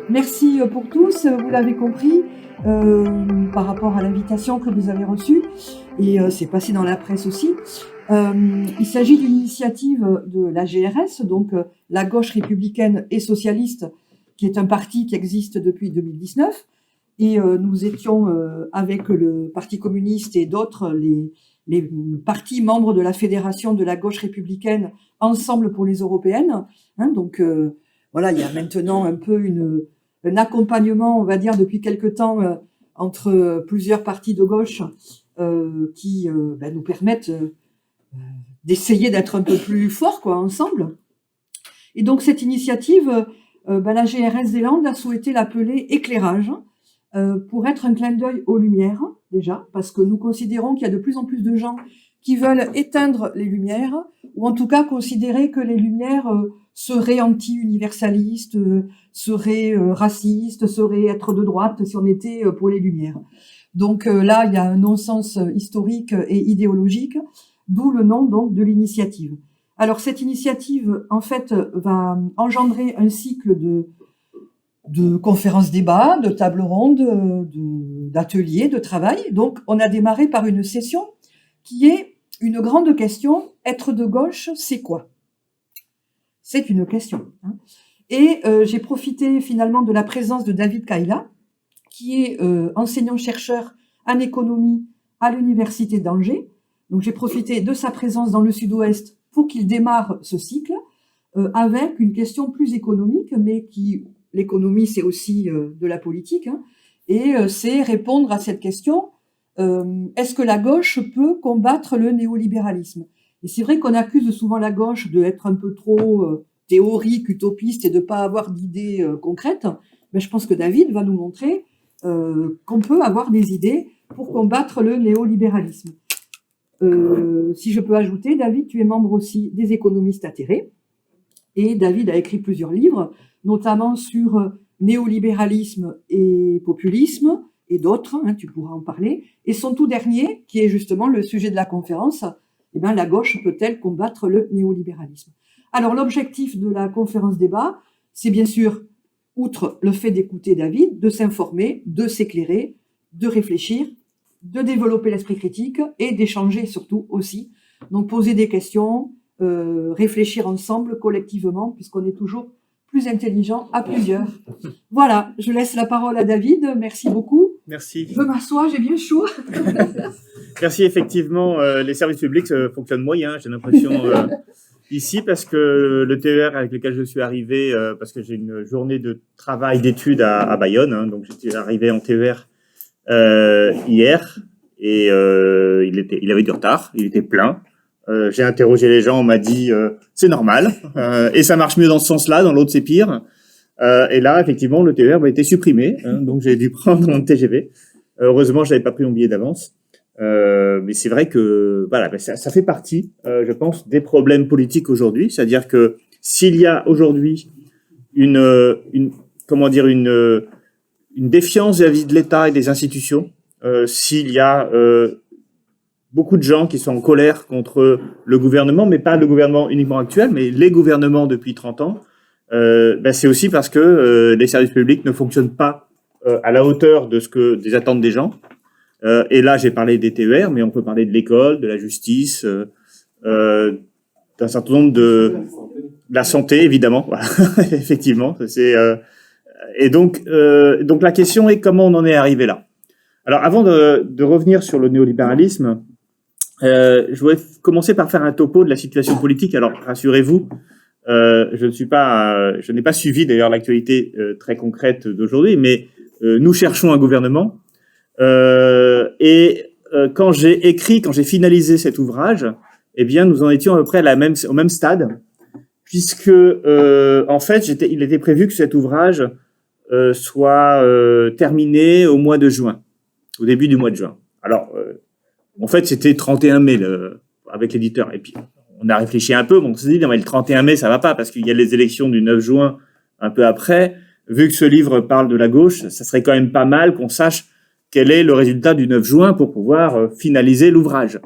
Merci pour tous, vous l'avez compris, par rapport à l'invitation que vous avez reçue, et c'est passé dans la presse aussi. Il s'agit d'une initiative de la GRS, donc la gauche républicaine et socialiste, qui est un parti qui existe depuis 2019. Et nous étions avec le Parti communiste et d'autres, les partis membres de la Fédération de la gauche républicaine, ensemble pour les européennes. Hein, donc voilà, il y a maintenant un peu un accompagnement, on va dire, depuis quelque temps entre plusieurs partis de gauche qui nous permettent d'essayer d'être un peu plus forts, quoi, ensemble. Et donc cette initiative, la GRS des Landes a souhaité l'appeler éclairage, pour être un clin d'œil aux lumières, déjà, parce que nous considérons qu'il y a de plus en plus de gens qui veulent éteindre les lumières, ou en tout cas considérer que les lumières seraient anti-universalistes, seraient racistes, seraient être de droite si on était pour les lumières. Donc là, il y a un non-sens historique et idéologique, d'où le nom donc de l'initiative. Alors cette initiative, en fait, va engendrer un cycle de conférences-débats, de tables rondes, d'ateliers, de travail. Donc, on a démarré par une session qui est une grande question. Être de gauche, c'est quoi? C'est une question. Hein. Et j'ai profité finalement de la présence de David Kaila, qui est enseignant-chercheur en économie à l'Université d'Angers. Donc, j'ai profité de sa présence dans le Sud-Ouest pour qu'il démarre ce cycle avec une question plus économique, mais qui... L'économie, c'est aussi de la politique, hein, et c'est répondre à cette question, est-ce que la gauche peut combattre le néolibéralisme? Et c'est vrai qu'on accuse souvent la gauche d'être un peu trop théorique, utopiste, et de ne pas avoir d'idées concrètes, mais je pense que David va nous montrer qu'on peut avoir des idées pour combattre le néolibéralisme. Si je peux ajouter, David, tu es membre aussi des économistes atterrés, et David a écrit plusieurs livres, notamment sur néolibéralisme et populisme, et d'autres, hein, tu pourras en parler. Et son tout dernier, qui est justement le sujet de la conférence, eh bien, la gauche peut-elle combattre le néolibéralisme? Alors, l'objectif de la conférence débat, c'est bien sûr, outre le fait d'écouter David, de s'informer, de s'éclairer, de réfléchir, de développer l'esprit critique et d'échanger surtout aussi. Donc, poser des questions, réfléchir ensemble, collectivement, puisqu'on est toujours plus intelligent à plusieurs. Voilà, je laisse la parole à David. Merci beaucoup. Merci. Je m'assois, j'ai bien chaud. Merci, effectivement, les services publics fonctionnent moyen, j'ai l'impression, ici, parce que le TER avec lequel je suis arrivé, parce que j'ai une journée de travail, d'études à Bayonne, hein, donc j'étais arrivé en TER hier, et il avait du retard, il était plein. J'ai interrogé les gens, on m'a dit c'est normal, et ça marche mieux dans ce sens-là, dans l'autre c'est pire. Et là, effectivement, le TER a été supprimé, hein, donc j'ai dû prendre mon TGV. Heureusement, je n'avais pas pris mon billet d'avance. Mais c'est vrai que voilà, ça fait partie, je pense, des problèmes politiques aujourd'hui. C'est-à-dire que s'il y a aujourd'hui une défiance vis-à-vis de l'État et des institutions, s'il y a beaucoup de gens qui sont en colère contre le gouvernement, mais pas le gouvernement uniquement actuel, mais les gouvernements depuis 30 ans, c'est aussi parce que les services publics ne fonctionnent pas à la hauteur de des attentes des gens. Et là, j'ai parlé des TER, mais on peut parler de l'école, de la justice, d'un certain nombre de la santé, évidemment. Voilà. Effectivement, et donc la question est comment on en est arrivé là. Alors, avant de revenir sur le néolibéralisme, je voudrais commencer par faire un topo de la situation politique. Alors, rassurez-vous, je n'ai pas suivi d'ailleurs l'actualité très concrète d'aujourd'hui, mais nous cherchons un gouvernement. Quand j'ai finalisé cet ouvrage, eh bien, nous en étions à peu près au même stade, puisque en fait, il était prévu que cet ouvrage soit terminé au mois de juin, au début du mois de juin. Alors, en fait, c'était 31 mai avec l'éditeur. Et puis, on a réfléchi un peu, on s'est dit, non, mais le 31 mai, ça va pas, parce qu'il y a les élections du 9 juin un peu après. Vu que ce livre parle de la gauche, ça serait quand même pas mal qu'on sache quel est le résultat du 9 juin pour pouvoir finaliser l'ouvrage.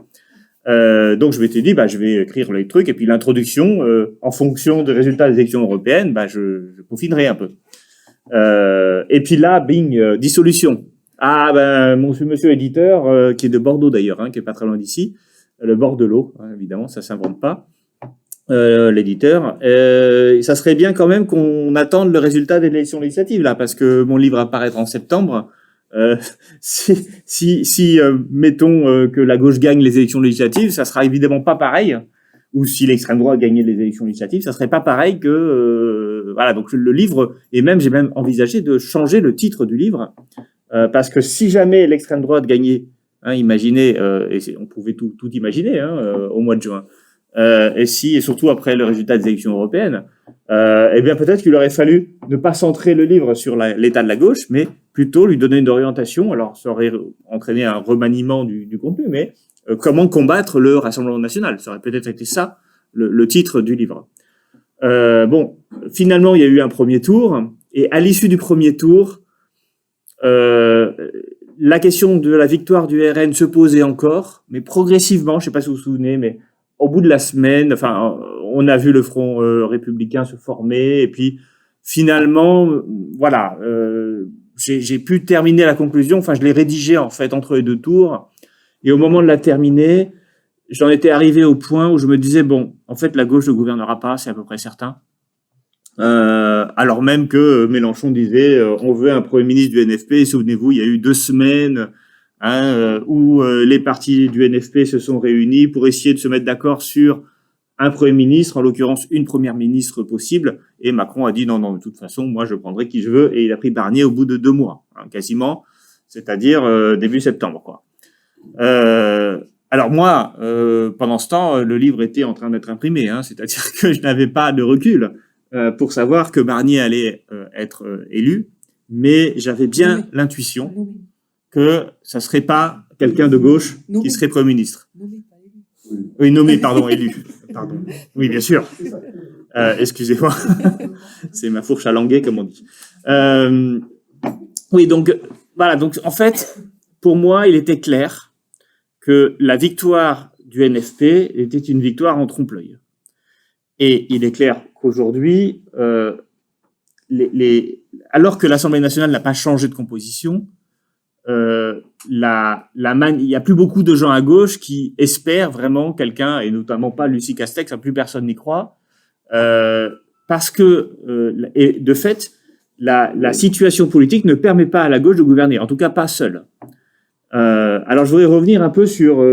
Donc, je m'étais dit, je vais écrire les trucs, et puis l'introduction, en fonction des résultats des élections européennes, je peaufinerai un peu. Et puis là, bing, dissolution. Ah ben, monsieur éditeur, qui est de Bordeaux d'ailleurs, hein, qui est pas très loin d'ici, le bord de l'eau, hein, évidemment, ça s'invente pas. L'éditeur. Ça serait bien quand même qu'on attende le résultat des élections législatives là, parce que mon livre va apparaître en septembre. Si mettons que la gauche gagne les élections législatives, ça sera évidemment pas pareil. Ou si l'extrême droite gagnait les élections législatives, ça serait pas pareil que voilà. Donc le livre, et même j'ai même envisagé de changer le titre du livre parce que si jamais l'extrême droite gagnait, hein, imaginez, et on pouvait tout imaginer au mois de juin. Et surtout après le résultat des élections européennes, eh bien peut-être qu'il aurait fallu ne pas centrer le livre sur l'état de la gauche, mais plutôt lui donner une orientation. Alors ça aurait entraîné un remaniement du contenu, mais comment combattre le Rassemblement national, ça aurait peut-être été ça le titre du livre. Bon, finalement il y a eu un premier tour, et à l'issue du premier tour, la question de la victoire du RN se posait encore, mais progressivement, je ne sais pas si vous vous souvenez, mais au bout de la semaine, enfin, on a vu le Front républicain se former, et puis finalement, voilà, j'ai pu terminer la conclusion. Enfin, je l'ai rédigée en fait entre les deux tours, et au moment de la terminer, j'en étais arrivé au point où je me disais bon, en fait, la gauche ne gouvernera pas, c'est à peu près certain. Alors même que Mélenchon disait on veut un Premier ministre du NFP. Souvenez-vous, il y a eu 2 semaines où les partis du NFP se sont réunis pour essayer de se mettre d'accord sur un Premier ministre, en l'occurrence une Première ministre possible, et Macron a dit non, de toute façon, moi je prendrai qui je veux, et il a pris Barnier au bout de 2 mois, hein, quasiment, c'est-à-dire début septembre, quoi. Alors moi, pendant ce temps, le livre était en train d'être imprimé, hein, c'est-à-dire que je n'avais pas de recul pour savoir que Barnier allait être élu, mais j'avais bien l'intuition que ça serait pas quelqu'un de gauche qui serait Premier ministre. Oui, nommé, pardon, élu. Pardon. Oui, bien sûr. Excusez-moi. C'est ma fourche à languer, comme on dit. Oui, donc, voilà. Donc, en fait, pour moi, il était clair que la victoire du NFP était une victoire en trompe-l'œil. Et il est clair qu'aujourd'hui, alors que l'Assemblée nationale n'a pas changé de composition, il y a plus beaucoup de gens à gauche qui espèrent vraiment quelqu'un, et notamment pas Lucie Castex, plus personne n'y croit, parce que, et de fait, la situation politique ne permet pas à la gauche de gouverner, en tout cas pas seule. Alors je voudrais revenir un peu sur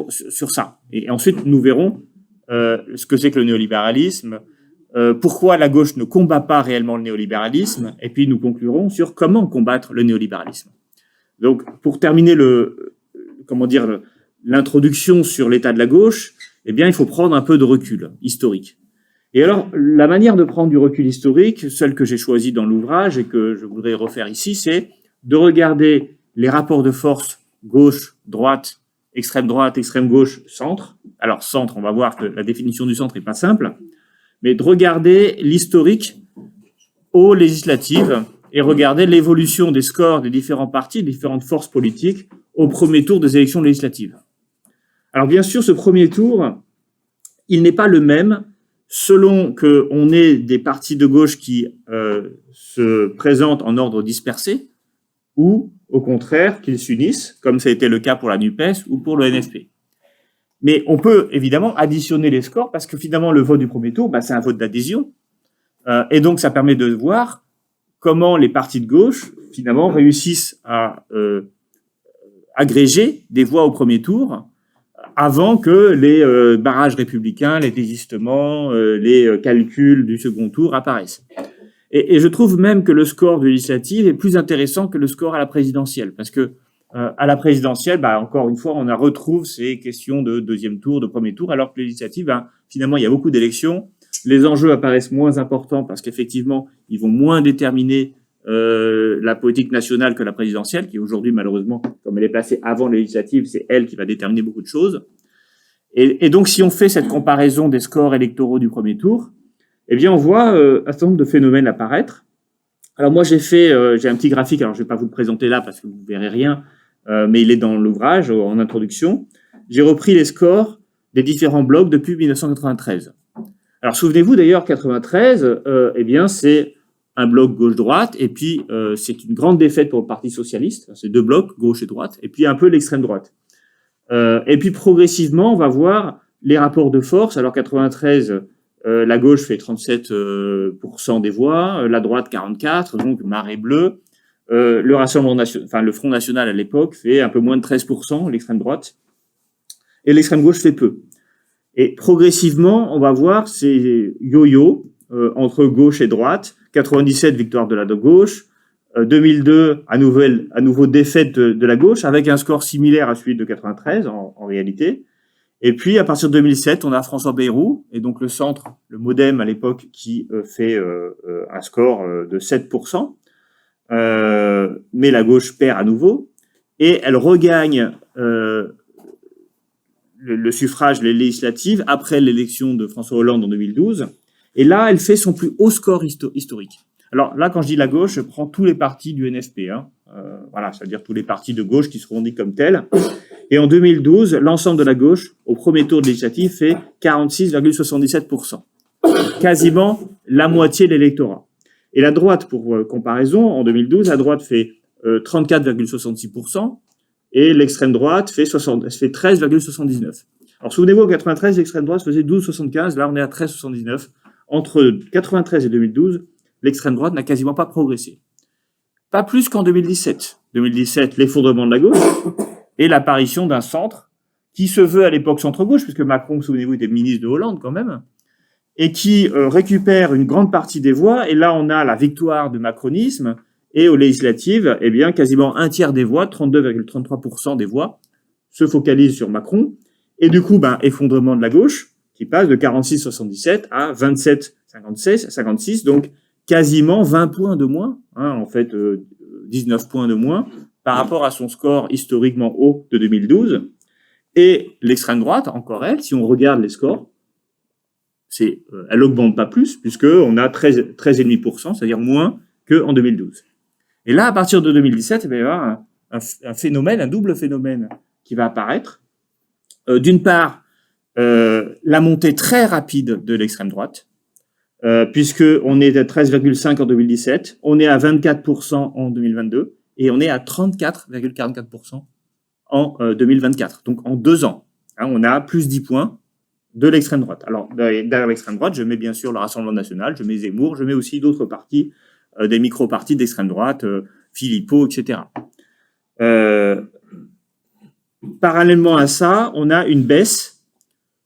sur ça, et ensuite nous verrons ce que c'est que le néolibéralisme, pourquoi la gauche ne combat pas réellement le néolibéralisme, et puis nous conclurons sur comment combattre le néolibéralisme. Donc, pour terminer l'introduction sur l'état de la gauche, eh bien, il faut prendre un peu de recul historique. Et alors, la manière de prendre du recul historique, celle que j'ai choisie dans l'ouvrage et que je voudrais refaire ici, c'est de regarder les rapports de force gauche, droite, extrême gauche, centre. Alors, centre, on va voir que la définition du centre n'est pas simple, mais de regarder l'historique aux législatives et regarder l'évolution des scores des différents partis, des différentes forces politiques au premier tour des élections législatives. Alors bien sûr, ce premier tour, il n'est pas le même selon qu'on ait des partis de gauche qui se présentent en ordre dispersé ou, au contraire, qu'ils s'unissent, comme ça a été le cas pour la NUPES ou pour le NFP. Mais on peut évidemment additionner les scores parce que finalement, le vote du premier tour, c'est un vote d'adhésion. Et donc, ça permet de voir comment les partis de gauche, finalement, réussissent à agréger des voix au premier tour avant que les barrages républicains, les désistements, les calculs du second tour apparaissent. Et je trouve même que le score de législative est plus intéressant que le score à la présidentielle, parce que à la présidentielle, encore une fois, on retrouve ces questions de deuxième tour, de premier tour, alors que législative, finalement, il y a beaucoup d'élections. Les enjeux apparaissent moins importants parce qu'effectivement, ils vont moins déterminer la politique nationale que la présidentielle, qui aujourd'hui, malheureusement, comme elle est placée avant les législatives, c'est elle qui va déterminer beaucoup de choses. Et donc, si on fait cette comparaison des scores électoraux du premier tour, eh bien, on voit un certain nombre de phénomènes apparaître. Alors moi, j'ai un petit graphique, alors je vais pas vous le présenter là parce que vous verrez rien, mais il est dans l'ouvrage, en introduction. J'ai repris les scores des différents blocs depuis 1993. Alors souvenez-vous d'ailleurs, 93, eh bien c'est un bloc gauche-droite, et puis c'est une grande défaite pour le Parti socialiste, c'est deux blocs, gauche et droite, et puis un peu l'extrême droite. Et puis progressivement, on va voir les rapports de force. Alors 93, la gauche fait 37% des voix, la droite 44%, donc marée bleue. Le Rassemblement national, enfin le Front national à l'époque fait un peu moins de 13%, l'extrême droite, et l'extrême gauche fait peu. Et progressivement, on va voir ces yo-yo entre gauche et droite. 97, victoire de la gauche. 2002, à nouveau défaite de la gauche, avec un score similaire à celui de 93 en réalité. Et puis, à partir de 2007, on a François Bayrou, et donc le centre, le MoDem à l'époque, qui fait un score de 7%. Mais la gauche perd à nouveau, et elle regagne le suffrage, les législatives, après l'élection de François Hollande en 2012. Et là, elle fait son plus haut score historique. Alors là, quand je dis la gauche, je prends tous les partis du NFP. Voilà, c'est-à-dire tous les partis de gauche qui seront dits comme tels. Et en 2012, l'ensemble de la gauche, au premier tour de législative, fait 46,77%. Quasiment la moitié de l'électorat. Et la droite, pour comparaison, en 2012, la droite fait 34,66%. Et l'extrême droite fait 13,79. Alors souvenez-vous, en 93, l'extrême droite faisait 12,75. Là, on est à 13,79. Entre 93 et 2012, l'extrême droite n'a quasiment pas progressé. Pas plus qu'en 2017. 2017, l'effondrement de la gauche et l'apparition d'un centre qui se veut à l'époque centre-gauche, puisque Macron, souvenez-vous, était ministre de Hollande quand même, et qui récupère une grande partie des voix. Et là, on a la victoire du macronisme. Et aux législatives, eh bien, quasiment un tiers des voix, 32,33% des voix, se focalisent sur Macron. Et du coup, effondrement de la gauche, qui passe de 46,77 à 27,56, donc quasiment 20 points de moins, en fait 19 points de moins, par rapport à son score historiquement haut de 2012. Et l'extrême droite, encore elle, si on regarde les scores, elle augmente pas plus, puisqu'on a 13,5%, c'est-à-dire moins qu'en 2012. Et là, à partir de 2017, il va y avoir un phénomène, un double phénomène qui va apparaître. D'une part, la montée très rapide de l'extrême droite, puisqu'on est à 13,5 en 2017, on est à 24% en 2022, et on est à 34,44% en 2024. Donc en 2 ans, on a plus 10 points de l'extrême droite. Alors, derrière l'extrême droite, je mets bien sûr le Rassemblement national, je mets Zemmour, je mets aussi d'autres partis, des micro-partis d'extrême droite, Philippot, etc. Parallèlement à ça, on a une baisse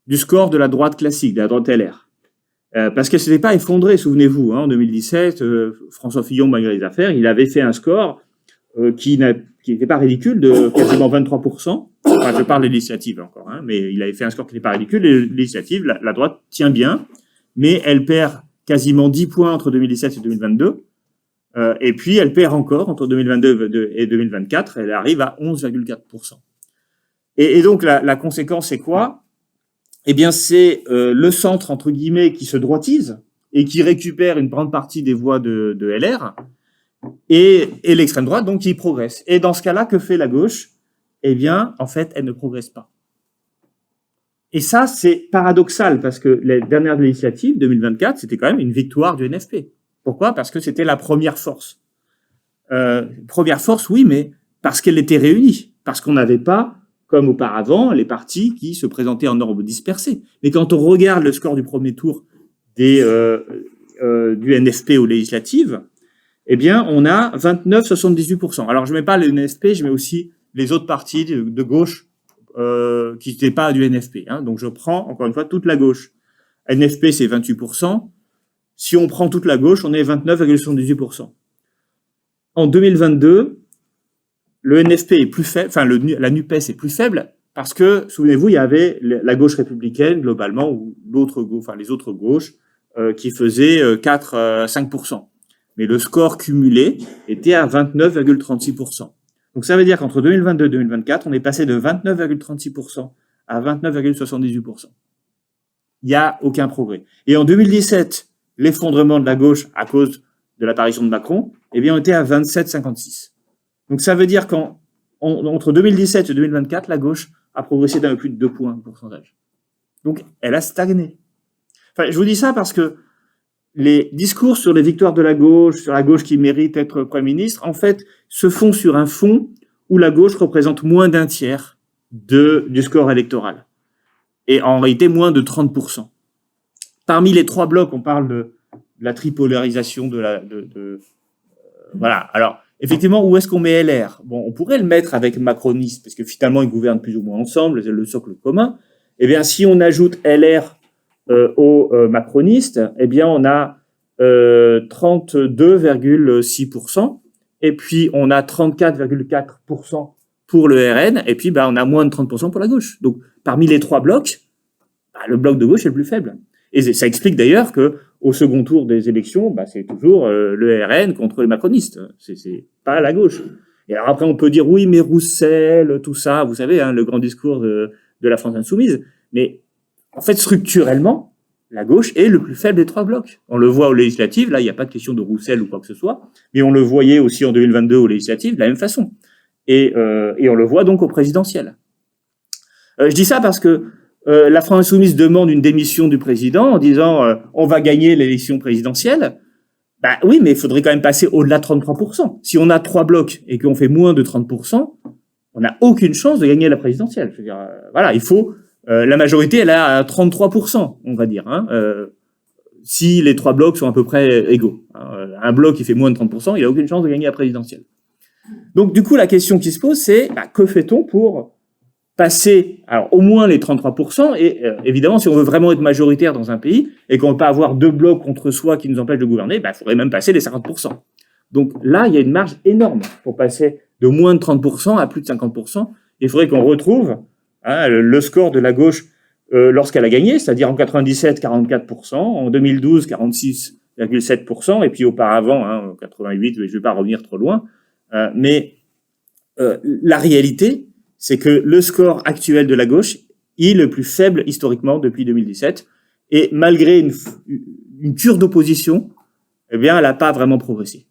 du score de la droite classique, de la droite LR. Parce qu'elle ne s'était pas effondrée, souvenez-vous, en 2017, François Fillon, malgré les affaires, il avait fait un score qui n'était pas ridicule, de quasiment 23%. Enfin, je parle des législatives encore, mais il avait fait un score qui n'était pas ridicule. Les législatives, la droite tient bien, mais elle perd quasiment 10 points entre 2017 et 2022. Et puis, elle perd encore entre 2022 et 2024. Elle arrive à 11,4%. Et donc, la conséquence, c'est quoi? Eh bien, c'est le centre, entre guillemets, qui se droitise et qui récupère une grande partie des voix de LR, et l'extrême droite, donc, qui progresse. Et dans ce cas-là, que fait la gauche? Eh bien, en fait, elle ne progresse pas. Et ça, c'est paradoxal, parce que les dernières législatives, 2024, c'était quand même une victoire du NFP. Pourquoi? Parce que c'était la première force. Première force, oui, mais parce qu'elle était réunie. Parce qu'on n'avait pas, comme auparavant, les partis qui se présentaient en ordre dispersé. Mais quand on regarde le score du premier tour du NFP aux législatives, eh bien, on a 29,78%. Alors, je ne mets pas le NFP, je mets aussi les autres partis de gauche qui n'étaient pas du NFP. Donc, je prends, encore une fois, toute la gauche. NFP, c'est 28%. Si on prend toute la gauche, on est 29,78%. En 2022, le NFP est plus faible, enfin la NUPES est plus faible parce que, souvenez-vous, il y avait la gauche républicaine globalement ou les autres gauches qui faisaient 4-5%. Mais le score cumulé était à 29,36%. Donc ça veut dire qu'entre 2022 et 2024, on est passé de 29,36% à 29,78%. Il n'y a aucun progrès. Et en 2017, l'effondrement de la gauche à cause de l'apparition de Macron, eh bien, on était à 27,56. Donc, ça veut dire qu'entre 2017 et 2024, la gauche a progressé d'un peu plus de 2 points de pourcentage. Donc, elle a stagné. Enfin, je vous dis ça parce que les discours sur les victoires de la gauche, sur la gauche qui mérite d'être Premier ministre, en fait, se font sur un fond où la gauche représente moins d'un tiers du score électoral. Et en réalité, moins de 30%. Parmi les trois blocs, on parle de la tripolarisation voilà. Alors, effectivement, où est-ce qu'on met LR? Bon, on pourrait le mettre avec macronistes, parce que finalement, ils gouvernent plus ou moins ensemble, c'est le socle commun. Eh bien, si on ajoute LR aux macronistes, eh bien, on a 32,6%, et puis on a 34,4% pour le RN, et puis on a moins de 30% pour la gauche. Donc, parmi les trois blocs, le bloc de gauche est le plus faible. Et ça explique d'ailleurs que au second tour des élections, c'est toujours le RN contre les macronistes. C'est pas la gauche. Et alors après, on peut dire oui, mais Roussel, tout ça, vous savez, le grand discours de la France insoumise. Mais en fait, structurellement, la gauche est le plus faible des trois blocs. On le voit aux législatives. Là, il n'y a pas de question de Roussel ou quoi que ce soit. Mais on le voyait aussi en 2022 aux législatives de la même façon. Et on le voit donc aux présidentielles. Je dis ça parce que la France insoumise demande une démission du président en disant on va gagner l'élection présidentielle. Oui, mais il faudrait quand même passer au-delà de 33%. Si on a trois blocs et qu'on fait moins de 30%, on n'a aucune chance de gagner la présidentielle. Je veux dire, voilà, il faut la majorité, elle est à 33%, on va dire. Si les trois blocs sont à peu près égaux. Un bloc qui fait moins de 30%, il n'a aucune chance de gagner la présidentielle. Donc, du coup, la question qui se pose, c'est que fait-on pour passer, alors au moins les 33%, et évidemment, si on veut vraiment être majoritaire dans un pays, et qu'on ne veut pas avoir deux blocs contre soi qui nous empêchent de gouverner, il faudrait même passer les 50%. Donc là, il y a une marge énorme pour passer de moins de 30% à plus de 50%. Il faudrait qu'on retrouve le score de la gauche lorsqu'elle a gagné, c'est-à-dire en 97, 44%, en 2012, 46,7%, et puis auparavant, en 88, je ne vais pas revenir trop loin, mais la réalité, c'est que le score actuel de la gauche est le plus faible historiquement depuis 2017. Et malgré une cure d'opposition, eh bien, elle n'a pas vraiment progressé.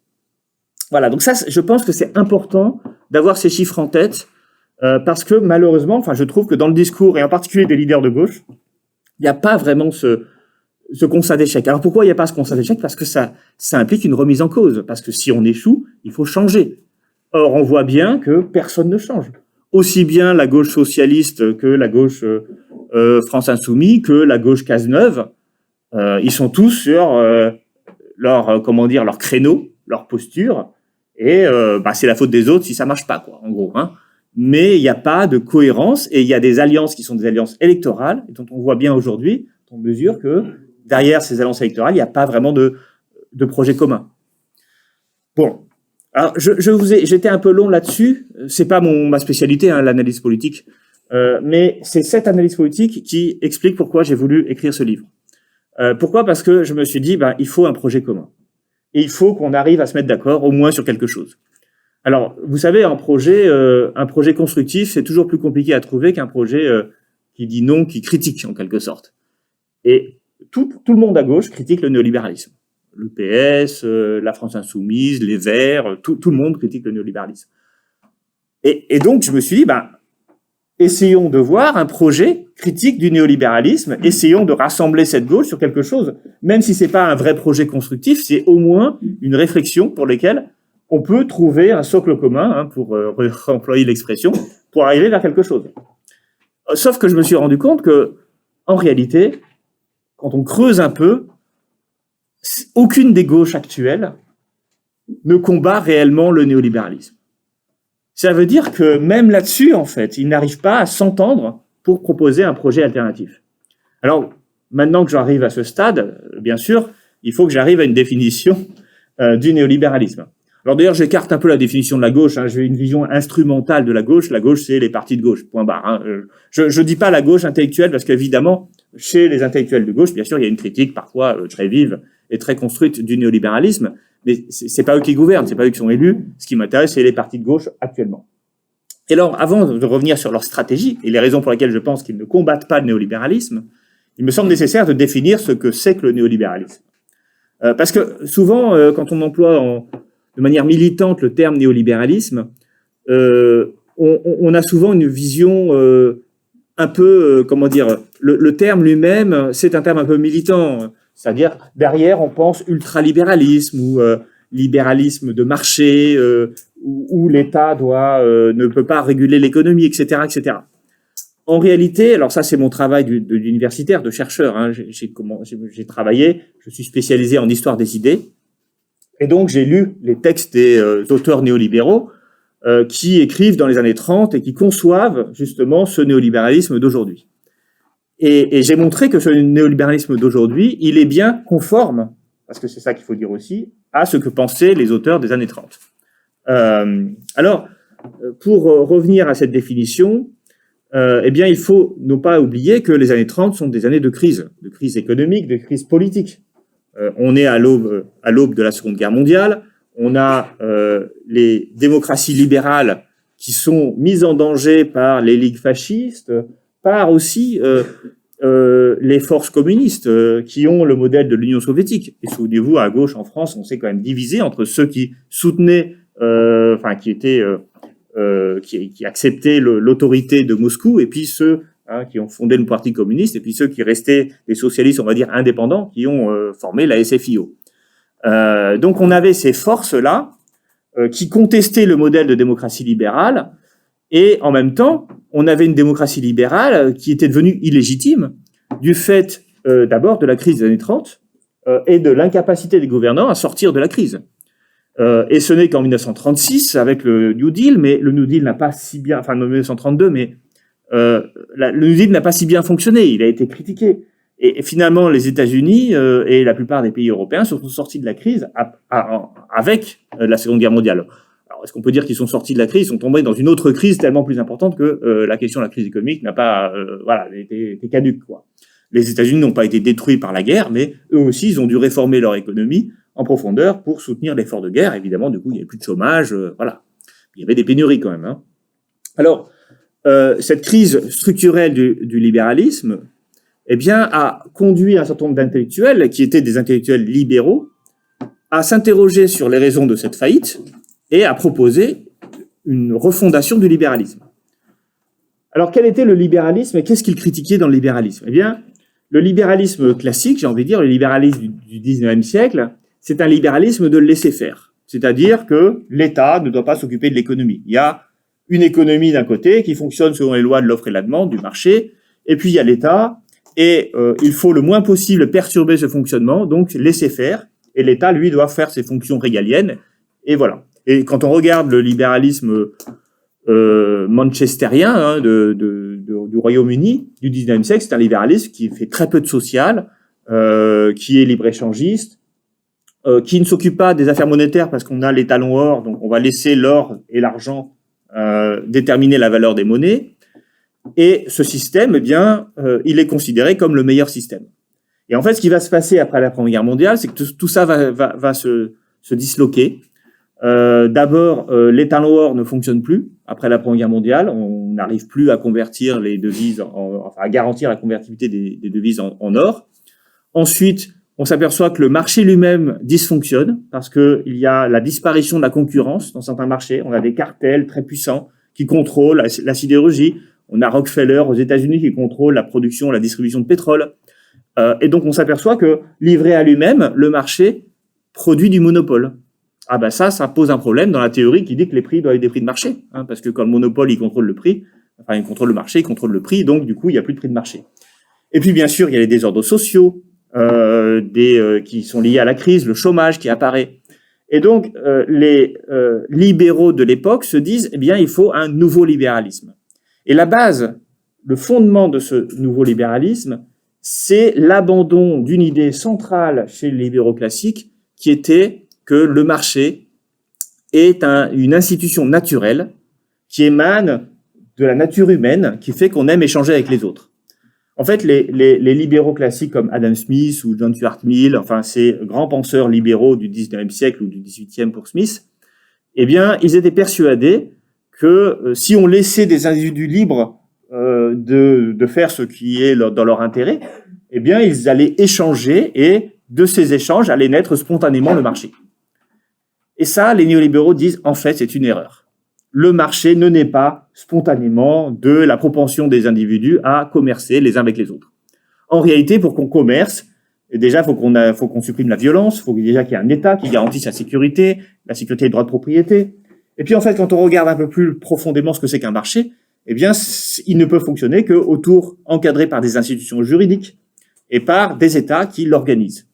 Voilà, donc ça, je pense que c'est important d'avoir ces chiffres en tête, parce que malheureusement, je trouve que dans le discours, et en particulier des leaders de gauche, il n'y a pas vraiment ce constat d'échec. Alors pourquoi il n'y a pas ce constat d'échec? Parce que ça implique une remise en cause. Parce que si on échoue, il faut changer. Or, on voit bien que personne ne change. Aussi bien la gauche socialiste que la gauche France Insoumise, que la gauche Cazeneuve, ils sont tous sur leur créneau, leur posture, et c'est la faute des autres si ça marche pas, quoi, en gros. Mais il n'y a pas de cohérence, et il y a des alliances qui sont des alliances électorales, et dont on voit bien aujourd'hui, on mesure que derrière ces alliances électorales, il n'y a pas vraiment de projet commun. Bon. Alors, j'étais un peu long là-dessus. C'est pas ma spécialité, l'analyse politique, mais c'est cette analyse politique qui explique pourquoi j'ai voulu écrire ce livre. Pourquoi? Parce que je me suis dit, il faut un projet commun, et il faut qu'on arrive à se mettre d'accord, au moins sur quelque chose. Alors, vous savez, un projet constructif, c'est toujours plus compliqué à trouver qu'un projet qui dit non, qui critique en quelque sorte. Et tout le monde à gauche critique le néolibéralisme. Le PS, la France Insoumise, les Verts, tout le monde critique le néolibéralisme. Et donc, je me suis dit, essayons de voir un projet critique du néolibéralisme, essayons de rassembler cette gauche sur quelque chose, même si c'est pas un vrai projet constructif, c'est au moins une réflexion pour laquelle on peut trouver un socle commun, pour employer l'expression, pour arriver vers quelque chose. Sauf que je me suis rendu compte que, en réalité, quand on creuse un peu, aucune des gauches actuelles ne combat réellement le néolibéralisme. Ça veut dire que même là-dessus, en fait, ils n'arrivent pas à s'entendre pour proposer un projet alternatif. Alors, maintenant que j'arrive à ce stade, bien sûr, il faut que j'arrive à une définition du néolibéralisme. Alors d'ailleurs, j'écarte un peu la définition de la gauche. J'ai une vision instrumentale de la gauche. La gauche, c'est les partis de gauche, point barre. Je dis pas la gauche intellectuelle parce qu'évidemment, chez les intellectuels de gauche, bien sûr, il y a une critique parfois très vive et très construite du néolibéralisme, mais c'est pas eux qui gouvernent, c'est pas eux qui sont élus. Ce qui m'intéresse, c'est les partis de gauche actuellement. Et alors, avant de revenir sur leur stratégie et les raisons pour lesquelles je pense qu'ils ne combattent pas le néolibéralisme, il me semble nécessaire de définir ce que c'est que le néolibéralisme. Parce que souvent, quand on emploie de manière militante le terme néolibéralisme, on a souvent une vision un peu, le terme lui-même, c'est un terme un peu militant. C'est-à-dire, derrière, on pense ultralibéralisme ou libéralisme de marché, où l'État ne peut pas réguler l'économie, etc., etc. En réalité, alors ça c'est mon travail d'universitaire, de chercheur, hein, j'ai travaillé, je suis spécialisé en histoire des idées, et donc j'ai lu les textes des auteurs néolibéraux qui écrivent dans les années 30 et qui conçoivent justement ce néolibéralisme d'aujourd'hui. Et j'ai montré que ce néolibéralisme d'aujourd'hui, il est bien conforme, parce que c'est ça qu'il faut dire aussi, à ce que pensaient les auteurs des années 30. Alors, pour revenir à cette définition, eh bien, il faut ne pas oublier que les années 30 sont des années de crise économique, de crise politique. On est à l'aube de la Seconde Guerre mondiale, on a les démocraties libérales qui sont mises en danger par les ligues fascistes, par aussi les forces communistes qui ont le modèle de l'Union soviétique. Et souvenez-vous, à gauche en France, on s'est quand même divisé entre ceux qui soutenaient, qui acceptaient l'autorité de Moscou, et puis ceux qui ont fondé le Parti communiste, et puis ceux qui restaient des socialistes, on va dire, indépendants, qui ont formé la SFIO. Donc on avait ces forces-là qui contestaient le modèle de démocratie libérale, et en même temps, on avait une démocratie libérale qui était devenue illégitime du fait d'abord de la crise des années 30 et de l'incapacité des gouvernants à sortir de la crise. Et ce n'est qu'en 1936, avec le New Deal, mais le New Deal n'a pas si bien, enfin en 1932, mais le New Deal n'a pas si bien fonctionné, il a été critiqué. Et finalement, les États-Unis et la plupart des pays européens se sont sortis de la crise avec la Seconde Guerre mondiale. Alors, est-ce qu'on peut dire qu'ils sont sortis de la crise? Ils sont tombés dans une autre crise tellement plus importante que la question de la crise économique n'a pas, été caduque, quoi. Les États-Unis n'ont pas été détruits par la guerre, mais eux aussi, ils ont dû réformer leur économie en profondeur pour soutenir l'effort de guerre. Évidemment, du coup, il n'y avait plus de chômage, voilà. Il y avait des pénuries quand même, hein. Alors, cette crise structurelle du libéralisme, eh bien, a conduit un certain nombre d'intellectuels, qui étaient des intellectuels libéraux, à s'interroger sur les raisons de cette faillite et à proposer une refondation du libéralisme. Alors, quel était le libéralisme et qu'est-ce qu'il critiquait dans le libéralisme? Eh bien, le libéralisme classique, j'ai envie de dire, le libéralisme du 19e siècle, c'est un libéralisme de laisser-faire. C'est-à-dire que l'État ne doit pas s'occuper de l'économie. Il y a une économie d'un côté qui fonctionne selon les lois de l'offre et de la demande, du marché, et puis il y a l'État, et il faut le moins possible perturber ce fonctionnement, donc laisser faire, et l'État, lui, doit faire ses fonctions régaliennes, et voilà. Et quand on regarde le libéralisme manchestérien du Royaume-Uni du 19e siècle, c'est un libéralisme qui fait très peu de social, qui est libre-échangiste, qui ne s'occupe pas des affaires monétaires parce qu'on a les talons or, donc on va laisser l'or et l'argent déterminer la valeur des monnaies. Et ce système, eh bien, il est considéré comme le meilleur système. Et en fait, ce qui va se passer après la Première Guerre mondiale, c'est que tout ça va se disloquer. D'abord, les talons or ne fonctionnent plus après la Première Guerre mondiale. On n'arrive plus à convertir les devises, à garantir la convertibilité des devises en or. Ensuite, on s'aperçoit que le marché lui-même dysfonctionne parce qu'il y a la disparition de la concurrence dans certains marchés. On a des cartels très puissants qui contrôlent la sidérurgie. On a Rockefeller aux États-Unis qui contrôle la production, la distribution de pétrole. Et donc, on s'aperçoit que, livré à lui-même, le marché produit du monopole. Ah ben ça pose un problème dans la théorie qui dit que les prix doivent être des prix de marché. Hein, parce que quand le monopole, il contrôle le prix, enfin, il contrôle le marché, il contrôle le prix, donc du coup, il n'y a plus de prix de marché. Et puis, bien sûr, il y a les désordres sociaux qui sont liés à la crise, le chômage qui apparaît. Et donc, les libéraux de l'époque se disent, eh bien, il faut un nouveau libéralisme. Et la base, le fondement de ce nouveau libéralisme, c'est l'abandon d'une idée centrale chez les libéraux classiques, qui était que le marché est une institution naturelle qui émane de la nature humaine, qui fait qu'on aime échanger avec les autres. En fait, les libéraux classiques comme Adam Smith ou John Stuart Mill, enfin ces grands penseurs libéraux du 19e siècle ou du 18e pour Smith, eh bien, ils étaient persuadés que si on laissait des individus libres de faire ce qui est dans leur intérêt, eh bien, ils allaient échanger et de ces échanges allait naître spontanément le marché. Et ça, les néolibéraux disent, en fait, c'est une erreur. Le marché ne naît pas spontanément de la propension des individus à commercer les uns avec les autres. En réalité, pour qu'on commerce, Et déjà, faut qu'on supprime la violence, faut déjà qu'il y ait un État qui garantisse la sécurité des droits de propriété. Et puis, en fait, quand on regarde un peu plus profondément ce que c'est qu'un marché, eh bien, il ne peut fonctionner encadré par des institutions juridiques et par des États qui l'organisent.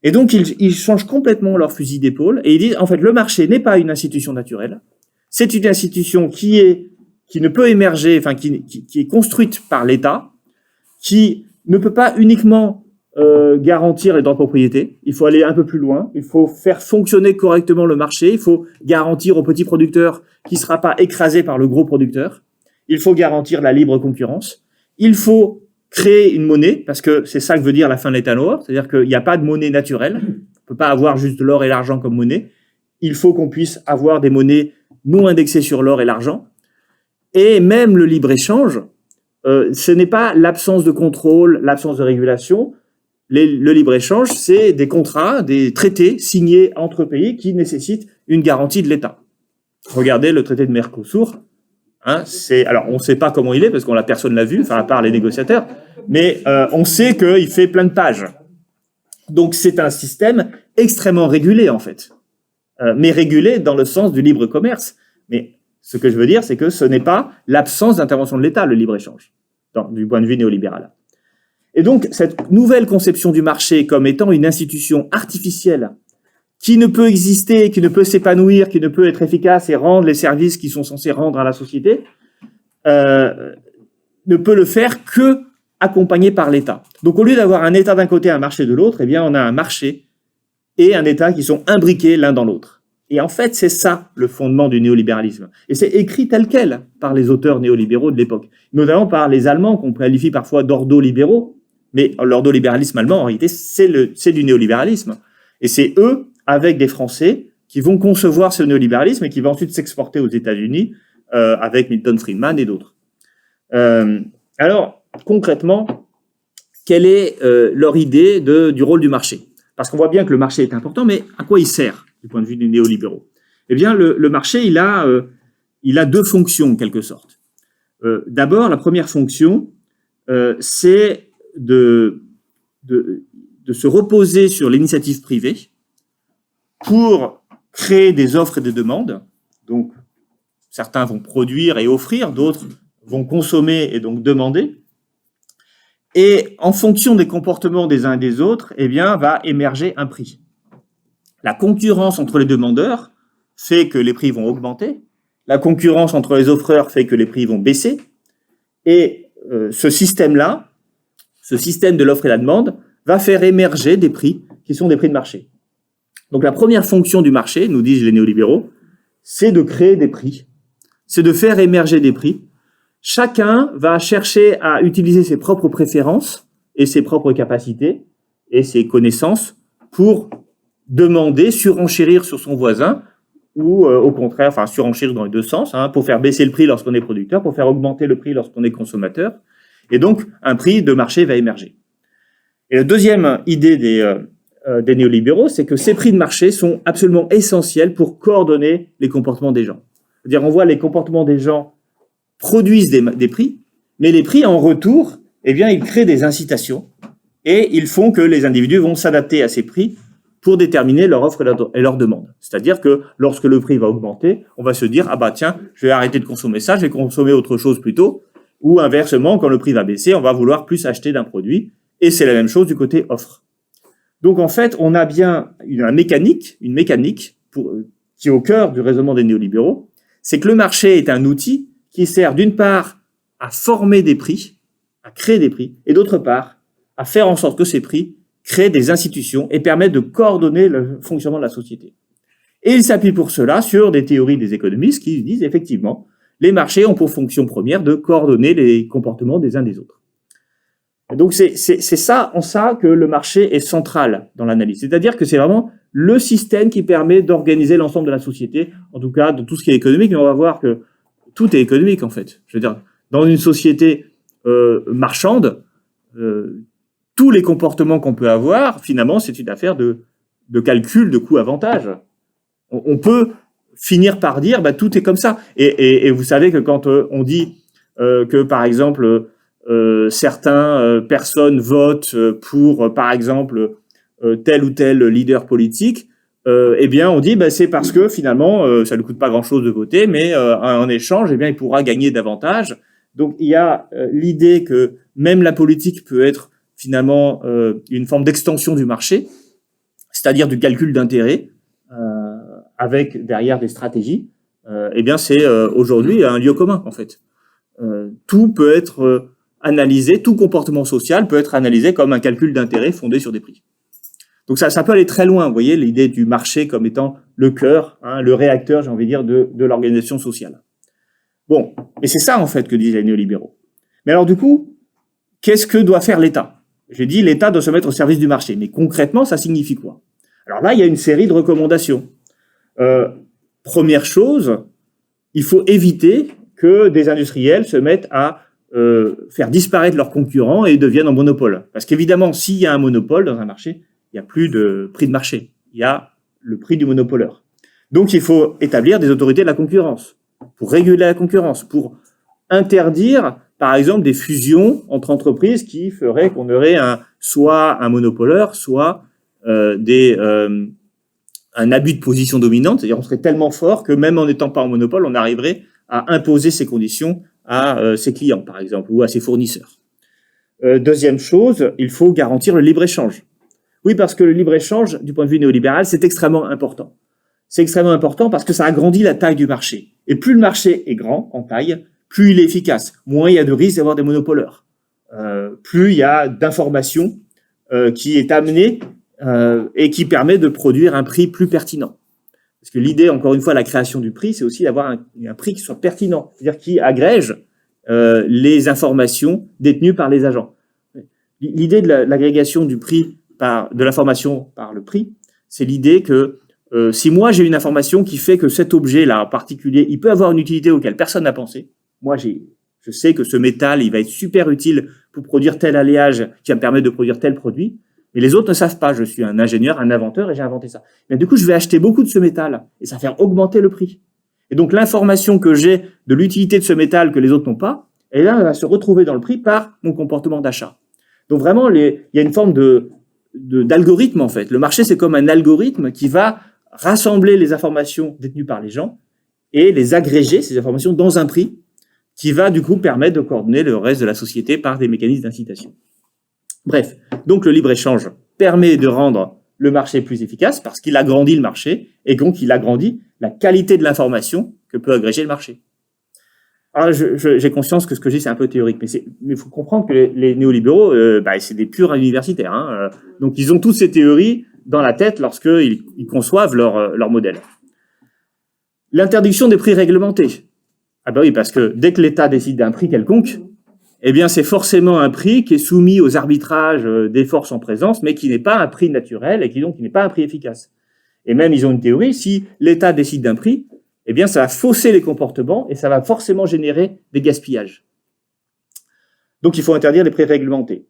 Et donc, ils changent complètement leur fusil d'épaule et ils disent, en fait, le marché n'est pas une institution naturelle. C'est une institution qui ne peut émerger, enfin, qui est construite par l'État, qui ne peut pas uniquement garantir les droits de propriété. Il faut aller un peu plus loin. Il faut faire fonctionner correctement le marché. Il faut garantir aux petits producteurs qu'il ne sera pas écrasé par le gros producteur. Il faut garantir la libre concurrence. Il faut créer une monnaie, parce que c'est ça que veut dire la fin de l'État noir, c'est-à-dire qu'il n'y a pas de monnaie naturelle. On ne peut pas avoir juste de l'or et l'argent comme monnaie. Il faut qu'on puisse avoir des monnaies non indexées sur l'or et l'argent. Et même le libre-échange, ce n'est pas l'absence de contrôle, l'absence de régulation. Le libre-échange, c'est des contrats, des traités signés entre pays qui nécessitent une garantie de l'État. Regardez le traité de Mercosur. Alors, on ne sait pas comment il est, parce qu'on personne l'a vu, enfin, à part les négociateurs, mais on sait qu'il fait plein de pages. Donc, c'est un système extrêmement régulé, en fait. Mais régulé dans le sens du libre commerce. Mais ce que je veux dire, c'est que ce n'est pas l'absence d'intervention de l'État, le libre-échange, du point de vue néolibéral. Et donc, cette nouvelle conception du marché comme étant une institution artificielle qui ne peut exister, qui ne peut s'épanouir, qui ne peut être efficace et rendre les services qu'ils sont censés rendre à la société, ne peut le faire que accompagné par l'État. Donc, au lieu d'avoir un État d'un côté et un marché de l'autre, eh bien, on a un marché et un État qui sont imbriqués l'un dans l'autre. Et en fait, c'est ça le fondement du néolibéralisme. Et c'est écrit tel quel par les auteurs néolibéraux de l'époque, notamment par les Allemands qu'on qualifie parfois d'ordolibéraux. Mais l'ordolibéralisme allemand, en réalité, c'est du néolibéralisme. Et c'est eux, avec des Français, qui vont concevoir ce néolibéralisme et qui va ensuite s'exporter aux États-Unis avec Milton Friedman et d'autres. Alors, concrètement, quelle est leur idée du rôle du marché? Parce qu'on voit bien que le marché est important, mais à quoi il sert du point de vue des néolibéraux? Eh bien, le marché, il a deux fonctions, en quelque sorte. D'abord, la première fonction, c'est de se reposer sur l'initiative privée pour créer des offres et des demandes. Donc, certains vont produire et offrir, d'autres vont consommer et donc demander. Et en fonction des comportements des uns et des autres, eh bien, va émerger un prix. La concurrence entre les demandeurs fait que les prix vont augmenter. La concurrence entre les offreurs fait que les prix vont baisser. Et ce système-là, ce système de l'offre et la demande, va faire émerger des prix qui sont des prix de marché. Donc la première fonction du marché, nous disent les néolibéraux, c'est de créer des prix, c'est de faire émerger des prix. Chacun va chercher à utiliser ses propres préférences et ses propres capacités et ses connaissances pour demander, surenchérir sur son voisin ou au contraire, enfin surenchérir dans les deux sens, pour faire baisser le prix lorsqu'on est producteur, pour faire augmenter le prix lorsqu'on est consommateur. Et donc, un prix de marché va émerger. Et la deuxième idée des néolibéraux, c'est que ces prix de marché sont absolument essentiels pour coordonner les comportements des gens. C'est-à-dire, on voit les comportements des gens produisent des prix, mais les prix, en retour, eh bien, ils créent des incitations et ils font que les individus vont s'adapter à ces prix pour déterminer leur offre et leur demande. C'est-à-dire que lorsque le prix va augmenter, on va se dire « Ah bah tiens, je vais arrêter de consommer ça, je vais consommer autre chose plutôt ». Ou inversement, quand le prix va baisser, on va vouloir plus acheter d'un produit. Et c'est la même chose du côté offre. Donc en fait, on a bien une mécanique qui est au cœur du raisonnement des néolibéraux. C'est que le marché est un outil qui sert d'une part à former des prix, à créer des prix, et d'autre part à faire en sorte que ces prix créent des institutions et permettent de coordonner le fonctionnement de la société. Et il s'appuie pour cela sur des théories des économistes qui disent effectivement les marchés ont pour fonction première de coordonner les comportements des uns des autres. Et donc c'est ça, en ça que le marché est central dans l'analyse. C'est-à-dire que c'est vraiment le système qui permet d'organiser l'ensemble de la société, en tout cas de tout ce qui est économique, mais on va voir que tout est économique en fait. Je veux dire, dans une société marchande, tous les comportements qu'on peut avoir, finalement, c'est une affaire de calcul de coût-avantage. On peut finir par dire, tout est comme ça. Et vous savez que quand on dit que, par exemple, certaines personnes votent pour, par exemple, tel ou tel leader politique, eh bien, on dit, c'est parce que finalement, ça ne coûte pas grand-chose de voter, mais en échange, eh bien, il pourra gagner davantage. Donc, il y a l'idée que même la politique peut être finalement une forme d'extension du marché, c'est-à-dire du calcul d'intérêt, avec derrière des stratégies. Eh bien, c'est aujourd'hui un lieu commun, en fait. Tout peut être analysé, tout comportement social peut être analysé comme un calcul d'intérêt fondé sur des prix. Donc ça peut aller très loin, vous voyez, l'idée du marché comme étant le cœur, le réacteur, j'ai envie de dire, de l'organisation sociale. Bon, et c'est ça en fait que disent les néolibéraux. Mais alors du coup, qu'est-ce que doit faire l'État? J'ai dit l'État doit se mettre au service du marché, mais concrètement, ça signifie quoi? Alors là, il y a une série de recommandations. Première chose, il faut éviter que des industriels se mettent à faire disparaître leurs concurrents et deviennent en monopole. Parce qu'évidemment, s'il y a un monopole dans un marché, il n'y a plus de prix de marché. Il y a le prix du monopoleur. Donc, il faut établir des autorités de la concurrence pour réguler la concurrence, pour interdire, par exemple, des fusions entre entreprises qui feraient qu'on aurait soit un monopoleur, soit un abus de position dominante. C'est-à-dire, on serait tellement fort que même en n'étant pas en monopole, on arriverait à imposer ses conditions à ses clients, par exemple, ou à ses fournisseurs. Deuxième chose, il faut garantir le libre-échange. Oui, parce que le libre-échange, du point de vue néolibéral, c'est extrêmement important. C'est extrêmement important parce que ça agrandit la taille du marché. Et plus le marché est grand en taille, plus il est efficace. Moins il y a de risque d'avoir des monopoleurs. Plus il y a d'informations qui est amenée et qui permet de produire un prix plus pertinent. Parce que l'idée, encore une fois, la création du prix, c'est aussi d'avoir un prix qui soit pertinent, c'est-à-dire qui agrège les informations détenues par les agents. L'idée de l'agrégation du prix de l'information par le prix, c'est l'idée que si moi j'ai une information qui fait que cet objet-là en particulier, il peut avoir une utilité auquel personne n'a pensé. Moi, je sais que ce métal, il va être super utile pour produire tel alliage qui va me permettre de produire tel produit. Mais les autres ne savent pas. Je suis un ingénieur, un inventeur et j'ai inventé ça. Mais du coup, je vais acheter beaucoup de ce métal et ça va faire augmenter le prix. Et donc, l'information que j'ai de l'utilité de ce métal que les autres n'ont pas, et là, elle va se retrouver dans le prix par mon comportement d'achat. Donc, vraiment, il y a une forme d'algorithme, en fait. Le marché, c'est comme un algorithme qui va rassembler les informations détenues par les gens et les agréger, ces informations, dans un prix qui va, du coup, permettre de coordonner le reste de la société par des mécanismes d'incitation. Bref, donc le libre-échange permet de rendre le marché plus efficace parce qu'il agrandit le marché et donc il agrandit la qualité de l'information que peut agréger le marché. Alors j'ai conscience que ce que je dis c'est un peu théorique, mais il faut comprendre que les néolibéraux, c'est des purs universitaires. Donc ils ont toutes ces théories dans la tête lorsqu'ils conçoivent leur modèle. L'interdiction des prix réglementés. Ah oui, parce que dès que l'État décide d'un prix quelconque, eh bien, c'est forcément un prix qui est soumis aux arbitrages des forces en présence, mais qui n'est pas un prix naturel et qui donc n'est pas un prix efficace. Et même, ils ont une théorie, si l'État décide d'un prix, eh bien, ça va fausser les comportements et ça va forcément générer des gaspillages. Donc, il faut interdire les prix réglementés.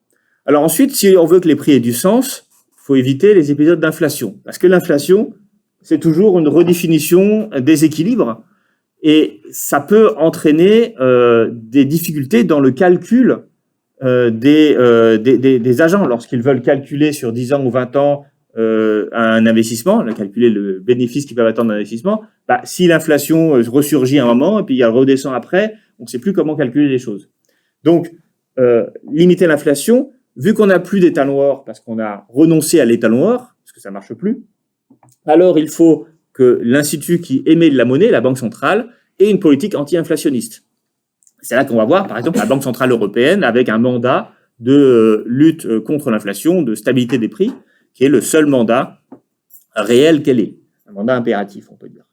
Alors ensuite, si on veut que les prix aient du sens, il faut éviter les épisodes d'inflation. Parce que l'inflation, c'est toujours une redéfinition des équilibres. Et ça peut entraîner des difficultés dans le calcul des agents lorsqu'ils veulent calculer sur 10 ans ou 20 ans un investissement, calculer le bénéfice qu'ils peuvent attendre d'un investissement. Si l'inflation ressurgit à un moment et puis elle redescend après, on ne sait plus comment calculer les choses. Donc, limiter l'inflation, vu qu'on n'a plus d'étalon or parce qu'on a renoncé à l'étalon or, parce que ça ne marche plus, alors il faut que l'institut qui émet de la monnaie, la Banque centrale, ait une politique anti-inflationniste. C'est là qu'on va voir, par exemple, la Banque centrale européenne avec un mandat de lutte contre l'inflation, de stabilité des prix, qui est le seul mandat réel qu'elle est. Un mandat impératif, on peut dire.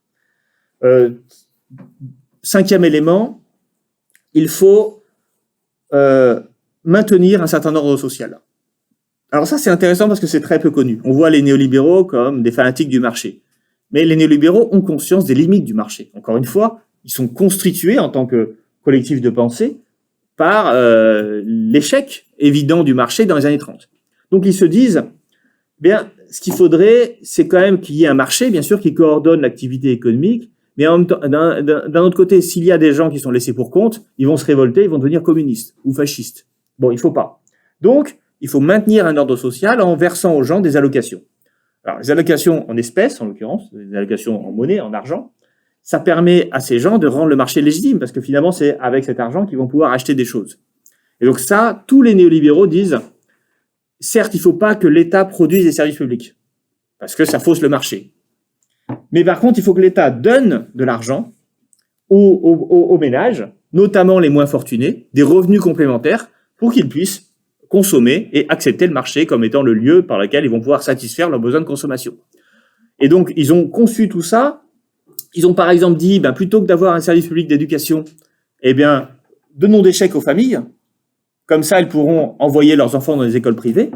Cinquième élément, il faut maintenir un certain ordre social. Alors ça, c'est intéressant parce que c'est très peu connu. On voit les néolibéraux comme des fanatiques du marché. Mais les néolibéraux ont conscience des limites du marché. Encore une fois, ils sont constitués en tant que collectif de pensée par l'échec évident du marché dans les années 30. Donc ils se disent, bien, ce qu'il faudrait, c'est quand même qu'il y ait un marché, bien sûr, qui coordonne l'activité économique, mais en même temps, d'un autre côté, s'il y a des gens qui sont laissés pour compte, ils vont se révolter, ils vont devenir communistes ou fascistes. Bon, il ne faut pas. Donc, il faut maintenir un ordre social en versant aux gens des allocations. Alors, les allocations en espèces, en l'occurrence, les allocations en monnaie, en argent, ça permet à ces gens de rendre le marché légitime, parce que finalement, c'est avec cet argent qu'ils vont pouvoir acheter des choses. Et donc ça, tous les néolibéraux disent, certes, il ne faut pas que l'État produise des services publics, parce que ça fausse le marché. Mais par contre, il faut que l'État donne de l'argent aux ménages, notamment les moins fortunés, des revenus complémentaires, pour qu'ils puissent consommer et accepter le marché comme étant le lieu par lequel ils vont pouvoir satisfaire leurs besoins de consommation. Et donc, ils ont conçu tout ça. Ils ont par exemple dit, plutôt que d'avoir un service public d'éducation, donnons des chèques aux familles. Comme ça, elles pourront envoyer leurs enfants dans les écoles privées.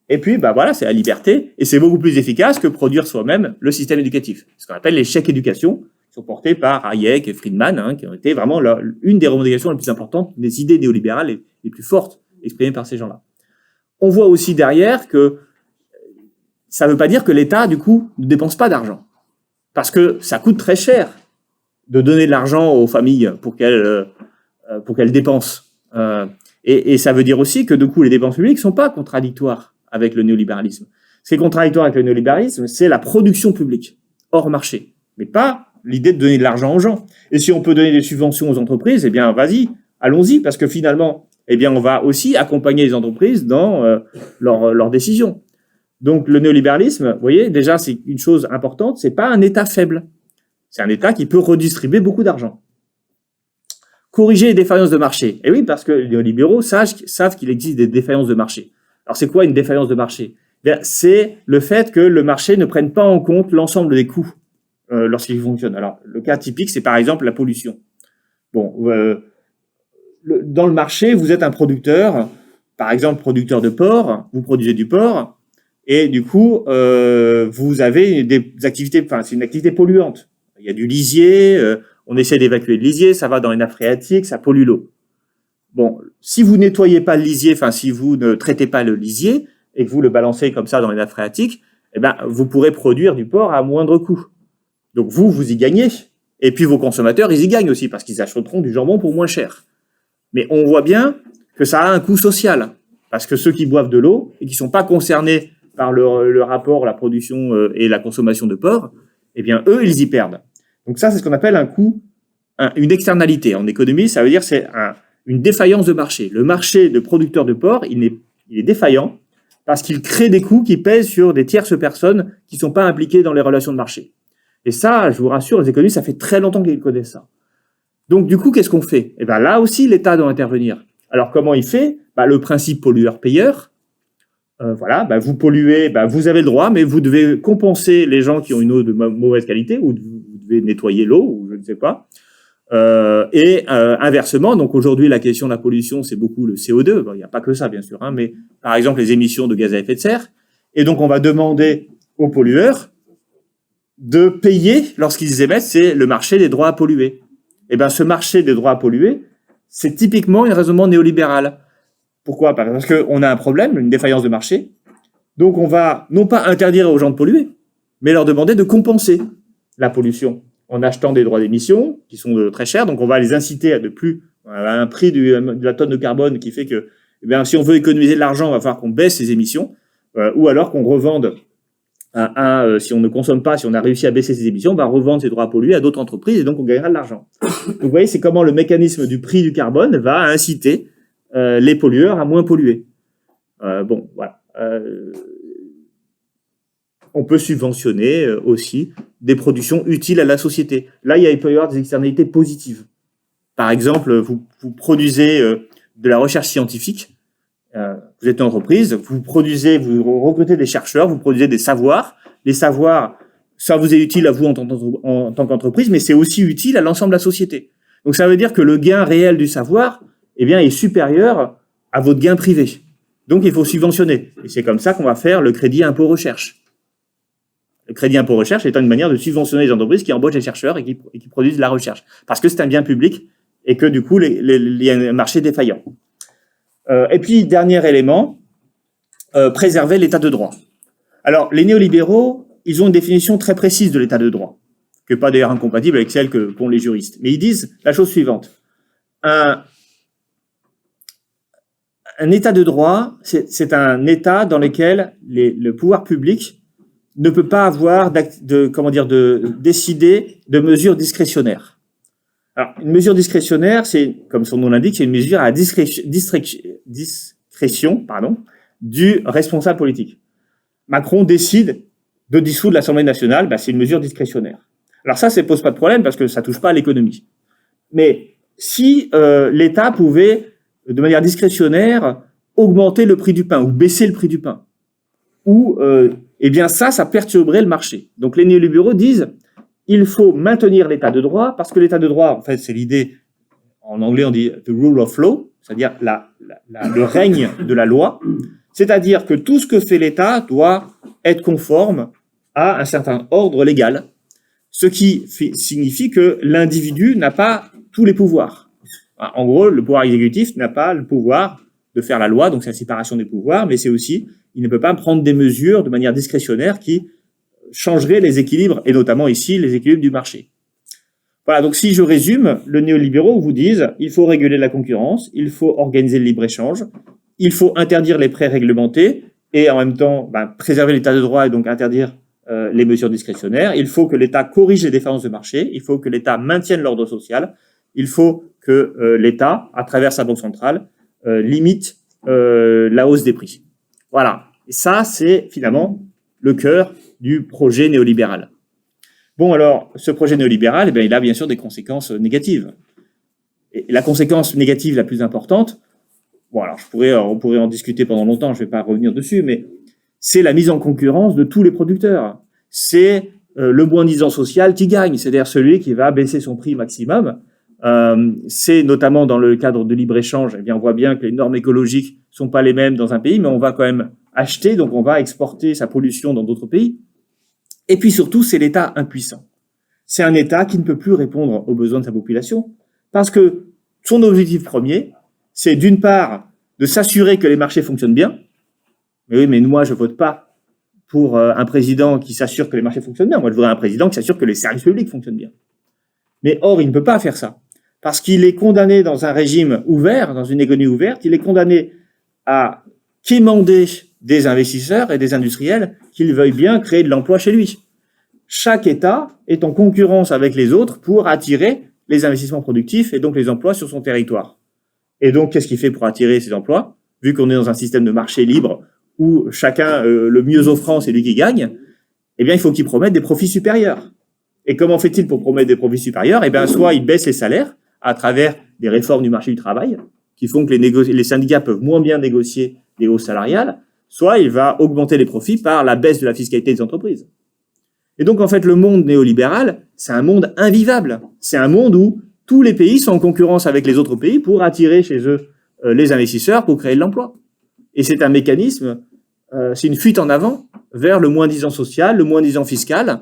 Et puis, c'est la liberté. Et c'est beaucoup plus efficace que produire soi-même le système éducatif. Ce qu'on appelle les chèques éducation, qui sont portés par Hayek et Friedman, qui ont été vraiment une des revendications les plus importantes, des idées néolibérales les plus fortes exprimées par ces gens-là. On voit aussi derrière que ça ne veut pas dire que l'État, du coup, ne dépense pas d'argent. Parce que ça coûte très cher de donner de l'argent aux familles pour qu'elles dépensent. Et ça veut dire aussi que, du coup, les dépenses publiques ne sont pas contradictoires avec le néolibéralisme. Ce qui est contradictoire avec le néolibéralisme, c'est la production publique, hors marché, mais pas l'idée de donner de l'argent aux gens. Et si on peut donner des subventions aux entreprises, vas-y, allons-y, parce que finalement, on va aussi accompagner les entreprises dans leurs décisions. Donc, le néolibéralisme, vous voyez, déjà, c'est une chose importante, c'est pas un État faible. C'est un État qui peut redistribuer beaucoup d'argent. Corriger les défaillances de marché. Et oui, parce que les néolibéraux savent qu'il existe des défaillances de marché. Alors, c'est quoi une défaillance de marché? C'est le fait que le marché ne prenne pas en compte l'ensemble des coûts lorsqu'il fonctionne. Alors, le cas typique, c'est par exemple la pollution. Bon, dans le marché, vous êtes un producteur, par exemple producteur de porc, vous produisez du porc, et du coup, vous avez des activités, c'est une activité polluante. Il y a du lisier, on essaie d'évacuer le lisier, ça va dans les nappes phréatiques, ça pollue l'eau. Bon, si vous nettoyez pas le lisier, si vous ne traitez pas le lisier, et que vous le balancez comme ça dans les nappes phréatiques, vous pourrez produire du porc à moindre coût. Donc vous y gagnez. Et puis vos consommateurs, ils y gagnent aussi, parce qu'ils achèteront du jambon pour moins cher. Mais on voit bien que ça a un coût social. Parce que ceux qui boivent de l'eau, et qui sont pas concernés par le rapport, la production et la consommation de porc, eux, ils y perdent. Donc ça, c'est ce qu'on appelle un coût, une externalité. En économie, ça veut dire c'est une défaillance de marché. Le marché de producteurs de porc, il est défaillant parce qu'il crée des coûts qui pèsent sur des tierces personnes qui ne sont pas impliquées dans les relations de marché. Et ça, je vous rassure, les économistes, ça fait très longtemps qu'ils connaissent ça. Donc du coup, qu'est-ce qu'on fait? Là aussi, l'État doit intervenir. Alors comment il fait? Le principe pollueur-payeur. Vous polluez, vous avez le droit, mais vous devez compenser les gens qui ont une eau de mauvaise qualité, ou vous devez nettoyer l'eau, ou je ne sais pas. Inversement, donc aujourd'hui, la question de la pollution, c'est beaucoup le CO2. Il n'y a pas que ça, bien sûr, mais par exemple, les émissions de gaz à effet de serre. Et donc, on va demander aux pollueurs de payer lorsqu'ils émettent, c'est le marché des droits à polluer. Ce marché des droits à polluer, c'est typiquement un raisonnement néolibéral. Pourquoi? Parce qu'on a un problème, une défaillance de marché. Donc, on va non pas interdire aux gens de polluer, mais leur demander de compenser la pollution en achetant des droits d'émission qui sont très chers. Donc, on va les inciter à un prix de la tonne de carbone qui fait que, si on veut économiser de l'argent, il va falloir qu'on baisse ces émissions, ou alors qu'on revende si on ne consomme pas, si on a réussi à baisser ses émissions, on va revendre ces droits à polluer à d'autres entreprises et donc on gagnera de l'argent. Donc, vous voyez, c'est comment le mécanisme du prix du carbone va inciter les pollueurs à moins polluer. On peut subventionner aussi des productions utiles à la société. Là, il peut y avoir des externalités positives. Par exemple, vous produisez de la recherche scientifique, vous êtes une entreprise, vous recrutez des chercheurs, vous produisez des savoirs. Les savoirs, ça vous est utile à vous en tant qu'entreprise, mais c'est aussi utile à l'ensemble de la société. Donc ça veut dire que le gain réel du savoir, est supérieur à votre gain privé. Donc il faut subventionner. Et c'est comme ça qu'on va faire le crédit impôt recherche. Le crédit impôt recherche étant une manière de subventionner les entreprises qui embauchent des chercheurs et qui produisent de la recherche. Parce que c'est un bien public et que du coup, il y a un marché défaillant. Et puis, dernier élément, préserver l'état de droit. Alors, les néolibéraux, ils ont une définition très précise de l'état de droit, qui n'est pas d'ailleurs incompatible avec celle qu'ont les juristes. Mais ils disent la chose suivante. un état de droit, c'est un état dans lequel le pouvoir public ne peut pas avoir de décider de mesures discrétionnaires. Alors, une mesure discrétionnaire, c'est, comme son nom l'indique, c'est une mesure à discrétion, du responsable politique. Macron décide de dissoudre l'Assemblée nationale, c'est une mesure discrétionnaire. Alors ça pose pas de problème parce que ça touche pas à l'économie. Mais si l'État pouvait, de manière discrétionnaire, augmenter le prix du pain ou baisser le prix du pain, ou eh bien ça perturberait le marché. Donc les néolibéraux disent il faut maintenir l'état de droit parce que l'état de droit, en fait, c'est l'idée, en anglais on dit the rule of law, c'est-à-dire le règne de la loi, c'est-à-dire que tout ce que fait l'État doit être conforme à un certain ordre légal, ce qui signifie que l'individu n'a pas tous les pouvoirs. En gros, le pouvoir exécutif n'a pas le pouvoir de faire la loi, donc c'est la séparation des pouvoirs, mais c'est aussi, il ne peut pas prendre des mesures de manière discrétionnaire qui changeraient les équilibres, et notamment ici, les équilibres du marché. Voilà, donc si je résume, les néolibéraux vous disent, il faut réguler la concurrence, il faut organiser le libre-échange, il faut interdire les prêts réglementés, et en même temps, préserver l'état de droit et donc interdire les mesures discrétionnaires. Il faut que l'État corrige les défaillances de marché, il faut que l'État maintienne l'ordre social, il faut que l'État, à travers sa banque centrale, limite la hausse des prix. Voilà. Et ça, c'est finalement le cœur du projet néolibéral. Bon, alors, ce projet néolibéral, il a bien sûr des conséquences négatives. Et la conséquence négative la plus importante, bon, alors on pourrait en discuter pendant longtemps, je ne vais pas revenir dessus, mais c'est la mise en concurrence de tous les producteurs. C'est le moins-disant social qui gagne, c'est-à-dire celui qui va baisser son prix maximum. C'est notamment dans le cadre de libre-échange, on voit bien que les normes écologiques sont pas les mêmes dans un pays, mais on va quand même acheter, donc on va exporter sa pollution dans d'autres pays. Et puis surtout, c'est l'État impuissant. C'est un État qui ne peut plus répondre aux besoins de sa population, parce que son objectif premier, c'est d'une part de s'assurer que les marchés fonctionnent bien. Mais oui, mais moi, je vote pas pour un président qui s'assure que les marchés fonctionnent bien. Moi, je voudrais un président qui s'assure que les services publics fonctionnent bien. Mais or, il ne peut pas faire ça. Parce qu'il est condamné dans un régime ouvert, dans une économie ouverte, il est condamné à quémander des investisseurs et des industriels qu'ils veuillent bien créer de l'emploi chez lui. Chaque État est en concurrence avec les autres pour attirer les investissements productifs et donc les emplois sur son territoire. Et donc, qu'est-ce qu'il fait pour attirer ces emplois? Vu qu'on est dans un système de marché libre où chacun, le mieux offrant, c'est lui qui gagne, eh bien, il faut qu'il promette des profits supérieurs. Et comment fait-il pour promettre des profits supérieurs? Eh bien, soit il baisse les salaires à travers des réformes du marché du travail qui font que les syndicats peuvent moins bien négocier des hausses salariales, soit il va augmenter les profits par la baisse de la fiscalité des entreprises. Et donc, en fait, le monde néolibéral, c'est un monde invivable. C'est un monde où tous les pays sont en concurrence avec les autres pays pour attirer chez eux les investisseurs pour créer de l'emploi. Et c'est un mécanisme, c'est une fuite en avant vers le moins-disant social, le moins-disant fiscal,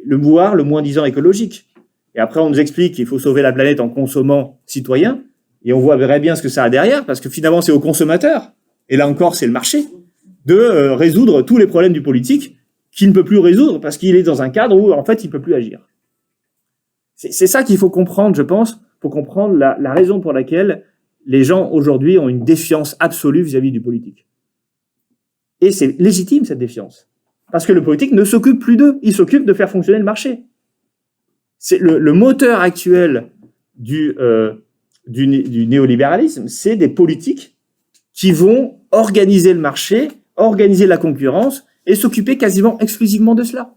le moins-disant écologique. Et après, on nous explique qu'il faut sauver la planète en consommant citoyen, et on voit très bien ce que ça a derrière, parce que finalement, c'est aux consommateurs, et là encore, c'est le marché, de résoudre tous les problèmes du politique qu'il ne peut plus résoudre, parce qu'il est dans un cadre où, en fait, il ne peut plus agir. C'est ça qu'il faut comprendre, je pense, pour comprendre la raison pour laquelle les gens, aujourd'hui, ont une défiance absolue vis-à-vis du politique. Et c'est légitime, cette défiance. Parce que le politique ne s'occupe plus d'eux, il s'occupe de faire fonctionner le marché. C'est le moteur actuel du néolibéralisme, c'est des politiques qui vont organiser le marché, organiser la concurrence et s'occuper quasiment exclusivement de cela.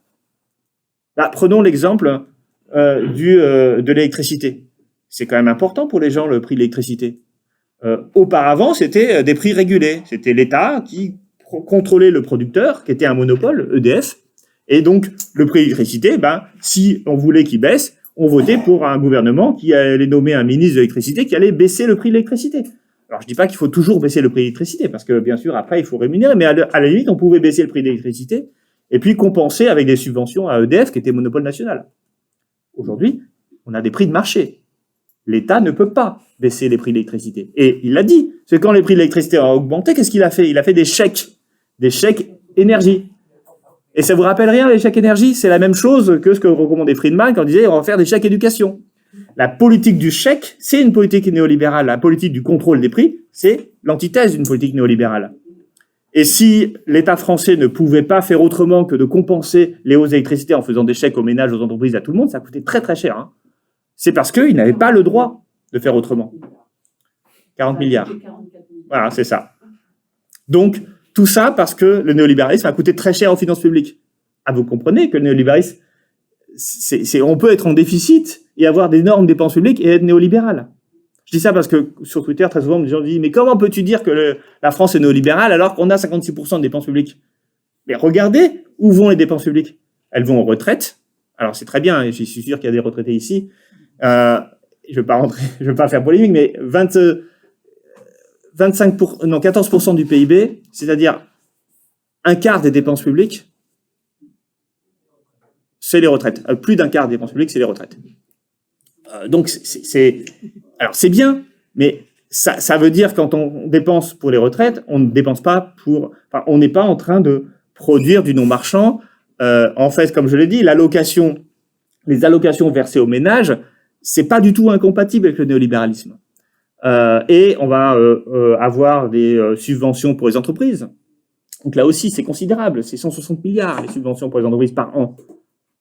Là, prenons l'exemple de l'électricité. C'est quand même important pour les gens, le prix de l'électricité. Auparavant, c'était des prix régulés. C'était l'État qui contrôlait le producteur, qui était un monopole, EDF. Et donc, le prix de l'électricité, si on voulait qu'il baisse, on votait pour un gouvernement qui allait nommer un ministre de l'électricité qui allait baisser le prix de l'électricité. Alors, je dis pas qu'il faut toujours baisser le prix de l'électricité, parce que, bien sûr, après, il faut rémunérer, mais à la limite, on pouvait baisser le prix de l'électricité et puis compenser avec des subventions à EDF, qui était monopole national. Aujourd'hui, on a des prix de marché. L'État ne peut pas baisser les prix de l'électricité. Et il l'a dit, c'est quand les prix de l'électricité ont augmenté, qu'est-ce qu'il a fait? Il a fait des chèques énergie. Et ça vous rappelle rien, les chèques énergie? C'est la même chose que ce que recommandait Friedman quand il disait on va faire des chèques éducation. La politique du chèque, c'est une politique néolibérale. La politique du contrôle des prix, c'est l'antithèse d'une politique néolibérale. Et si l'État français ne pouvait pas faire autrement que de compenser les hausses d'électricité en faisant des chèques aux ménages, aux entreprises, à tout le monde, ça coûtait très très cher. Hein. C'est parce qu'il n'avait pas le droit de faire autrement. 40 milliards. Voilà, c'est ça. Donc, tout ça parce que le néolibéralisme a coûté très cher aux finances publiques. Ah, vous comprenez que le néolibéralisme, on peut être en déficit et avoir d'énormes dépenses publiques et être néolibéral. Je dis ça parce que sur Twitter, très souvent, les gens disent « Mais comment peux-tu dire que la France est néolibérale alors qu'on a 56% de dépenses publiques ?» Mais regardez où vont les dépenses publiques. Elles vont aux retraites. Alors, c'est très bien, je suis sûr qu'il y a des retraités ici. Je ne veux pas faire polémique, mais 14% du PIB, c'est-à-dire un quart des dépenses publiques, c'est les retraites. Plus d'un quart des dépenses publiques, c'est les retraites. Donc, alors, c'est bien, mais ça veut dire quand on dépense pour les retraites, on ne dépense pas on n'est pas en train de produire du non-marchand. En fait, comme je l'ai dit, les allocations versées aux ménages, c'est pas du tout incompatible avec le néolibéralisme. Et on va avoir des subventions pour les entreprises. Donc là aussi, c'est considérable. C'est 160 milliards les subventions pour les entreprises par an,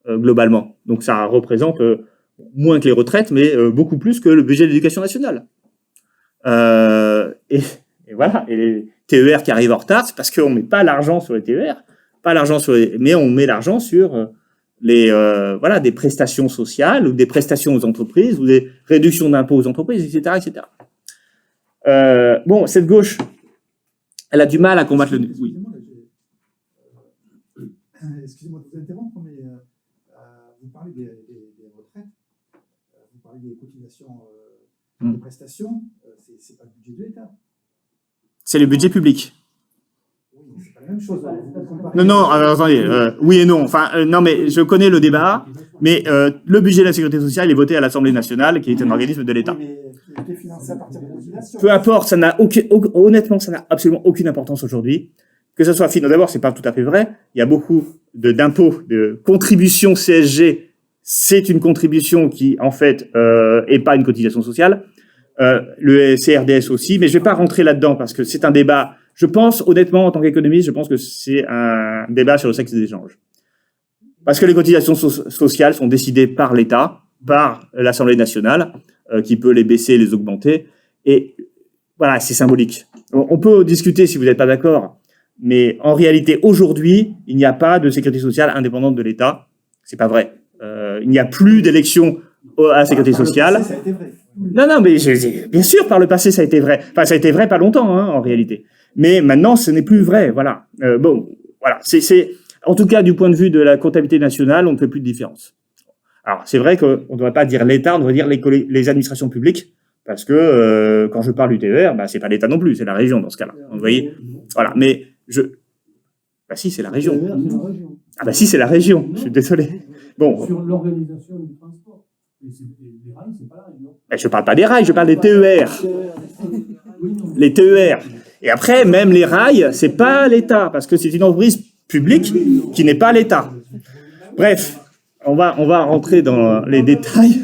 globalement. Donc ça représente moins que les retraites, mais beaucoup plus que le budget de l'éducation nationale. Et voilà. Et les TER qui arrivent en retard, c'est parce qu'on ne met pas l'argent sur les TER, mais on met l'argent sur des prestations sociales ou des prestations aux entreprises ou des réductions d'impôts aux entreprises, etc., etc. Bon, cette gauche, elle a du mal à combattre le... Oui. Excusez-moi de vous interrompre, mais vous parlez des retraites, vous parlez des cotisations, des prestations, c'est pas le budget de l'État. C'est le budget public. Oui, c'est pas la même chose. Non, alors, attendez, oui et non. Enfin, non, mais je connais le débat, mais le budget de la sécurité sociale est voté à l'Assemblée nationale, qui est un organisme de l'État. Peu importe, honnêtement, ça n'a absolument aucune importance aujourd'hui. Que ce soit financé, d'abord, c'est pas tout à fait vrai. Il y a beaucoup d'impôts, de contributions CSG. C'est une contribution qui, en fait, est pas une cotisation sociale. Le CRDS aussi, mais je vais pas rentrer là-dedans parce que c'est un débat. Je pense, honnêtement, en tant qu'économiste, je pense que c'est un débat sur le sexe des échanges. Parce que les cotisations sociales sont décidées par l'État, par l'Assemblée nationale, qui peut les baisser, les augmenter. Et voilà, c'est symbolique. On peut discuter si vous n'êtes pas d'accord, mais en réalité, aujourd'hui, il n'y a pas de sécurité sociale indépendante de l'État. C'est pas vrai. Il n'y a plus d'élection à la sécurité sociale. Ça a été vrai. Non, mais bien sûr, par le passé, ça a été vrai. Enfin, ça a été vrai pas longtemps, hein, en réalité. Mais maintenant, ce n'est plus vrai. Voilà. Voilà. En tout cas, du point de vue de la comptabilité nationale, on ne fait plus de différence. Alors, c'est vrai qu'on ne devrait pas dire l'État, on devrait dire les administrations publiques, parce que quand je parle du TER, c'est pas l'État non plus, c'est la région dans ce cas-là. Vous voyez, voilà. Mais si, c'est la région. Ah si, c'est la région. Je suis désolé. Bon. Sur l'organisation du transport. Les rails, c'est pas la région. Je parle pas des rails, je parle des TER. Les TER. Et après, même les rails, c'est pas l'État, parce que c'est une entreprise publique qui n'est pas l'État. Bref, on va rentrer dans les détails.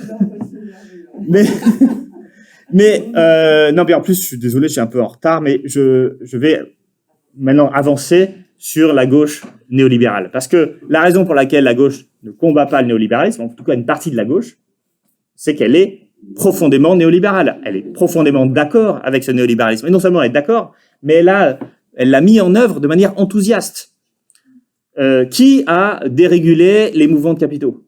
Mais en plus, je suis désolé, je suis un peu en retard, mais je vais maintenant avancer sur la gauche néolibérale. Parce que la raison pour laquelle la gauche ne combat pas le néolibéralisme, en tout cas une partie de la gauche, c'est qu'elle est profondément néolibérale. Elle est profondément d'accord avec ce néolibéralisme. Et non seulement elle est d'accord, mais elle l'a mis en œuvre de manière enthousiaste. Qui a dérégulé les mouvements de capitaux?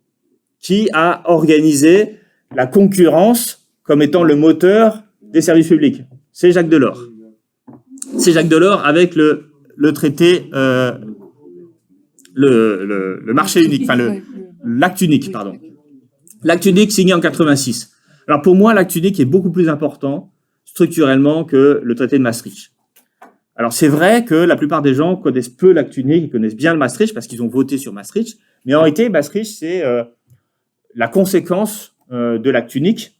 Qui a organisé la concurrence comme étant le moteur des services publics? C'est Jacques Delors. C'est Jacques Delors avec le traité, le marché unique, enfin l'acte unique, pardon. L'acte unique signé en 86. Alors pour moi, l'acte unique est beaucoup plus important structurellement que le traité de Maastricht. Alors c'est vrai que la plupart des gens connaissent peu l'acte unique, ils connaissent bien le Maastricht parce qu'ils ont voté sur Maastricht, mais en réalité, Maastricht, c'est la conséquence de l'acte unique,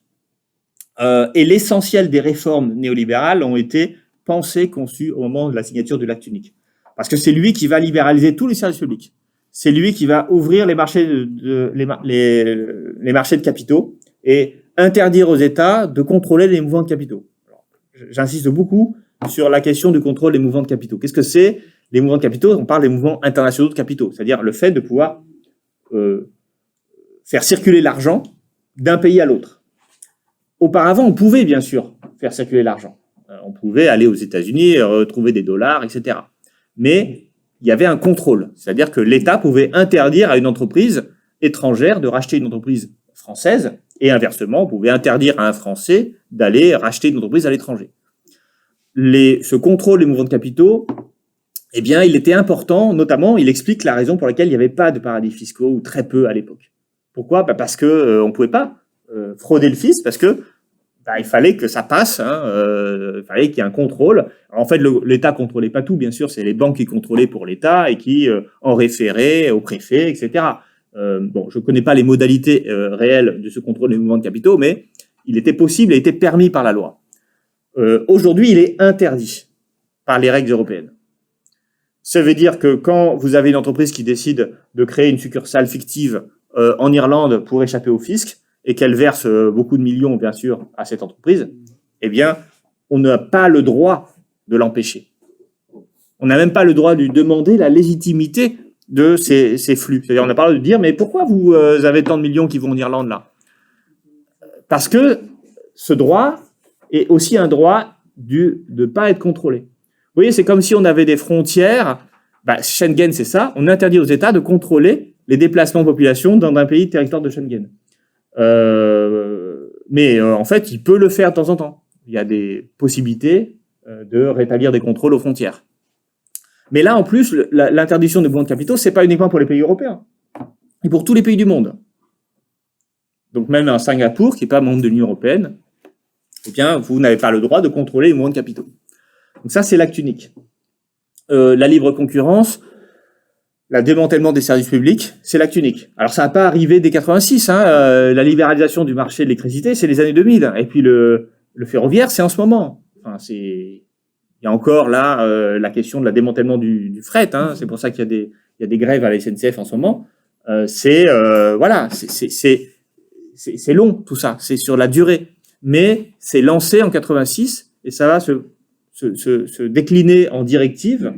et l'essentiel des réformes néolibérales ont été pensées, conçues au moment de la signature de l'acte unique. Parce que c'est lui qui va libéraliser tous les services publics. C'est lui qui va ouvrir les marchés les marchés de capitaux et interdire aux États de contrôler les mouvements de capitaux. Alors, j'insiste beaucoup sur la question du contrôle des mouvements de capitaux. Qu'est-ce que c'est les mouvements de capitaux? On parle des mouvements internationaux de capitaux, c'est-à-dire le fait de pouvoir faire circuler l'argent d'un pays à l'autre. Auparavant, on pouvait bien sûr faire circuler l'argent. On pouvait aller aux États-Unis, retrouver des dollars, etc. Mais il y avait un contrôle, c'est-à-dire que l'État pouvait interdire à une entreprise étrangère de racheter une entreprise française, et inversement, on pouvait interdire à un Français d'aller racheter une entreprise à l'étranger. Ce contrôle des mouvements de capitaux, eh bien, il était important, notamment, il explique la raison pour laquelle il n'y avait pas de paradis fiscaux, ou très peu à l'époque. Pourquoi? Parce que on pouvait pas frauder le fisc, parce que il fallait que ça passe, il fallait qu'il y ait un contrôle. Alors, en fait, l'État contrôlait pas tout, bien sûr, c'est les banques qui contrôlaient pour l'État et qui en référaient au préfet, etc. Bon, je connais pas les modalités réelles de ce contrôle des mouvements de capitaux, mais il était possible et était permis par la loi. Aujourd'hui, il est interdit par les règles européennes. Ça veut dire que quand vous avez une entreprise qui décide de créer une succursale fictive en Irlande pour échapper au fisc, et qu'elle verse beaucoup de millions, bien sûr, à cette entreprise, eh bien, on n'a pas le droit de l'empêcher. On n'a même pas le droit de lui demander la légitimité de ces flux. C'est-à-dire, on n'a pas le droit de dire, mais pourquoi vous avez tant de millions qui vont en Irlande, là? Parce que ce droit est aussi un droit de ne pas être contrôlé. Vous voyez, c'est comme si on avait des frontières. Schengen, c'est ça. On interdit aux États de contrôler les déplacements de population dans un pays territoire de Schengen. Mais en fait, il peut le faire de temps en temps. Il y a des possibilités de rétablir des contrôles aux frontières. Mais là, en plus, l'interdiction des mouvements de capitaux, c'est pas uniquement pour les pays européens, et pour tous les pays du monde. Donc même un Singapour, qui n'est pas membre de l'Union européenne, eh bien, vous n'avez pas le droit de contrôler les mouvements de capitaux. Donc ça, c'est l'acte unique. La libre concurrence, le démantèlement des services publics, c'est l'acte unique. Alors ça n'a pas arrivé dès 86, la libéralisation du marché de l'électricité, c'est les années 2000. Et puis le ferroviaire, c'est en ce moment. Enfin, il y a encore là la question de la démantèlement du fret. C'est pour ça qu'il y a des grèves à la SNCF en ce moment. C'est long tout ça, c'est sur la durée. Mais c'est lancé en 86 et ça va se décliner en directive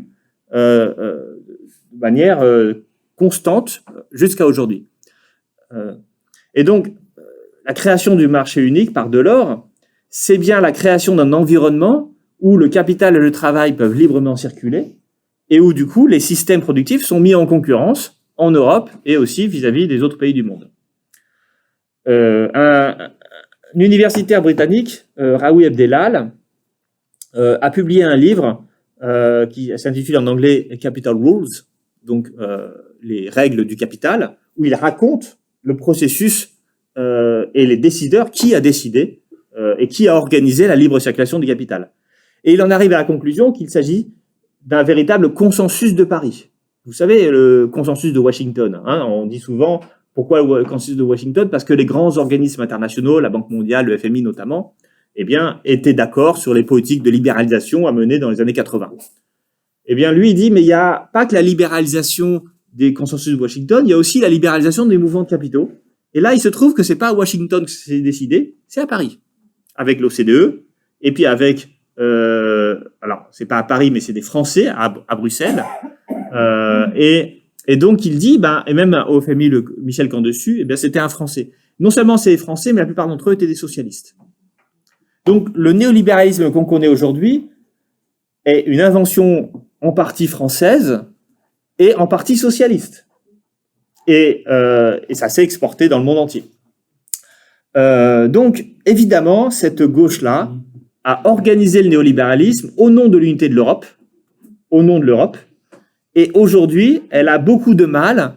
de manière constante jusqu'à aujourd'hui. Et donc, la création du marché unique par Delors, c'est bien la création d'un environnement où le capital et le travail peuvent librement circuler et où, du coup, les systèmes productifs sont mis en concurrence en Europe et aussi vis-à-vis des autres pays du monde. Un universitaire britannique, Raoui Abdelal, a publié un livre qui s'intitule en anglais Capital Rules, donc les règles du capital, où il raconte le processus et les décideurs, qui a décidé et qui a organisé la libre circulation du capital. Et il en arrive à la conclusion qu'il s'agit d'un véritable consensus de Paris. Vous savez, le consensus de Washington, on dit souvent, pourquoi le consensus de Washington? Parce que les grands organismes internationaux, la Banque mondiale, le FMI notamment, eh bien, étaient d'accord sur les politiques de libéralisation à mener dans les années 80. Eh bien, lui, il dit, mais il n'y a pas que la libéralisation des consensus de Washington, il y a aussi la libéralisation des mouvements de capitaux. Et là, il se trouve que c'est pas à Washington que c'est décidé, c'est à Paris, avec l'OCDE, et puis avec, alors, c'est pas à Paris, mais c'est des Français à Bruxelles. Et donc, il dit, et même au FMI, Michel Camdessus, eh bien, c'était un Français. Non seulement c'est des Français, mais la plupart d'entre eux étaient des socialistes. Donc, le néolibéralisme qu'on connaît aujourd'hui est une invention en partie française et en partie socialiste. Et ça s'est exporté dans le monde entier. Donc, évidemment, cette gauche-là a organisé le néolibéralisme au nom de l'unité de l'Europe, et aujourd'hui, elle a beaucoup de mal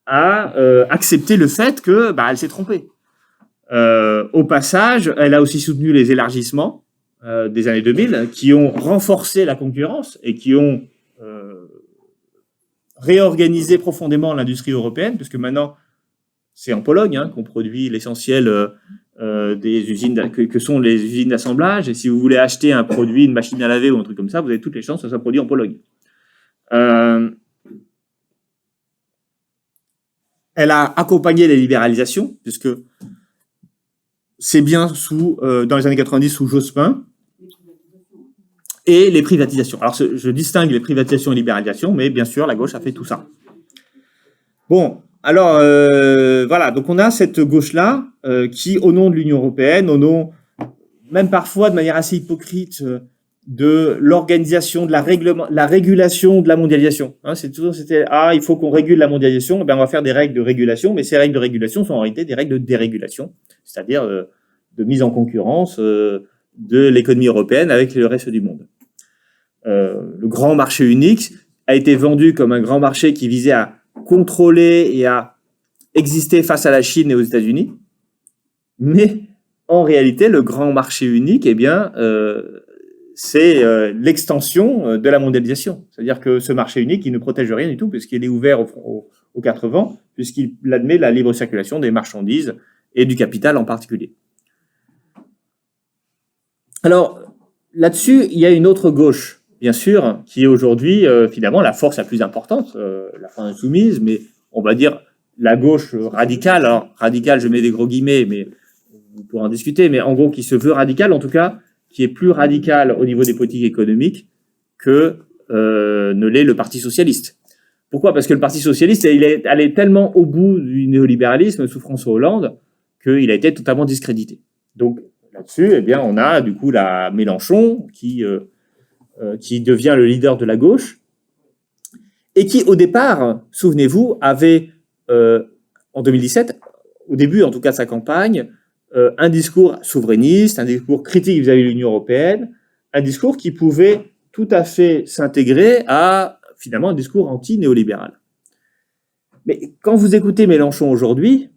à accepter le fait que elle s'est trompée. Au passage, elle a aussi soutenu les élargissements des années 2000 qui ont renforcé la concurrence et qui ont réorganisé profondément l'industrie européenne, puisque maintenant, c'est en Pologne qu'on produit l'essentiel des usines que sont les usines d'assemblage. Et si vous voulez acheter un produit, une machine à laver ou un truc comme ça, vous avez toutes les chances que ça soit produit en Pologne. Elle a accompagné les libéralisations, puisque c'est bien dans les années 90 sous Jospin, et les privatisations. Alors, je distingue les privatisations et libéralisations, mais bien sûr, la gauche a fait tout ça. Bon, alors, voilà, donc on a cette gauche-là qui, au nom de l'Union européenne, au nom, même parfois de manière assez hypocrite, de l'organisation, de la régulation de la mondialisation. Hein, c'était, il faut qu'on régule la mondialisation, ben on va faire des règles de régulation, mais ces règles de régulation sont en réalité des règles de dérégulation, c'est-à-dire de mise en concurrence de l'économie européenne avec le reste du monde. Le grand marché unique a été vendu comme un grand marché qui visait à contrôler et à exister face à la Chine et aux États-Unis, mais en réalité, le grand marché unique, eh bien, c'est l'extension de la mondialisation. C'est-à-dire que ce marché unique, il ne protège rien du tout, puisqu'il est ouvert aux quatre vents, puisqu'il admet la libre circulation des marchandises et du capital en particulier. Alors, là-dessus, il y a une autre gauche, bien sûr, qui est aujourd'hui, finalement, la force la plus importante, la France insoumise, mais on va dire la gauche radicale. Alors, radicale, je mets des gros guillemets, mais on pourra en discuter, mais en gros, qui se veut radicale, en tout cas, qui est plus radicale au niveau des politiques économiques que ne l'est le Parti socialiste. Pourquoi ? Parce que le Parti socialiste, il est allé tellement au bout du néolibéralisme sous François Hollande qu'il a été totalement discrédité. Donc, là-dessus, eh bien, on a du coup la Mélenchon qui devient le leader de la gauche et qui, au départ, souvenez-vous, avait, en 2017, au début en tout cas de sa campagne, un discours souverainiste, un discours critique vis-à-vis de l'Union européenne, un discours qui pouvait tout à fait s'intégrer à, finalement, un discours anti-néolibéral. Mais quand vous écoutez Mélenchon aujourd'hui,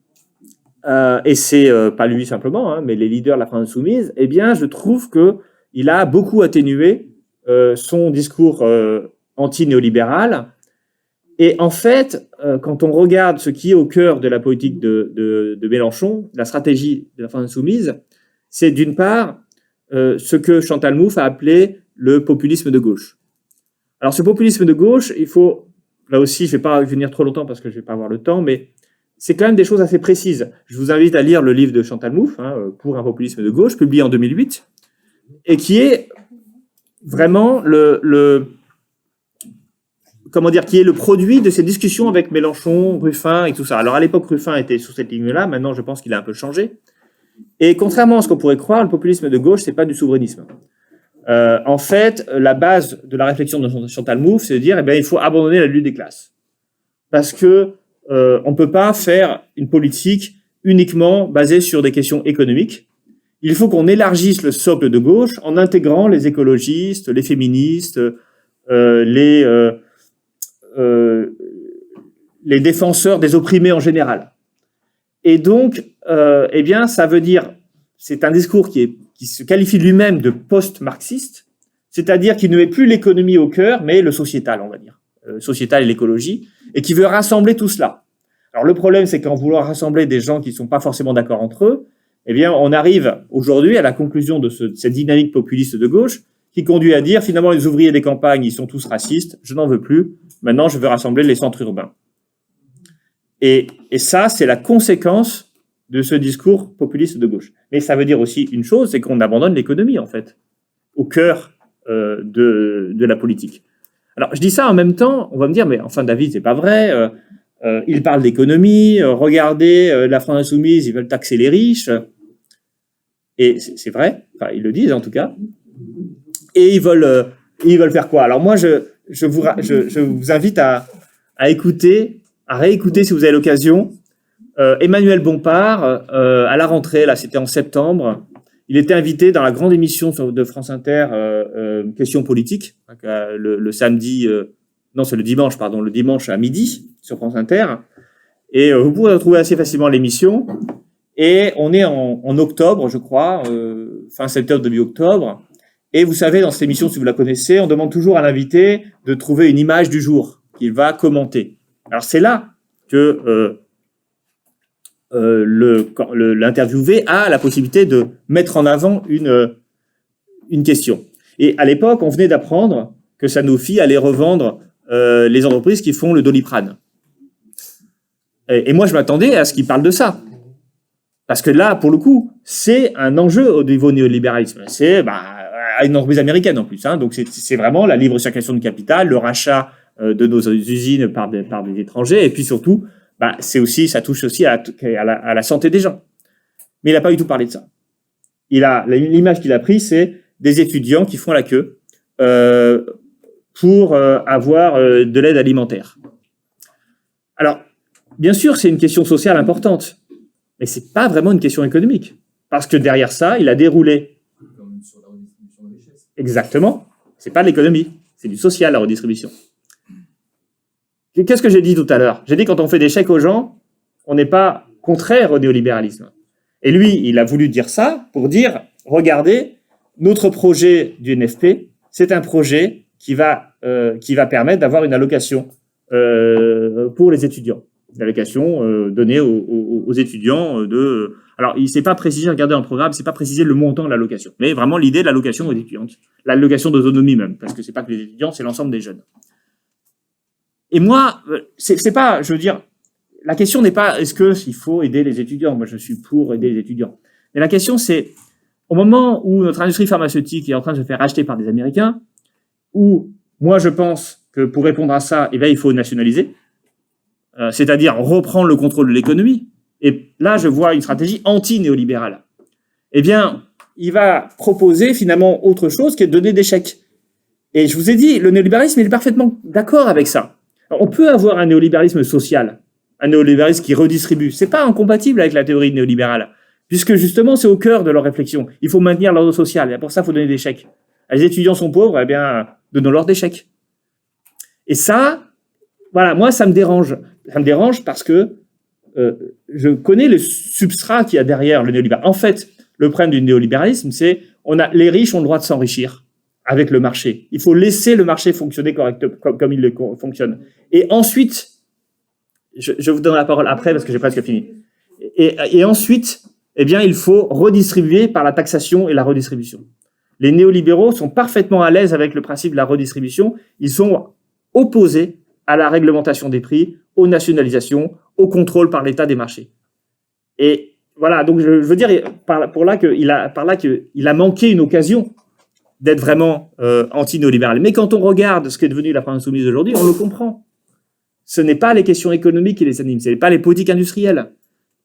et c'est pas lui simplement, hein, mais les leaders de la France insoumise, eh bien, je trouve qu'il a beaucoup atténué son discours anti-néolibéral. Et en fait, quand on regarde ce qui est au cœur de la politique de Mélenchon, la stratégie de la France insoumise, c'est d'une part ce que Chantal Mouffe a appelé le populisme de gauche. Alors ce populisme de gauche, il faut, là aussi, je ne vais pas venir trop longtemps parce que je ne vais pas avoir le temps, mais c'est quand même des choses assez précises. Je vous invite à lire le livre de Chantal Mouffe, hein, Pour un populisme de gauche, publié en 2008, et qui est vraiment qui est le produit de ces discussions avec Mélenchon, Ruffin et tout ça. Alors à l'époque, Ruffin était sous cette ligne-là, maintenant je pense qu'il a un peu changé. Et contrairement à ce qu'on pourrait croire, le populisme de gauche, c'est pas du souverainisme. En fait, la base de la réflexion de Chantal Mouffe, c'est de dire, eh bien, il faut abandonner la lutte des classes. Parce que on peut pas faire une politique uniquement basée sur des questions économiques. Il faut qu'on élargisse le socle de gauche en intégrant les écologistes, les féministes, les défenseurs des opprimés en général. Et donc, eh bien, ça veut dire, c'est un discours qui se qualifie lui-même de post-marxiste, c'est-à-dire qu'il ne met plus l'économie au cœur, mais le sociétal, on va dire, sociétal et l'écologie, et qui veut rassembler tout cela. Alors le problème, c'est qu'en voulant rassembler des gens qui ne sont pas forcément d'accord entre eux, eh bien, on arrive aujourd'hui à la conclusion de cette dynamique populiste de gauche qui conduit à dire, finalement, les ouvriers des campagnes, ils sont tous racistes, je n'en veux plus, maintenant je veux rassembler les centres urbains. Et ça, c'est la conséquence de ce discours populiste de gauche. Mais ça veut dire aussi une chose, c'est qu'on abandonne l'économie, en fait, au cœur de la politique. Alors, je dis ça en même temps, on va me dire, mais enfin, David, c'est pas vrai, il parle d'économie, regardez, la France insoumise, ils veulent taxer les riches, et c'est vrai, enfin, ils le disent en tout cas, et ils veulent faire quoi? Alors moi, je vous invite à écouter, à réécouter si vous avez l'occasion, Emmanuel Bompard, à la rentrée, là, c'était en septembre, il était invité dans la grande émission de France Inter, Questions politiques, le samedi, non, c'est le dimanche, pardon, le dimanche à midi sur France Inter. Et vous pourrez retrouver assez facilement l'émission. Et on est en octobre, je crois, fin septembre, début octobre. Et vous savez, dans cette émission, si vous la connaissez, on demande toujours à l'invité de trouver une image du jour qu'il va commenter. Alors c'est là que l'interviewé a la possibilité de mettre en avant une question. Et à l'époque, on venait d'apprendre que Sanofi allait revendre les entreprises qui font le Doliprane. Et moi, je m'attendais à ce qu'il parle de ça. Parce que là, pour le coup, c'est un enjeu au niveau néolibéralisme. C'est à une entreprise américaine en plus. Hein. Donc c'est vraiment la libre circulation du capital, le rachat de nos usines par des étrangers, et puis surtout, ça touche aussi à la santé des gens. Mais il n'a pas du tout parlé de ça. L'image qu'il a prise, c'est des étudiants qui font la queue pour avoir de l'aide alimentaire. Alors, bien sûr, c'est une question sociale importante, mais c'est pas vraiment une question économique, parce que derrière ça, il a déroulé. Comme sur la redistribution de richesse. Exactement. C'est pas de l'économie, c'est du social, la redistribution. Qu'est-ce que j'ai dit tout à l'heure? J'ai dit quand on fait des chèques aux gens, on n'est pas contraire au néolibéralisme. Et lui, il a voulu dire ça pour dire, regardez, notre projet du NFP, c'est un projet qui va permettre d'avoir une allocation pour les étudiants. Une allocation donnée aux étudiants de... Alors, il ne s'est pas précisé, regardez en programme, il ne s'est pas précisé le montant de l'allocation, mais vraiment l'idée de l'allocation aux étudiants, l'allocation d'autonomie même, parce que ce n'est pas que les étudiants, c'est l'ensemble des jeunes. Et moi, c'est pas, je veux dire, la question n'est pas est-ce qu'il faut aider les étudiants. Moi, je suis pour aider les étudiants. Mais la question, c'est au moment où notre industrie pharmaceutique est en train de se faire acheter par des Américains, où moi, je pense que pour répondre à ça, il faut nationaliser, c'est-à-dire reprendre le contrôle de l'économie. Et là, je vois une stratégie anti-néolibérale. Eh bien, il va proposer finalement autre chose qui est de donner des chèques. Et je vous ai dit, le néolibéralisme, il est parfaitement d'accord avec ça. Alors, on peut avoir un néolibéralisme social, un néolibéralisme qui redistribue. C'est pas incompatible avec la théorie néolibérale, puisque justement, c'est au cœur de leur réflexion. Il faut maintenir l'ordre social, et pour ça, il faut donner des chèques. Les étudiants sont pauvres, eh bien, donnons-leur des chèques. Et ça, voilà, moi, ça me dérange. Ça me dérange parce que je connais le substrat qu'il y a derrière le néolibéralisme. En fait, le problème du néolibéralisme, c'est les riches ont le droit de s'enrichir avec le marché. Il faut laisser le marché fonctionner correctement, comme il le fonctionne. Et ensuite, je vous donne la parole après parce que j'ai presque fini. Et ensuite, eh bien, il faut redistribuer par la taxation et la redistribution. Les néolibéraux sont parfaitement à l'aise avec le principe de la redistribution. Ils sont opposés à la réglementation des prix, aux nationalisations, au contrôle par l'État des marchés. Et voilà, donc je veux dire par là qu'il a manqué une occasion d'être vraiment anti-néolibéral. Mais quand on regarde ce qu'est devenu la France insoumise aujourd'hui, on le comprend. Ce n'est pas les questions économiques qui les animent, ce n'est pas les politiques industrielles.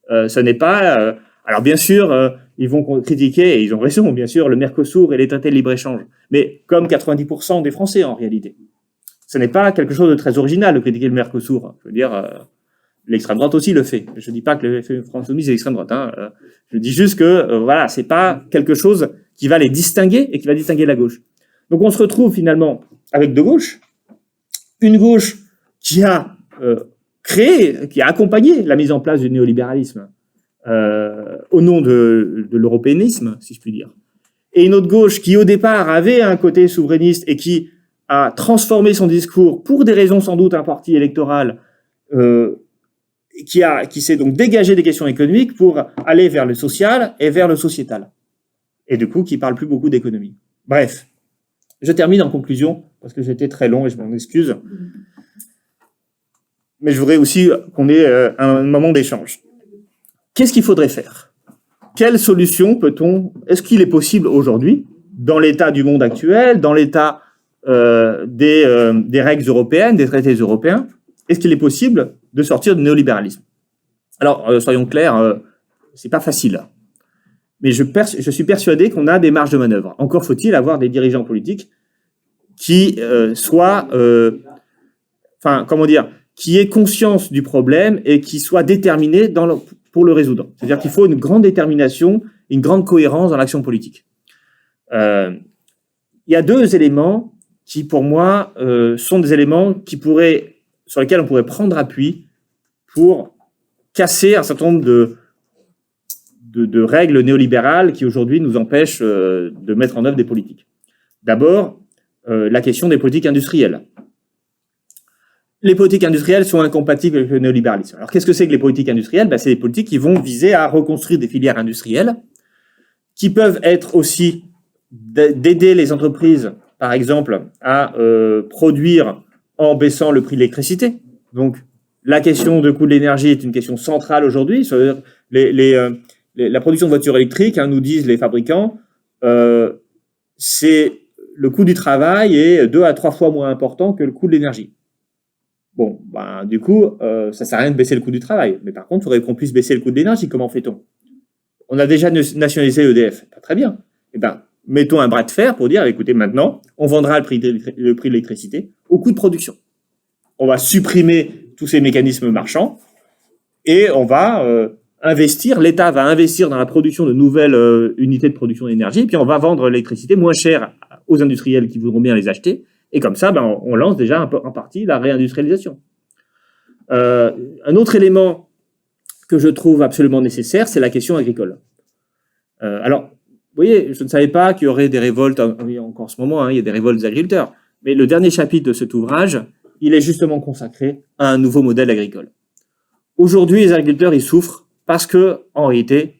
Ce n'est pas... alors bien sûr, ils vont critiquer, et ils ont raison, bien sûr, le Mercosur et les traités de libre-échange. Mais comme 90% des Français, en réalité. Ce n'est pas quelque chose de très original de critiquer le Mercosur. Je veux dire, l'extrême droite aussi le fait. Je ne dis pas que le France insoumise c'est l'extrême droite. Hein. Je dis juste que, voilà, c'est pas quelque chose qui va les distinguer et qui va distinguer la gauche. Donc on se retrouve finalement avec deux gauches. Une gauche qui a créé, qui a accompagné la mise en place du néolibéralisme au nom de l'européanisme, si je puis dire. Et une autre gauche qui, au départ, avait un côté souverainiste et qui a transformé son discours pour des raisons sans doute un parti électoral qui s'est donc dégagé des questions économiques pour aller vers le social et vers le sociétal. Et du coup, qui parle plus beaucoup d'économie. Bref, je termine en conclusion, parce que j'étais très long et je m'en excuse. Mais je voudrais aussi qu'on ait un moment d'échange. Qu'est-ce qu'il faudrait faire? Quelle solution peut-on... Est-ce qu'il est possible aujourd'hui, dans l'état du monde actuel, dans l'état des règles européennes, des traités européens, est-ce qu'il est possible de sortir du néolibéralisme? Alors, soyons clairs, c'est pas facile. Mais je suis persuadé qu'on a des marges de manœuvre. Encore faut-il avoir des dirigeants politiques qui soient... qui aient conscience du problème et qui soient déterminés pour le résoudre. C'est-à-dire qu'il faut une grande détermination, une grande cohérence dans l'action politique. Il y a deux éléments qui, pour moi, sont des éléments sur lesquels on pourrait prendre appui pour casser un certain nombre de règles néolibérales qui, aujourd'hui, nous empêchent de mettre en œuvre des politiques. D'abord, la question des politiques industrielles. Les politiques industrielles sont incompatibles avec le néolibéralisme. Alors, qu'est-ce que c'est que les politiques industrielles? C'est des politiques qui vont viser à reconstruire des filières industrielles qui peuvent être aussi d'aider les entreprises, par exemple, à produire en baissant le prix de l'électricité. Donc, la question de coût de l'énergie est une question centrale aujourd'hui. la production de voitures électriques, hein, nous disent les fabricants, c'est le coût du travail est 2 à 3 fois moins important que le coût de l'énergie. Bon, ben, du coup, ça sert à rien de baisser le coût du travail. Mais par contre, il faudrait qu'on puisse baisser le coût de l'énergie. Comment fait-on? On a déjà nationalisé EDF. Pas très bien. Eh ben, mettons un bras de fer pour dire, écoutez, maintenant, on vendra le prix de l'électricité au coût de production. On va supprimer tous ces mécanismes marchands et on va investir, l'État va investir dans la production de nouvelles unités de production d'énergie, et puis on va vendre l'électricité moins cher aux industriels qui voudront bien les acheter, et comme ça, ben, on lance déjà en partie la réindustrialisation. Un autre élément que je trouve absolument nécessaire, c'est la question agricole. Alors, vous voyez, je ne savais pas qu'il y aurait des révoltes, encore en ce moment, hein, il y a des révoltes des agriculteurs, mais le dernier chapitre de cet ouvrage, il est justement consacré à un nouveau modèle agricole. Aujourd'hui, les agriculteurs, ils souffrent parce que, en réalité,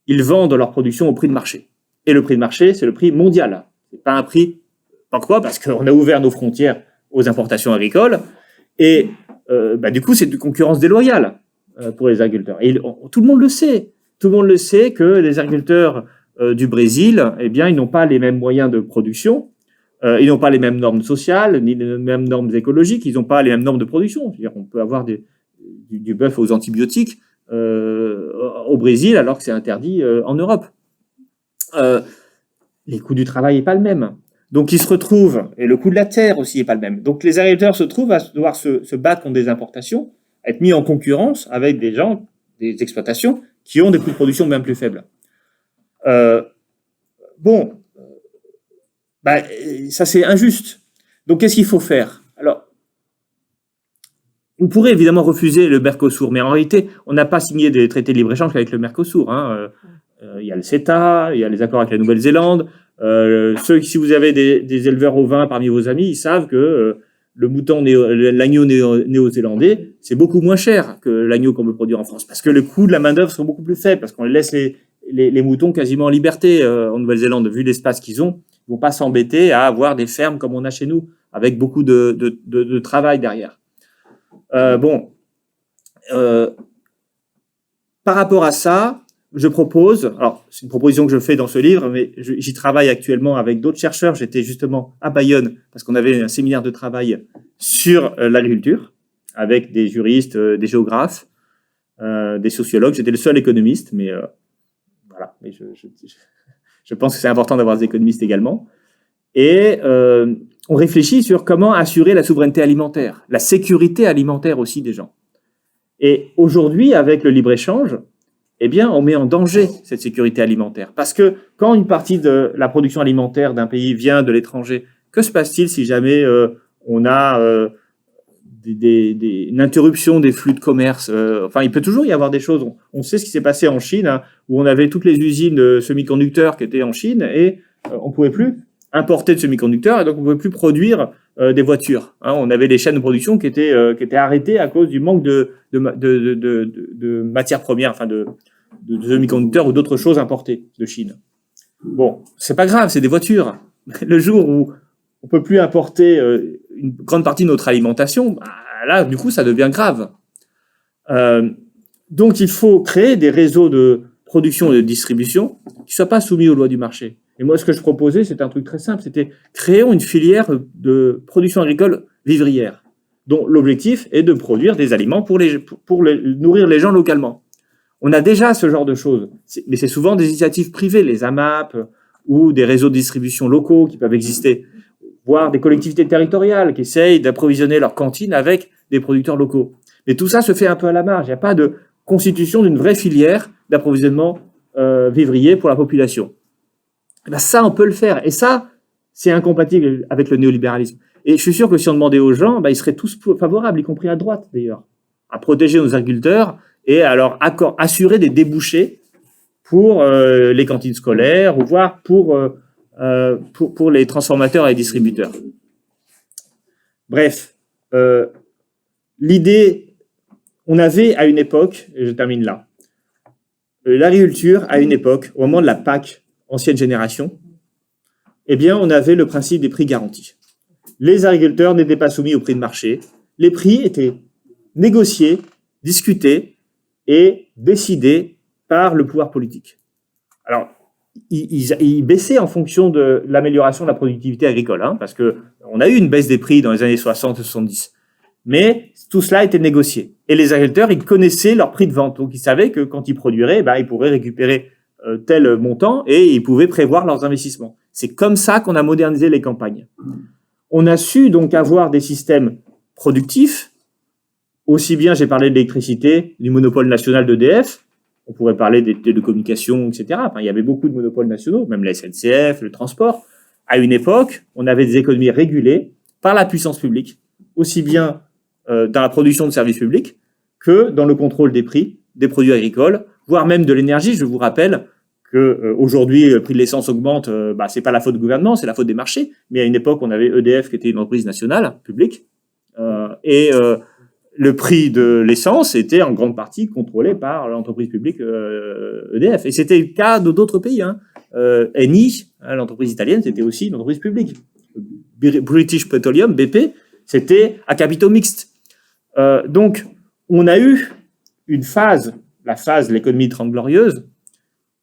ils vendent leur production au prix de marché. Et le prix de marché, c'est le prix mondial. C'est pas un prix. Pourquoi? Parce qu'on a ouvert nos frontières aux importations agricoles. Et du coup, c'est une concurrence déloyale pour les agriculteurs. Et tout le monde le sait. Tout le monde le sait que les agriculteurs du Brésil, eh bien, ils n'ont pas les mêmes moyens de production. Ils n'ont pas les mêmes normes sociales, ni les mêmes normes écologiques. Ils n'ont pas les mêmes normes de production. C'est-à-dire, on peut avoir du bœuf aux antibiotiques au Brésil, alors que c'est interdit en Europe. Les coûts du travail n'est pas le même. Donc, ils se retrouvent, et le coût de la terre aussi n'est pas le même. Donc, les agriculteurs se trouvent à devoir se battre contre des importations, être mis en concurrence avec des gens, des exploitations, qui ont des coûts de production bien plus faibles. Ça c'est injuste. Donc, qu'est-ce qu'il faut faire? Alors, on pourrait évidemment refuser le Mercosur, mais en réalité, on n'a pas signé des traités de libre-échange avec le Mercosur. Hein. Il y a le CETA, il y a les accords avec la Nouvelle-Zélande. Si vous avez des éleveurs ovins parmi vos amis, ils savent que l'agneau néo-zélandais, c'est beaucoup moins cher que l'agneau qu'on peut produire en France, parce que le coût de la main-d'œuvre sont beaucoup plus faibles, parce qu'on laisse les moutons quasiment en liberté en Nouvelle-Zélande, vu l'espace qu'ils ont. Ils ne vont pas s'embêter à avoir des fermes comme on a chez nous, avec beaucoup de travail derrière. Par rapport à ça, je propose, alors c'est une proposition que je fais dans ce livre, mais j'y travaille actuellement avec d'autres chercheurs. J'étais justement à Bayonne parce qu'on avait un séminaire de travail sur l'agriculture avec des juristes, des géographes, des sociologues. J'étais le seul économiste, mais voilà. Mais je pense que c'est important d'avoir des économistes également. Et on réfléchit sur comment assurer la souveraineté alimentaire, la sécurité alimentaire aussi des gens. Et aujourd'hui, avec le libre-échange, eh bien, on met en danger cette sécurité alimentaire. Parce que quand une partie de la production alimentaire d'un pays vient de l'étranger, que se passe-t-il si jamais on a une interruption des flux de commerce? Il peut toujours y avoir des choses. On sait ce qui s'est passé en Chine, hein, où on avait toutes les usines de semi-conducteurs qui étaient en Chine et on ne pouvait plus importer de semi-conducteurs et donc on ne pouvait plus produire des voitures. Hein. On avait des chaînes de production qui étaient arrêtées à cause du manque de matières premières, enfin de semi-conducteurs ou d'autres choses importées de Chine. Bon, c'est pas grave, c'est des voitures. Le jour où on peut plus importer une grande partie de notre alimentation, là, du coup, ça devient grave. Donc, il faut créer des réseaux de production et de distribution qui soient pas soumis aux lois du marché. Et moi, ce que je proposais, c'est un truc très simple, c'était créons une filière de production agricole vivrière, dont l'objectif est de produire des aliments pour nourrir les gens localement. On a déjà ce genre de choses, mais c'est souvent des initiatives privées, les AMAP ou des réseaux de distribution locaux qui peuvent exister, voire des collectivités territoriales qui essayent d'approvisionner leurs cantines avec des producteurs locaux. Mais tout ça se fait un peu à la marge. Il n'y a pas de constitution d'une vraie filière d'approvisionnement vivrier pour la population. Et bien ça, on peut le faire. Et ça, c'est incompatible avec le néolibéralisme. Et je suis sûr que si on demandait aux gens, ils seraient tous favorables, y compris à droite d'ailleurs, à protéger nos agriculteurs et à leur assurer des débouchés pour les cantines scolaires ou voire pour les transformateurs et les distributeurs. Bref, l'idée, on avait à une époque, et je termine là, l'agriculture à une époque, au moment de la PAC, ancienne génération, eh bien, on avait le principe des prix garantis. Les agriculteurs n'étaient pas soumis au prix de marché. Les prix étaient négociés, discutés et décidés par le pouvoir politique. Alors, ils baissaient en fonction de l'amélioration de la productivité agricole, hein, parce qu'on a eu une baisse des prix dans les années 60 et 70. Mais tout cela était négocié. Et les agriculteurs, ils connaissaient leur prix de vente. Donc, ils savaient que quand ils produiraient, ils pourraient récupérer tel montant et ils pouvaient prévoir leurs investissements. C'est comme ça qu'on a modernisé les campagnes. On a su donc avoir des systèmes productifs. Aussi bien, j'ai parlé de l'électricité, du monopole national d'EDF. On pourrait parler des télécommunications, etc. Enfin, il y avait beaucoup de monopoles nationaux, même la SNCF, le transport. À une époque, on avait des économies régulées par la puissance publique, aussi bien dans la production de services publics que dans le contrôle des prix des produits agricoles, voire même de l'énergie. Je vous rappelle que aujourd'hui le prix de l'essence augmente. C'est pas la faute du gouvernement, c'est la faute des marchés. Mais à une époque, on avait EDF qui était une entreprise nationale publique le prix de l'essence était en grande partie contrôlé par l'entreprise publique EDF. Et c'était le cas d'autres pays. Eni, l'entreprise italienne, c'était aussi une entreprise publique. British Petroleum, BP, c'était à capitaux mixtes. Donc, on a eu une phase, la phase de l'économie des Trente Glorieuses,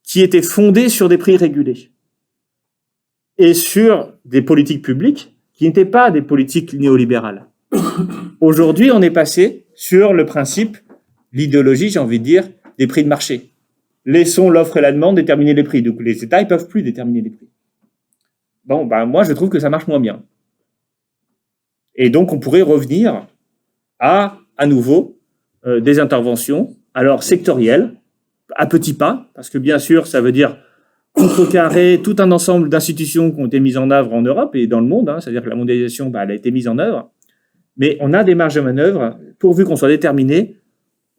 qui était fondée sur des prix régulés et sur des politiques publiques qui n'étaient pas des politiques néolibérales. Aujourd'hui, on est passé sur le principe, l'idéologie, j'ai envie de dire, des prix de marché. Laissons l'offre et la demande déterminer les prix. Donc, les États, ils peuvent plus déterminer les prix. Moi, je trouve que ça marche moins bien. Et donc, on pourrait revenir à nouveau, des interventions, alors sectorielles, à petits pas, parce que bien sûr, ça veut dire contrecarrer tout un ensemble d'institutions qui ont été mises en œuvre en Europe et dans le monde, c'est-à-dire que la mondialisation, elle a été mise en œuvre. Mais on a des marges de manœuvre, pourvu qu'on soit déterminé,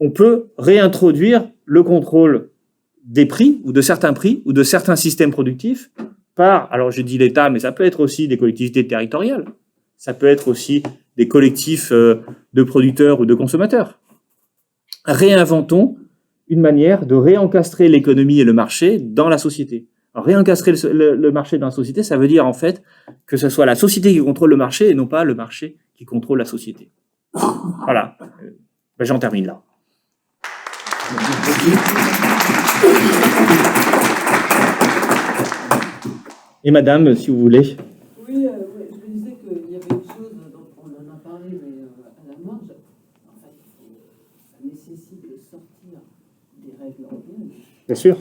on peut réintroduire le contrôle des prix, ou de certains prix, ou de certains systèmes productifs, par, alors je dis l'État, mais ça peut être aussi des collectivités territoriales, ça peut être aussi des collectifs de producteurs ou de consommateurs. Réinventons une manière de réencastrer l'économie et le marché dans la société. Alors, réencastrer le marché dans la société, ça veut dire en fait que ce soit la société qui contrôle le marché et non pas le marché qui contrôle la société. Voilà. J'en termine là. Et madame, si vous voulez. Oui, je me disais qu'il y avait une chose dont on en a parlé, mais à la marge. En fait, ça nécessite de sortir des règles européennes. Bien sûr.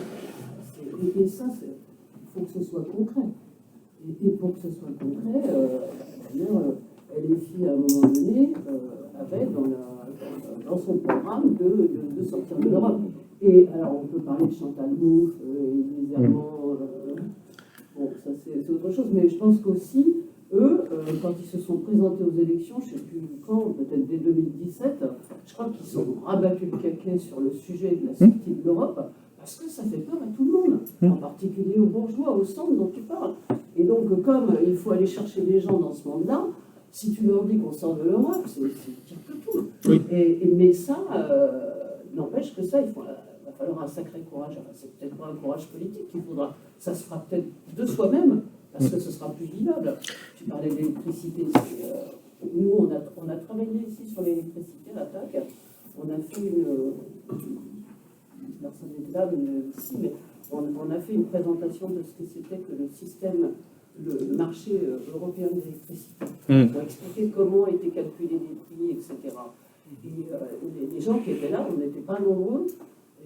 Et ça, il faut que ce soit concret. Et pour que ce soit concret, d'ailleurs, LFI, à un moment donné, avait dans son programme de sortir de l'Europe. Et alors, on peut parler de Chantal Mouffe, et des Allemands. Bon, ça c'est autre chose, mais je pense qu'aussi, eux, quand ils se sont présentés aux élections, je ne sais plus quand, peut-être dès 2017, je crois qu'ils ont rabattu le caquet sur le sujet de la sortie de l'Europe, parce que ça fait peur à tout le monde, en particulier aux bourgeois, aux centres dont tu parles. Et donc, comme il faut aller chercher des gens dans ce monde-là, si tu leur dis qu'on sort de l'Europe, c'est pire que tout. Oui. Mais ça, n'empêche que ça, il va falloir un sacré courage. Enfin, c'est peut-être pas un courage politique qu'il faudra. Ça se fera peut-être de soi-même, parce que ce sera plus vivable. Tu parlais d'électricité. Nous, on a travaillé ici sur l'électricité, l'attaque. On a fait personne n'est là, ici, mais on a fait une présentation de ce que c'était que le système, le marché européen de l'électricité, pour expliquer comment étaient calculés les prix, etc. Et les gens qui étaient là, on n'était pas nombreux.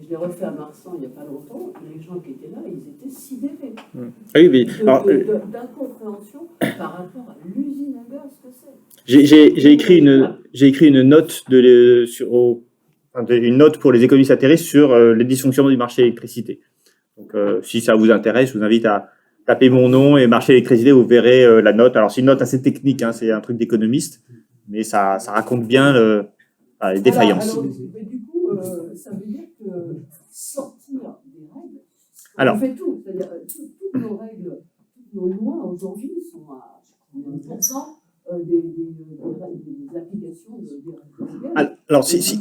Je l'ai refait à Marsan il n'y a pas longtemps. Les gens qui étaient là, ils étaient sidérés. Oui, mais d'incompréhension par rapport à l'usine à gaz que c'est. J'ai écrit une note une note pour les économistes atterrissent sur les dysfonctionnements du marché de l'électricité. Donc, si ça vous intéresse, je vous invite à taper mon nom et marché de l'électricité, vous verrez la note. Alors, c'est une note assez technique, c'est un truc d'économiste, mais ça raconte bien les défaillances. Alors, mais du coup, ça veut dire que sortir des règles, alors, on fait tout. C'est-à-dire toutes nos règles, toutes nos lois aujourd'hui sont à combien de pourcents des applications des règles. Alors, si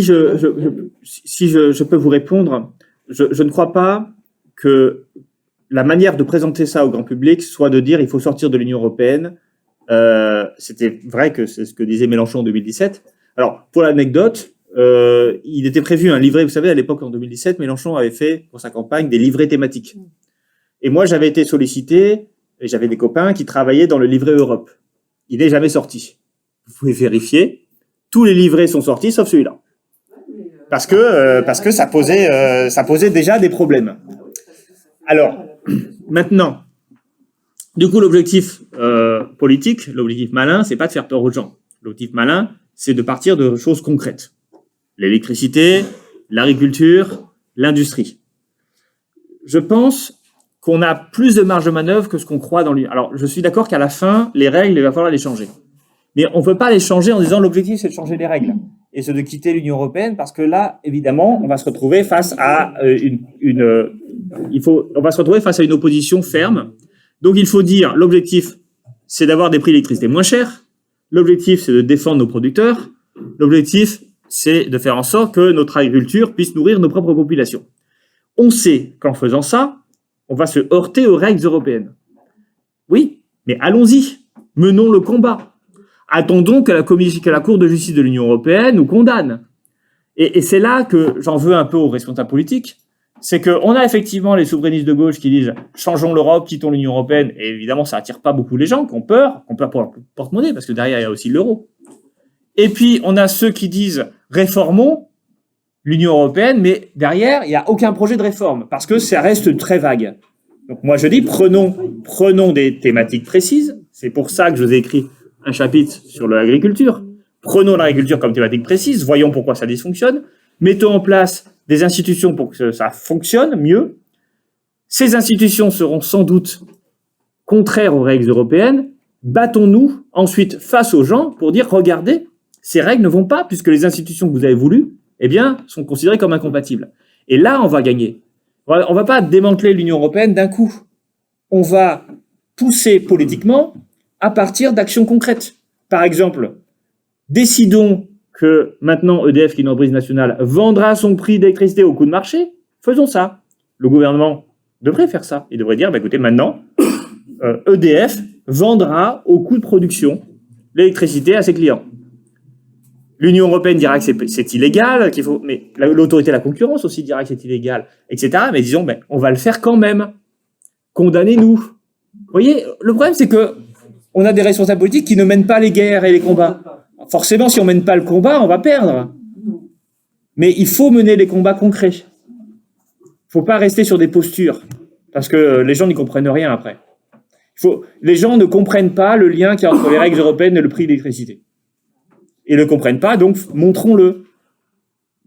je peux vous répondre, je ne crois pas que la manière de présenter ça au grand public soit de dire il faut sortir de l'Union européenne. C'était vrai que c'est ce que disait Mélenchon en 2017. Alors, pour l'anecdote, il était prévu un livret, vous savez, à l'époque, en 2017, Mélenchon avait fait, pour sa campagne, des livrets thématiques. Et moi, j'avais été sollicité, et j'avais des copains qui travaillaient dans le livret Europe. Il n'est jamais sorti. Vous pouvez vérifier. Tous les livrets sont sortis, sauf celui-là. Parce que ça posait déjà des problèmes. Alors, maintenant, du coup, l'objectif politique, l'objectif malin, c'est pas de faire peur aux gens. L'objectif malin, c'est de partir de choses concrètes. L'électricité, l'agriculture, l'industrie. Je pense qu'on a plus de marge de manœuvre que ce qu'on croit dans l'Union. Alors, je suis d'accord qu'à la fin, les règles, il va falloir les changer. Mais on ne peut pas les changer en disant l'objectif, c'est de changer les règles. Et c'est de quitter l'Union européenne parce que là, évidemment, on va se retrouver face à on va se retrouver face à une opposition ferme. Donc, il faut dire, l'objectif, c'est d'avoir des prix d'électricité moins chers. L'objectif, c'est de défendre nos producteurs. L'objectif, c'est de faire en sorte que notre agriculture puisse nourrir nos propres populations. On sait qu'en faisant ça, on va se heurter aux règles européennes. Oui, mais allons-y, menons le combat. Attendons que la Cour de justice de l'Union européenne nous condamne. Et c'est là que j'en veux un peu aux responsables politiques. C'est qu'on a effectivement les souverainistes de gauche qui disent « changeons l'Europe, quittons l'Union européenne ». Et évidemment, ça attire pas beaucoup les gens qui ont peur pour leur porte-monnaie, parce que derrière, il y a aussi l'euro. Et puis, on a ceux qui disent « réformons l'Union européenne », mais derrière, il n'y a aucun projet de réforme, parce que ça reste très vague. Donc moi, je dis, prenons des thématiques précises. C'est pour ça que je vous ai écrit un chapitre sur l'agriculture. Prenons l'agriculture comme thématique précise, voyons pourquoi ça dysfonctionne, mettons en place des institutions pour que ça fonctionne mieux. Ces institutions seront sans doute contraires aux règles européennes. Battons-nous ensuite face aux gens pour dire, regardez, ces règles ne vont pas, puisque les institutions que vous avez voulues, eh bien, sont considérées comme incompatibles. Et là, on va gagner. On va pas démanteler l'Union européenne d'un coup. On va pousser politiquement à partir d'actions concrètes. Par exemple, décidons que maintenant EDF, qui est une entreprise nationale, vendra son prix d'électricité au coût de marché. Faisons ça. Le gouvernement devrait faire ça. Il devrait dire, écoutez, maintenant, EDF vendra au coût de production l'électricité à ses clients. L'Union européenne dira que c'est illégal, mais l'autorité de la concurrence aussi dira que c'est illégal, etc. Mais disons, on va le faire quand même. Condamnez-nous. Vous voyez, le problème, c'est que on a des responsables politiques qui ne mènent pas les guerres et les combats. Forcément, si on ne mène pas le combat, on va perdre. Mais il faut mener les combats concrets. Il ne faut pas rester sur des postures, parce que les gens n'y comprennent rien après. Les gens ne comprennent pas le lien qu'il y a entre les règles européennes et le prix de l'électricité. Ils ne le comprennent pas, donc montrons-le.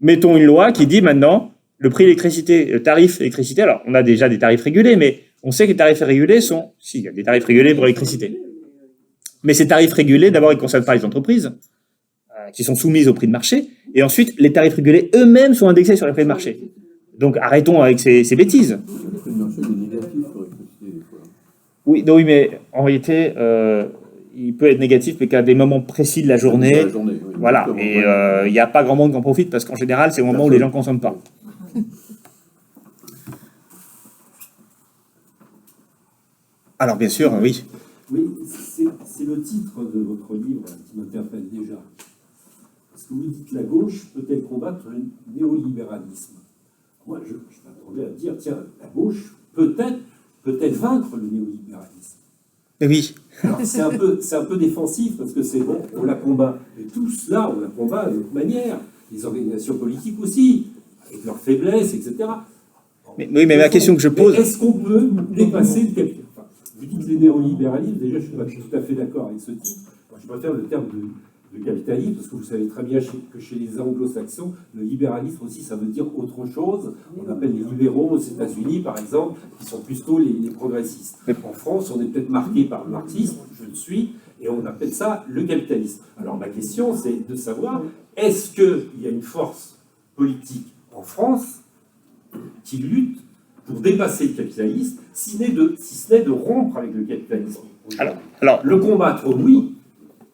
Mettons une loi qui dit maintenant, le prix d'électricité, le tarif électricité, alors on a déjà des tarifs régulés, mais on sait que les tarifs régulés sont... Si, il y a des tarifs régulés pour l'électricité. Mais ces tarifs régulés, d'abord, ils ne concernent pas les entreprises, qui sont soumises au prix de marché, et ensuite, les tarifs régulés eux-mêmes sont indexés sur les prix de marché. Donc arrêtons avec ces bêtises. Oui, mais en réalité... il peut être négatif, mais qu'à des moments précis de la journée, oui. Voilà. Et il n'y a pas grand monde qui en profite, parce qu'en général, c'est au moment où les gens ne consomment pas. Alors, bien sûr, oui. Oui, c'est le titre de votre livre qui m'interpelle déjà. Parce que vous dites la gauche peut-elle combattre le néolibéralisme. Moi, je m'attendais à dire, tiens, la gauche peut-elle vaincre le néolibéralisme. Oui. Alors, c'est un peu défensif, parce que c'est bon, on la combat. Mais tout cela, on la combat de notre manière. Les organisations politiques aussi, avec leurs faiblesses, etc. Mais ma question que je pose... Est-ce qu'on peut dépasser le capitalisme? Vous dites les néolibéralismes, déjà je ne suis pas tout à fait d'accord avec ce titre. Moi, je préfère le terme de capitalisme, parce que vous savez très bien que chez les anglo-saxons, le libéralisme aussi, ça veut dire autre chose. On appelle les libéraux aux États-Unis, par exemple, qui sont plutôt les progressistes. En France, on est peut-être marqué par le marxisme, je le suis, et on appelle ça le capitalisme. Alors ma question, c'est de savoir, est-ce qu'il y a une force politique en France qui lutte pour dépasser le capitalisme, si ce n'est de rompre avec le capitalisme? Alors, le combattre, oui,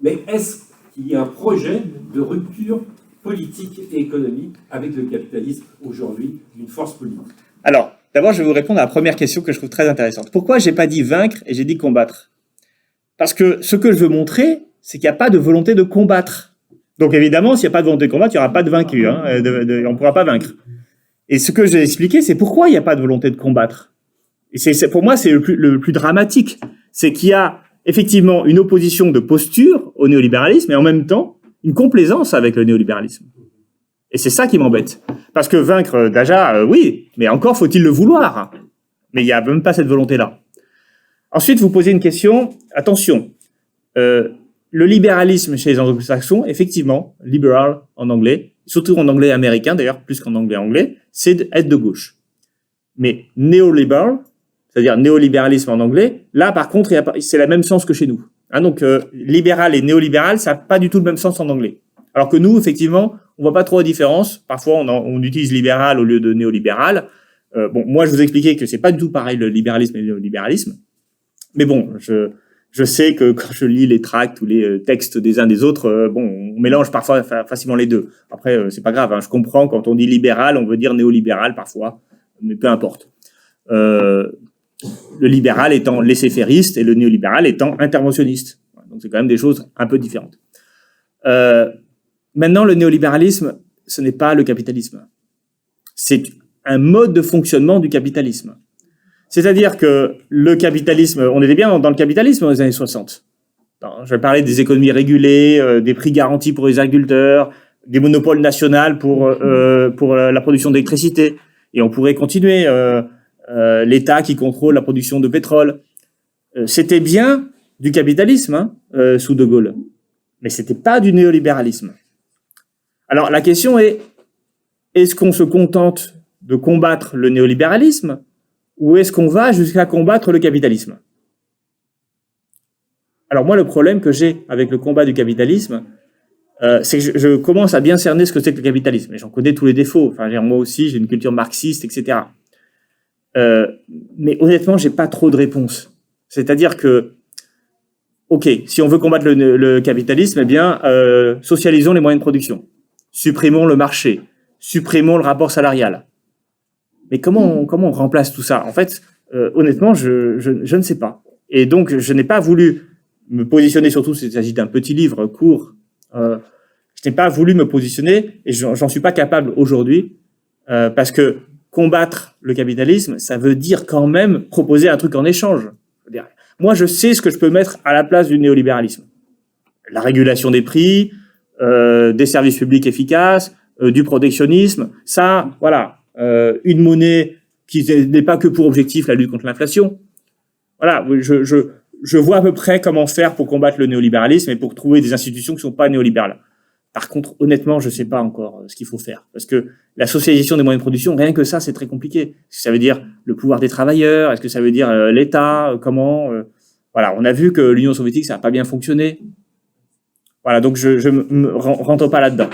mais est-ce qu'il y a un projet de rupture politique et économique avec le capitalisme aujourd'hui, d'une force politique? Alors, d'abord, je vais vous répondre à la première question que je trouve très intéressante. Pourquoi j'ai pas dit vaincre et j'ai dit combattre? Parce que ce que je veux montrer, c'est qu'il n'y a pas de volonté de combattre. Donc évidemment, s'il n'y a pas de volonté de combattre, il n'y aura pas de vaincu, hein, on ne pourra pas vaincre. Et ce que j'ai expliqué, c'est pourquoi il n'y a pas de volonté de combattre. Et pour moi, c'est le plus dramatique. C'est qu'il y a effectivement une opposition de posture au néolibéralisme et en même temps une complaisance avec le néolibéralisme. Et c'est ça qui m'embête. Parce que vaincre Daja, oui, mais encore faut-il le vouloir. Mais il n'y a même pas cette volonté-là. Ensuite, vous posez une question. Attention, le libéralisme chez les anglo-saxons, effectivement, liberal en anglais, surtout en anglais américain d'ailleurs, plus qu'en anglais, c'est être de gauche. Mais néolibéral, c'est-à-dire néolibéralisme en anglais, là par contre, c'est le même sens que chez nous. Hein, donc libéral et néolibéral, ça n'a pas du tout le même sens en anglais. Alors que nous, effectivement, on voit pas trop la différence. Parfois, on utilise libéral au lieu de néolibéral. Bon, moi, je vous expliquais que c'est pas du tout pareil le libéralisme et le néolibéralisme. Mais bon, je sais que quand je lis les tracts ou les textes des uns des autres, bon, on mélange parfois facilement les deux. Après, c'est pas grave. Hein, je comprends quand on dit libéral, on veut dire néolibéral parfois, mais peu importe. Le libéral étant laissez-fairiste et le néolibéral étant interventionniste. Donc, c'est quand même des choses un peu différentes. Maintenant, le néolibéralisme, ce n'est pas le capitalisme. C'est un mode de fonctionnement du capitalisme. C'est-à-dire que le capitalisme, on était bien dans le capitalisme dans les années 60. Je vais parler des économies régulées, des prix garantis pour les agriculteurs, des monopoles nationaux pour la production d'électricité. Et on pourrait continuer, l'État qui contrôle la production de pétrole. C'était bien du capitalisme, hein, sous De Gaulle. Mais c'était pas du néolibéralisme. Alors la question est, est-ce qu'on se contente de combattre le néolibéralisme ou est-ce qu'on va jusqu'à combattre le capitalisme? Alors moi, le problème que j'ai avec le combat du capitalisme, c'est que je commence à bien cerner ce que c'est que le capitalisme. Et j'en connais tous les défauts. Enfin, moi aussi, j'ai une culture marxiste, etc. Mais honnêtement, j'ai pas trop de réponses. C'est-à-dire que, ok, si on veut combattre le capitalisme, eh bien, socialisons les moyens de production. Supprimons le marché. Supprimons le rapport salarial. Mais comment on remplace tout ça? En fait, honnêtement, je ne sais pas. Et donc, je n'ai pas voulu me positionner, surtout s'il s'agit d'un petit livre court. Je n'ai pas voulu me positionner, et j'en suis pas capable aujourd'hui, parce que combattre le capitalisme, ça veut dire quand même proposer un truc en échange. Moi, je sais ce que je peux mettre à la place du néolibéralisme. La régulation des prix, des services publics efficaces, du protectionnisme, ça, voilà. Une monnaie qui n'est pas que pour objectif la lutte contre l'inflation. Voilà, je vois à peu près comment faire pour combattre le néolibéralisme et pour trouver des institutions qui ne sont pas néolibérales. Par contre, honnêtement, je ne sais pas encore ce qu'il faut faire. Parce que la socialisation des moyens de production, rien que ça, c'est très compliqué. Est-ce que ça veut dire le pouvoir des travailleurs? Est-ce que ça veut dire l'État? Comment Voilà, on a vu que l'Union soviétique, ça n'a pas bien fonctionné. Voilà, donc je ne rentre pas là-dedans.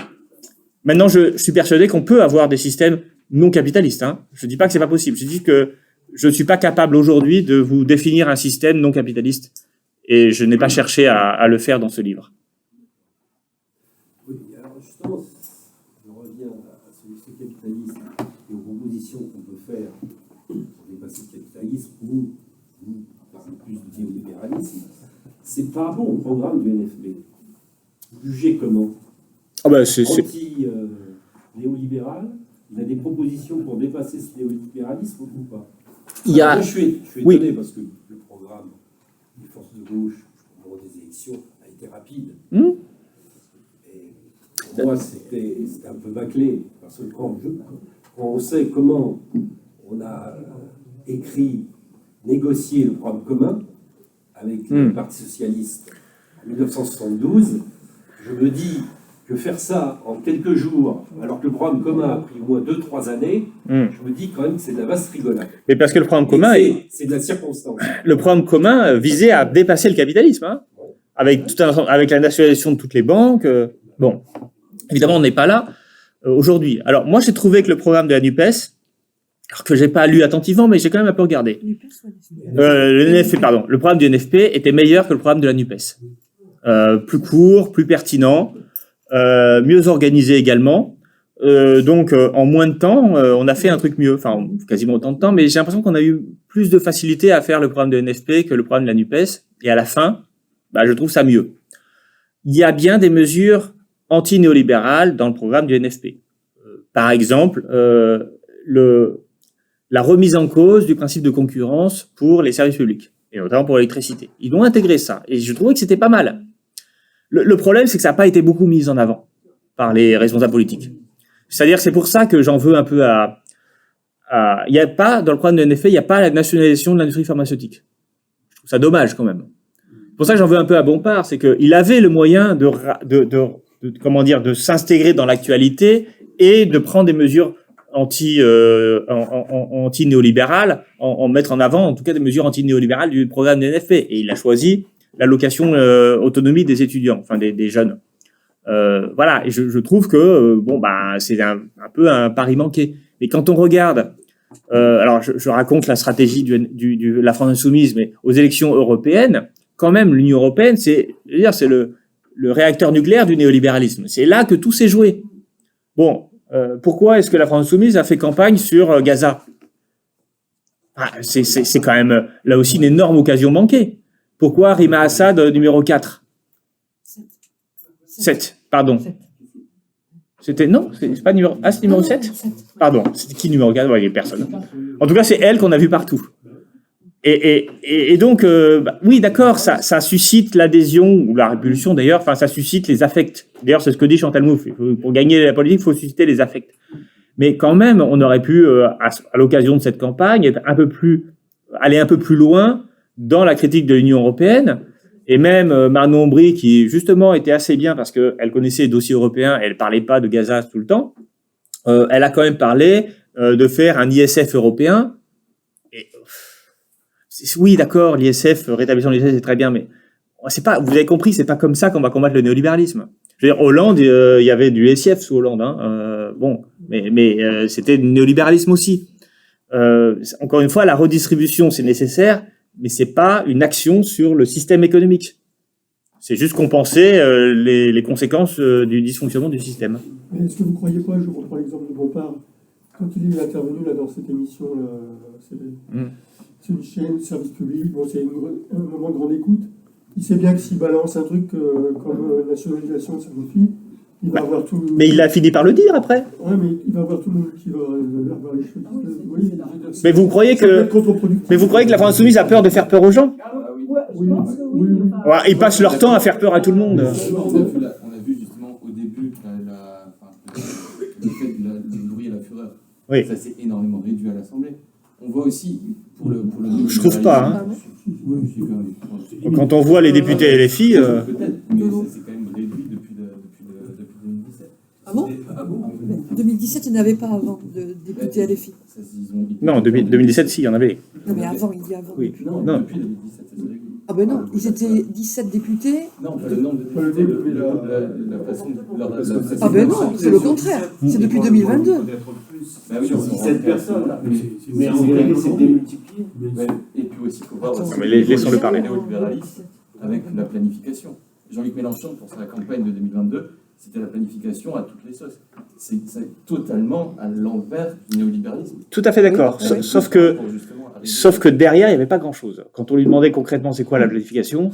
Maintenant, je suis persuadé qu'on peut avoir des systèmes non capitaliste. Hein. Je ne dis pas que c'est pas possible. Je dis que je ne suis pas capable aujourd'hui de vous définir un système non capitaliste. Et je n'ai pas cherché à le faire dans ce livre. Oui, alors justement, je reviens à ce capitalisme et aux propositions qu'on peut faire pour dépasser le capitalisme ou parler plus du néolibéralisme. C'est par rapport au programme du NFB. Vous jugez comment? Anti-néolibéral, il y a des propositions pour dépasser ce néolibéralisme ou pas? Moi, je suis étonné parce que le programme des forces de gauche pour des élections a été rapide. Et pour moi, c'était un peu bâclé. Parce que quand on sait comment on a négocié le programme commun avec le Parti socialiste en 1972, je me dis que faire ça en quelques jours, alors que le programme commun a pris au moins 2-3 années, je me dis quand même que c'est de la vaste rigolade. Mais parce que le programme commun... C'est de la circonstance. Le programme commun visait à dépasser le capitalisme, hein, avec la nationalisation de toutes les banques. Bon, évidemment, on n'est pas là aujourd'hui. Alors, moi, j'ai trouvé que le programme de la NUPES, alors que j'ai pas lu attentivement, mais j'ai quand même un peu regardé. Le NFP, pardon. Le programme du NFP était meilleur que le programme de la NUPES. Plus court, plus pertinent, mieux organisé également. Donc, en moins de temps, on a fait un truc mieux. Enfin, quasiment autant de temps, mais j'ai l'impression qu'on a eu plus de facilité à faire le programme de NFP que le programme de la NUPES. Et à la fin, je trouve ça mieux. Il y a bien des mesures anti-néolibérales dans le programme du NFP. Par exemple, la remise en cause du principe de concurrence pour les services publics, et notamment pour l'électricité. Ils ont intégré ça, et je trouvais que c'était pas mal. Le problème, c'est que ça n'a pas été beaucoup mis en avant par les responsables politiques. C'est-à-dire que c'est pour ça que j'en veux un peu il n'y a pas, dans le programme de NFP, il n'y a pas la nationalisation de l'industrie pharmaceutique. Je trouve ça dommage quand même. C'est pour ça que j'en veux un peu à Bompard, c'est qu'il avait le moyen de s'intégrer dans l'actualité et de prendre des mesures anti-néolibérales, en mettre en avant, en tout cas, des mesures anti-néolibérales du programme de NFP. Et il a choisi l'allocation autonomie des étudiants, enfin des jeunes. Voilà, et je trouve que c'est un peu un pari manqué. Mais quand on regarde, alors je raconte la stratégie de la France insoumise, mais aux élections européennes, quand même, l'Union européenne, c'est le réacteur nucléaire du néolibéralisme. C'est là que tout s'est joué. Bon, pourquoi est-ce que la France insoumise a fait campagne sur Gaza? C'est quand même là aussi une énorme occasion manquée. Pourquoi Rima Assad numéro 4? 7, pardon. C'était, non, c'est pas numéro, c'est numéro 7? Pardon, c'était qui numéro 4? Il n'y a personne. En tout cas, c'est elle qu'on a vue partout. Et donc, oui, d'accord, ça suscite l'adhésion, ou la répulsion d'ailleurs, enfin, ça suscite les affects. D'ailleurs, c'est ce que dit Chantal Mouffe. Pour gagner la politique, il faut susciter les affects. Mais quand même, on aurait pu, à l'occasion de cette campagne, aller un peu plus loin dans la critique de l'Union européenne. Et même Manon Aubry, qui justement était assez bien parce qu'elle connaissait les dossiers européens, elle parlait pas de Gaza tout le temps, elle a quand même parlé de faire un ISF européen. Et, oui, d'accord, l'ISF, rétablissement de l'ISF, c'est très bien, mais c'est pas, vous avez compris, c'est pas comme ça qu'on va combattre le néolibéralisme. Je veux dire, Hollande, il y avait du SIF sous Hollande, mais c'était du néolibéralisme aussi. Encore une fois, la redistribution, c'est nécessaire, mais c'est pas une action sur le système économique. C'est juste compenser les conséquences du dysfonctionnement du système. Mais est-ce que vous croyez pas, je reprends l'exemple de Bompard, quand il est intervenu là dans cette émission, c'est une chaîne, service public, bon, c'est un moment de grande écoute. Il sait bien que s'il balance un truc comme nationalisation de Sanofi, il va avoir tout. Mais il a fini par le dire après. Ouais, mais il va avoir tout le monde qui va avoir les choses. Oui. Mais vous croyez que la France insoumise a peur de faire peur aux gens? Oui. Ouais, ils passent leur temps à faire peur à tout le monde. On a vu justement au début le fait de bruit et la fureur. Oui. Ça s'est énormément réduit à l'Assemblée. On voit aussi pour le je trouve pas. Hein. Quand on voit les députés LFI. Peut-être, mais ça s'est quand même réduit depuis 2017. Ah bon? 2017, il n'y en avait pas avant de députés LFI. Non, 2017, si, il y en avait. Non, mais avant, il y a avant. Oui. Non, depuis 2017, ça s'est réduit. Ah ben non, ils étaient 17 députés. Non, le nombre de députés, depuis la façon de... Ah ben non, c'est le contraire. C'est depuis 2022. Bah oui, 17 personnes, là. Mais en réalité, c'est démultiplié. Et puis aussi, il faut voir aussi mais laissons-le parler. le néolibéralisme avec la planification. Jean-Luc Mélenchon, pour sa campagne de 2022, c'était la planification à toutes les sauces. C'est totalement à l'envers du néolibéralisme. Tout à fait d'accord. Sauf que derrière, il n'y avait pas grand-chose. Quand on lui demandait concrètement c'est quoi la planification,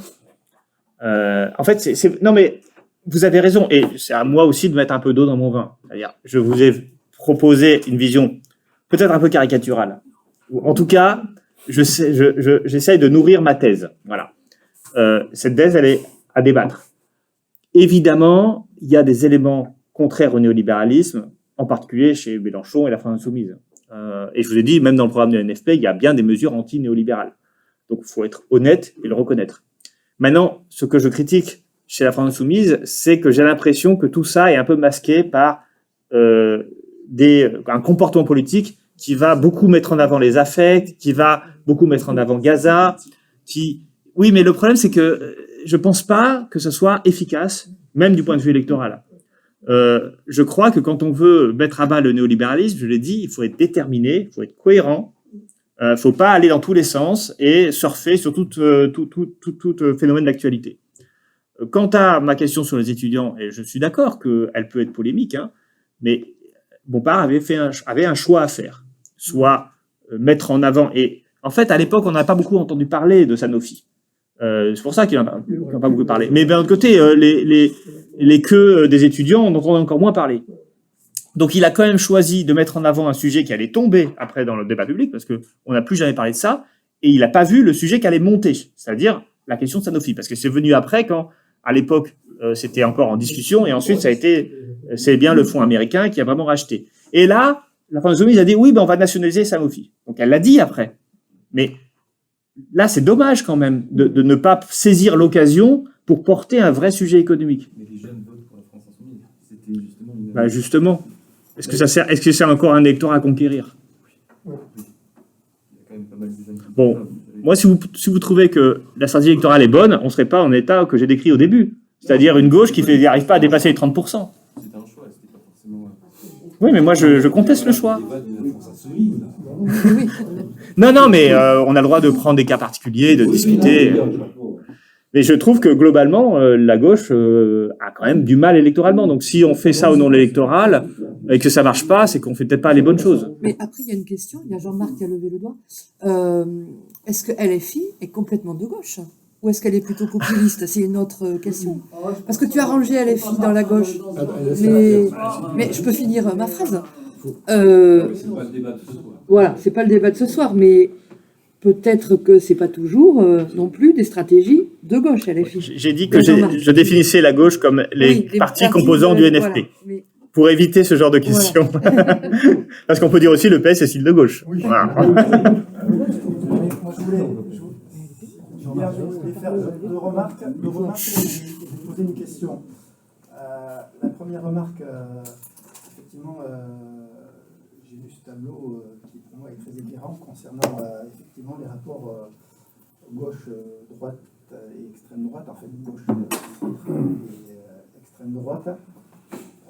en fait, non mais vous avez raison, et c'est à moi aussi de mettre un peu d'eau dans mon vin. C'est-à-dire, je vous ai proposé une vision peut-être un peu caricaturale. En tout cas, j'essaye de nourrir ma thèse. Voilà. Cette thèse, elle est à débattre. Évidemment, il y a des éléments contraires au néolibéralisme, en particulier chez Mélenchon et la France insoumise. Et je vous ai dit, même dans le programme de l'NFP, il y a bien des mesures anti-néolibérales. Donc, il faut être honnête et le reconnaître. Maintenant, ce que je critique chez la France insoumise, c'est que j'ai l'impression que tout ça est un peu masqué par un comportement politique qui va beaucoup mettre en avant les affects, qui va beaucoup mettre en avant Gaza, Oui, mais le problème, c'est que je pense pas que ce soit efficace, même du point de vue électoral. Je crois que quand on veut mettre à bas le néolibéralisme, je l'ai dit, il faut être déterminé, il faut être cohérent, il faut pas aller dans tous les sens et surfer sur tout phénomène d'actualité. Quant à ma question sur les étudiants, et je suis d'accord qu'elle peut être polémique, hein, mais Bompard avait un choix à faire, soit mettre en avant, et en fait à l'époque on n'a pas beaucoup entendu parler de Sanofi. C'est pour ça qu'il en a pas beaucoup parler. Mais d'un autre côté, les queues des étudiants, on entend encore moins parler. Donc il a quand même choisi de mettre en avant un sujet qui allait tomber après dans le débat public, parce qu'on n'a plus jamais parlé de ça, et il n'a pas vu le sujet qui allait monter, c'est-à-dire la question de Sanofi, parce que c'est venu après quand, à l'époque, c'était encore en discussion, et ensuite c'est bien le fonds américain qui a vraiment racheté. Et là, la France Insoumise a dit oui, ben on va nationaliser Sanofi. Donc elle l'a dit après. Mais là, c'est dommage quand même de ne pas saisir l'occasion pour porter un vrai sujet économique. Mais les jeunes votent pour la France Insoumise. C'était justement une... Bah justement. Est-ce que c'est encore un électorat à conquérir? Il y a quand même pas mal de jeunes qui Bon, votent. moi, si vous trouvez que la stratégie électorale est bonne, on ne serait pas en état que j'ai décrit au début. C'est-à-dire une gauche qui n'arrive pas à dépasser les 30%. C'était un choix, c'était pas forcément... Oui, mais moi, je conteste le choix. Le débat de la France Insoumise, là. Non, mais on a le droit de prendre des cas particuliers, de discuter. Mais je trouve que globalement, la gauche a quand même du mal électoralement. Donc si on fait ça au nom de l'électoral et que ça marche pas, c'est qu'on fait peut-être pas les bonnes choses. Mais après, il y a une question. Il y a Jean-Marc qui a levé le doigt. Est-ce que LFI est complètement de gauche? Ou est-ce qu'elle est plutôt populiste? C'est une autre question. Parce que tu as rangé LFI dans la gauche. Mais je peux finir ma phrase. C'est pas le débat de ce soir. Voilà, c'est pas le débat de ce soir, mais peut-être que c'est pas toujours non plus des stratégies de gauche, LFI. J'ai dit que je définissais la gauche comme les partis composants du NFP. Voilà, mais... Pour éviter ce genre de questions. Voilà. Parce qu'on peut dire aussi le PS est style de gauche. Oui. Voilà. Moi, je voulais faire deux remarques et vous poser une question. La première remarque, effectivement, j'ai vu ce tableau qui pour moi est très éclairant concernant effectivement les rapports gauche-droite et extrême-droite, en fait gauche et extrême-droite.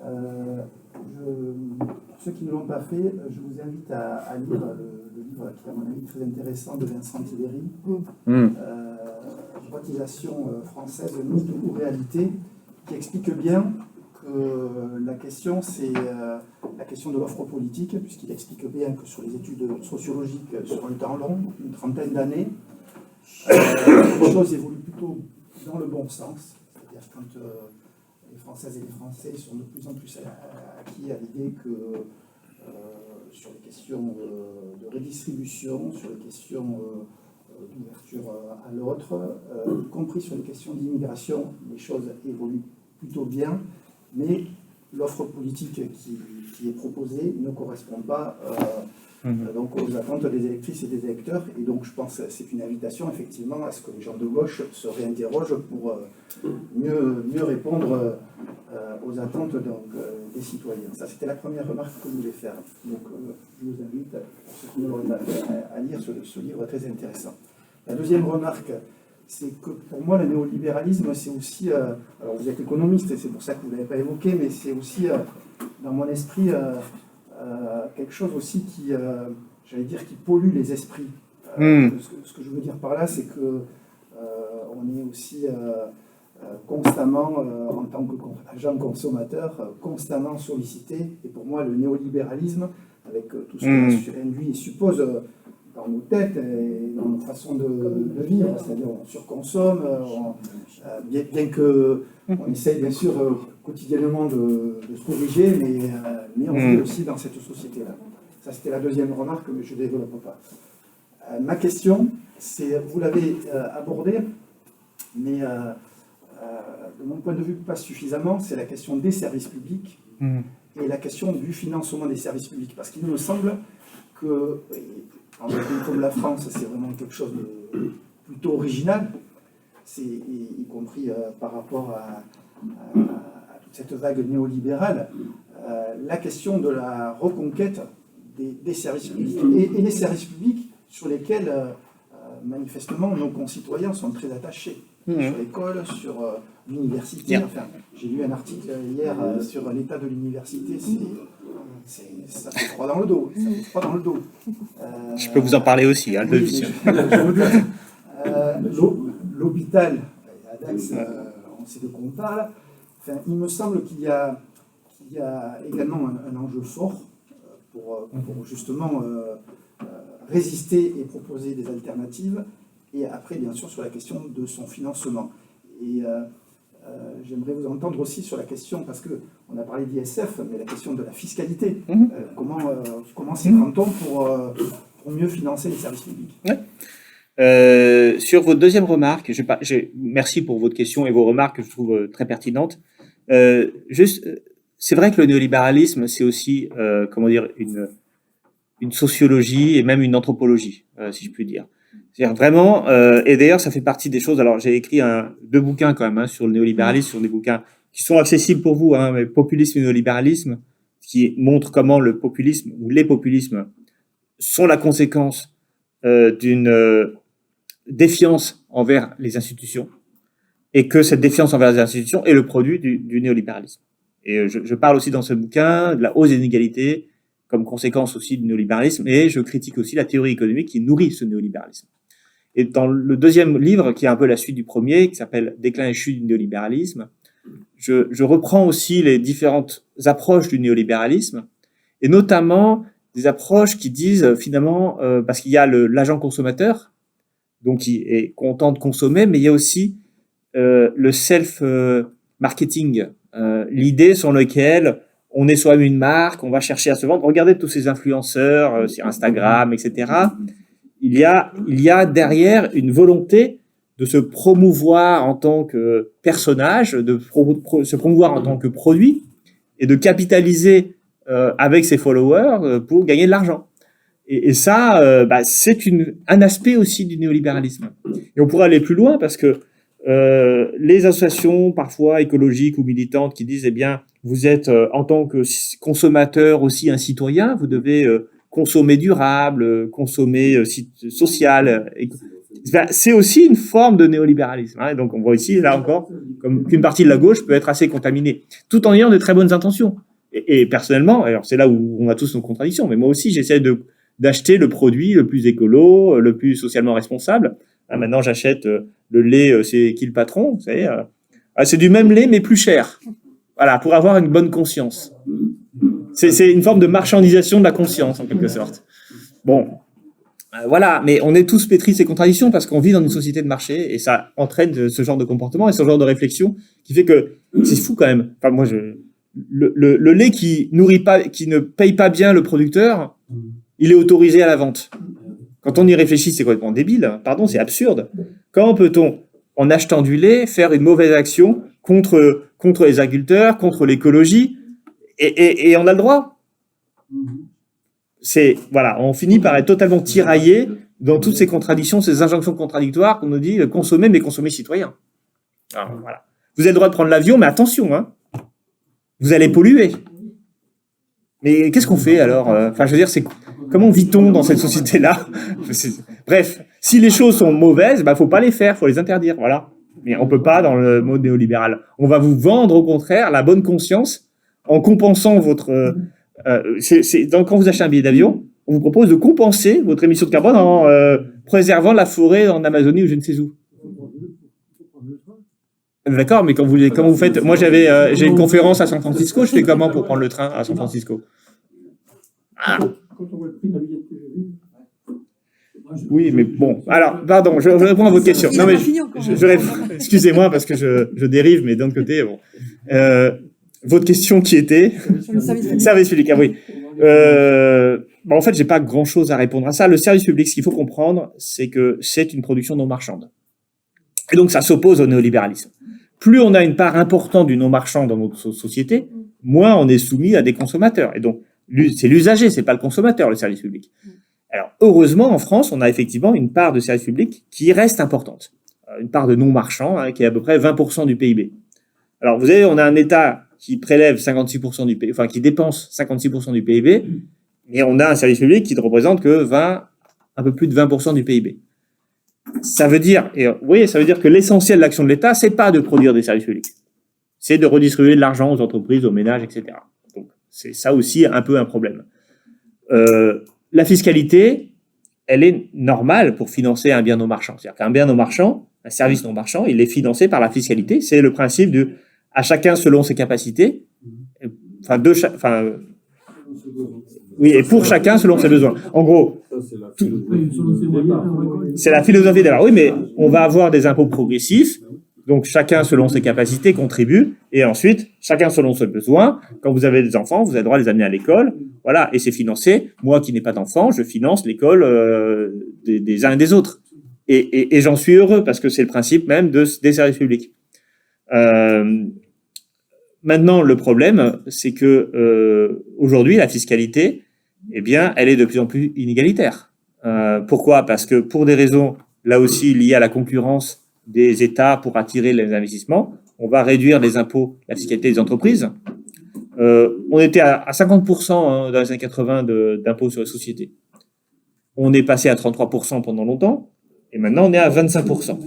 Pour ceux qui ne l'ont pas fait, je vous invite à lire le livre qui est à mon avis très intéressant de Vincent Tibéry, Droitisation française, mythe ou réalité, qui explique bien que la question c'est la question de l'offre politique, puisqu'il explique bien que sur les études sociologiques sur un temps long, une trentaine d'années, les choses évoluent plutôt dans le bon sens, c'est-à-dire quand les Françaises et les Français sont de plus en plus acquis à l'idée que sur les questions de redistribution, sur les questions d'ouverture à l'autre, y compris sur les questions d'immigration, les choses évoluent plutôt bien, mais l'offre politique qui est proposée ne correspond pas donc aux attentes des électrices et des électeurs. Et donc je pense que c'est une invitation effectivement à ce que les gens de gauche se réinterrogent pour mieux répondre aux attentes des citoyens. Ça, c'était la première remarque que je voulais faire. Donc je vous invite, pour ceux qui ne l'auraient pas fait, à lire ce livre très intéressant. La deuxième remarque, c'est que pour moi, le néolibéralisme, c'est aussi... alors vous êtes économiste, et c'est pour ça que vous ne l'avez pas évoqué, mais c'est aussi, dans mon esprit, quelque chose aussi qui, j'allais dire, qui pollue les esprits. Ce que je veux dire par là, c'est que on est aussi constamment, en tant qu'agent consommateur, constamment sollicité. Et pour moi, le néolibéralisme, avec tout ce que induit, suppose dans nos têtes et dans notre façon de vivre, c'est-à-dire on surconsomme, bien que on essaye bien sûr quotidiennement de se corriger, mais on vit aussi dans cette société-là. Ça, c'était la deuxième remarque, mais je ne développe pas. Ma question, c'est, vous l'avez abordé, mais de mon point de vue, pas suffisamment, c'est la question des services publics et la question du financement des services publics. Parce qu'il me semble que, dans un pays comme la France, c'est vraiment quelque chose de plutôt original, y compris par rapport à toute cette vague néolibérale, la question de la reconquête des services publics et les services publics sur lesquels manifestement nos concitoyens sont très attachés, sur l'école, sur l'université. Enfin, j'ai lu un article hier sur l'état de l'université, ça fait froid dans le dos. Ça fait froid dans le dos. Je peux vous en parler aussi, hein, oui, l'hôpital, à Dax, on sait de quoi on parle. Enfin, il me semble qu'il y a également un enjeu fort pour justement résister et proposer des alternatives. Et après, bien sûr, sur la question de son financement. Et j'aimerais vous entendre aussi sur la question, parce qu'on a parlé d'ISF, mais la question de la fiscalité. Comment s'y prend-on pour mieux financer les services publics? Sur votre deuxième remarque, merci pour votre question et vos remarques que je trouve très pertinentes. C'est vrai que le néolibéralisme, c'est aussi, une sociologie et même une anthropologie, si je puis dire. C'est-à-dire vraiment, et d'ailleurs, ça fait partie des choses. Alors, j'ai écrit 2 bouquins quand même sur le néolibéralisme, sur des bouquins qui sont accessibles pour vous, mais Populisme et néolibéralisme, qui montrent comment le populisme ou les populismes sont la conséquence d'une défiance envers les institutions, et que cette défiance envers les institutions est le produit du néolibéralisme. Et je parle aussi dans ce bouquin de la hausse des inégalités comme conséquence aussi du néolibéralisme, et je critique aussi la théorie économique qui nourrit ce néolibéralisme. Et dans le deuxième livre, qui est un peu la suite du premier, qui s'appelle Déclin et chute du néolibéralisme, je reprends aussi les différentes approches du néolibéralisme, et notamment des approches qui disent finalement, parce qu'il y a l'agent consommateur, donc qui est content de consommer, mais il y a aussi le self-marketing, l'idée sur laquelle on est soi-même une marque, on va chercher à se vendre. Regardez tous ces influenceurs sur Instagram, etc. Il y a derrière une volonté de se promouvoir en tant que personnage, de se promouvoir en tant que produit et de capitaliser avec ses followers pour gagner de l'argent. Et ça, c'est un aspect aussi du néolibéralisme. Et on pourrait aller plus loin parce que les associations parfois écologiques ou militantes qui disent, eh bien, vous êtes en tant que consommateur aussi un citoyen, vous devez consommer durable, consommer social. C'est aussi une forme de néolibéralisme. Donc on voit ici, là encore, comme qu'une partie de la gauche peut être assez contaminée, tout en ayant de très bonnes intentions. Et personnellement, alors c'est là où on a tous nos contradictions, mais moi aussi j'essaie d'acheter le produit le plus écolo, le plus socialement responsable. Maintenant j'achète le lait, c'est qui le patron, vous savez, c'est du même lait mais plus cher. Voilà, pour avoir une bonne conscience. C'est une forme de marchandisation de la conscience, en quelque sorte. Bon, voilà, mais on est tous pétris de ces contradictions parce qu'on vit dans une société de marché et ça entraîne ce genre de comportement et ce genre de réflexion qui fait que c'est fou quand même. Enfin, moi, le lait qui ne paye pas bien le producteur, il est autorisé à la vente. Quand on y réfléchit, c'est complètement débile. Pardon, c'est absurde. Comment peut-on, en achetant du lait, faire une mauvaise action contre les agriculteurs, contre l'écologie, et on a le droit. Voilà, on finit par être totalement tiraillé dans toutes ces contradictions, ces injonctions contradictoires qu'on nous dit consommer, mais consommer citoyen. Alors, voilà. Vous avez le droit de prendre l'avion, mais attention, vous allez polluer. Mais qu'est-ce qu'on fait alors? Enfin, je veux dire, comment vit-on dans cette société-là? Bref, si les choses sont mauvaises, faut pas les faire, faut les interdire, voilà. Mais on peut pas dans le mode néolibéral. On va vous vendre au contraire la bonne conscience en compensant votre. Quand vous achetez un billet d'avion, on vous propose de compenser votre émission de carbone en préservant la forêt en Amazonie ou je ne sais où. D'accord, mais comment vous faites? Moi, j'ai une conférence à San Francisco. Je fais comment pour prendre le train à San Francisco? Quand on voit le prix d'un billet de TGV. Oui, mais bon. Alors, pardon, je réponds à votre question. Non, mais excusez-moi parce que je dérive, mais d'un autre côté, bon. Votre question qui était service public. Ah oui. En fait, j'ai pas grand-chose à répondre à ça. Le service public, ce qu'il faut comprendre, c'est que c'est une production non marchande. Et donc, ça s'oppose au néolibéralisme. Plus on a une part importante du non marchand dans notre société, moins on est soumis à des consommateurs. Et donc, c'est l'usager, c'est pas le consommateur, le service public. Alors, heureusement, en France, on a effectivement une part de service public qui reste importante. Une part de non marchand, qui est à peu près 20% du PIB. Alors, vous savez, on a un État qui prélève 56% du PIB, enfin, qui dépense 56% du PIB, et on a un service public qui ne représente que un peu plus de 20% du PIB. Ça veut dire, ça veut dire que l'essentiel de l'action de l'État, c'est pas de produire des services publics. C'est de redistribuer de l'argent aux entreprises, aux ménages, etc. Donc, c'est ça aussi un peu un problème. La fiscalité, elle est normale pour financer un bien non marchand. C'est-à-dire qu'un bien non marchand, un service non marchand, il est financé par la fiscalité. C'est le principe à chacun selon ses capacités. Oui, et pour chacun selon ses besoins. En gros, c'est la philosophie d'abord. Oui, mais on va avoir des impôts progressifs Donc, chacun selon ses capacités contribue, et ensuite, chacun selon ses besoins. Quand vous avez des enfants, vous avez le droit de les amener à l'école, voilà, et c'est financé. Moi qui n'ai pas d'enfants, je finance l'école des uns et des autres. Et j'en suis heureux, parce que c'est le principe même des services publics. Maintenant, le problème, c'est que aujourd'hui, la fiscalité, eh bien, elle est de plus en plus inégalitaire. Pourquoi ? Parce que pour des raisons, là aussi, liées à la concurrence des États pour attirer les investissements, on va réduire les impôts, la fiscalité des entreprises. On était à 50% dans les années 80 d'impôts sur les sociétés. On est passé à 33% pendant longtemps, et maintenant on est à 25%.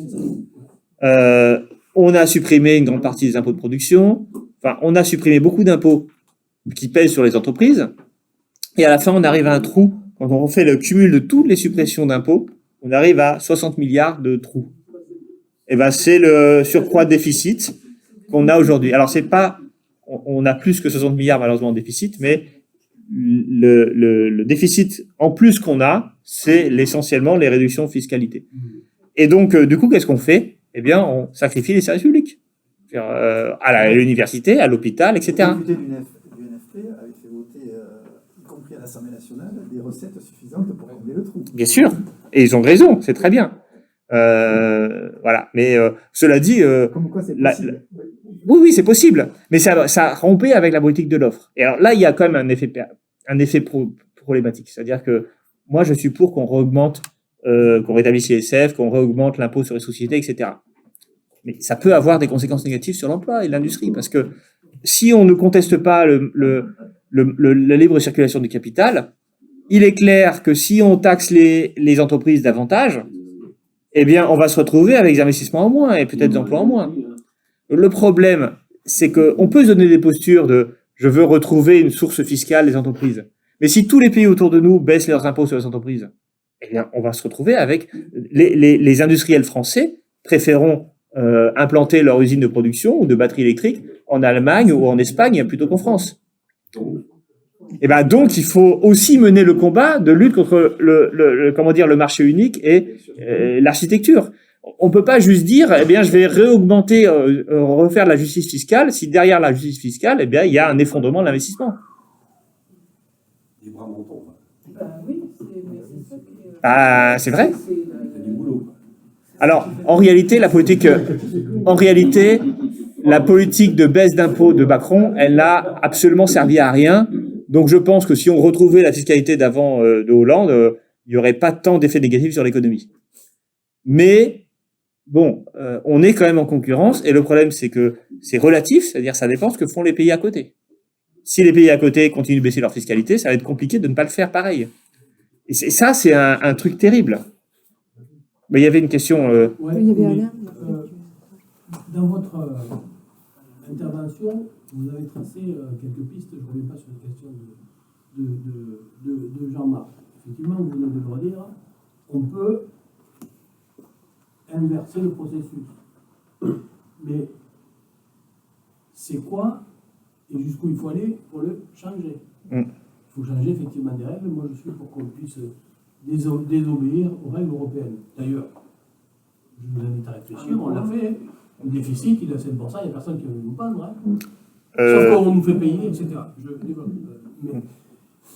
On a supprimé une grande partie des impôts de production, enfin, on a supprimé beaucoup d'impôts qui pèsent sur les entreprises, et à la fin, on arrive à un trou. Quand on fait le cumul de toutes les suppressions d'impôts, on arrive à 60 milliards de trous. Et ben, c'est le surcroît de déficit qu'on a aujourd'hui. Alors, c'est pas, on a plus que 60 milliards malheureusement en déficit, mais le déficit en plus qu'on a, c'est essentiellement les réductions de fiscalité. Et donc, du coup, qu'est-ce qu'on fait ? Eh bien, on sacrifie les services publics. À l'université, à l'hôpital, etc. Le député du NFP avait fait voter, y compris à l'Assemblée nationale, des recettes suffisantes pour combler le trou. Bien sûr, et ils ont raison, c'est très bien. Voilà, mais cela dit, Comme quoi c'est possible. oui, c'est possible, mais ça rompait avec la politique de l'offre. Et alors là, il y a quand même un effet problématique, c'est-à-dire que moi, je suis pour qu'on réaugmente, qu'on rétablisse l'ISF, qu'on réaugmente l'impôt sur les sociétés, etc. Mais ça peut avoir des conséquences négatives sur l'emploi et l'industrie, parce que si on ne conteste pas la libre circulation du capital, il est clair que si on taxe les entreprises davantage, eh bien, on va se retrouver avec des investissements en moins et peut-être des emplois en moins. Le problème, c'est qu'on peut se donner des postures de « je veux retrouver une source fiscale des entreprises ». Mais si tous les pays autour de nous baissent leurs impôts sur les entreprises, eh bien, on va se retrouver avec les industriels français préféreront implanter leur usine de production ou de batteries électriques en Allemagne ou en Espagne plutôt qu'en France. Et ben donc, il faut aussi mener le combat de lutte contre le marché unique et l'architecture. On peut pas juste dire, eh bien, je vais réaugmenter, refaire la justice fiscale, si derrière la justice fiscale, eh bien, il y a un effondrement de l'investissement. Les bras montants. Oui, mais c'est ça qui est... Ah, c'est vrai. Il y a du boulot. Alors, en réalité, la politique de baisse d'impôts de Macron, elle n'a absolument servi à rien. Donc, je pense que si on retrouvait la fiscalité d'avant de Hollande, il n'y aurait pas tant d'effets négatifs sur l'économie. Mais, bon, on est quand même en concurrence, et le problème, c'est que c'est relatif, c'est-à-dire ça dépend de ce que font les pays à côté. Si les pays à côté continuent de baisser leur fiscalité, ça va être compliqué de ne pas le faire pareil. Et ça, c'est un truc terrible. Mais il y avait une question... Oui, il y avait Alain. Dans votre intervention, vous avez tracé quelques pistes, je ne reviens pas sur la question de Jean-Marc. Effectivement, vous venez de le redire, on peut inverser le processus. Mais c'est quoi et jusqu'où il faut aller pour le changer? Il faut changer effectivement des règles. Moi, je suis pour qu'on puisse désobéir aux règles européennes. D'ailleurs, je vous invite à réfléchir, on l'a fait. Hein. Le déficit, il est à 7%, il n'y a personne qui veut nous prendre. Hein. Sauf qu'on nous fait payer, etc.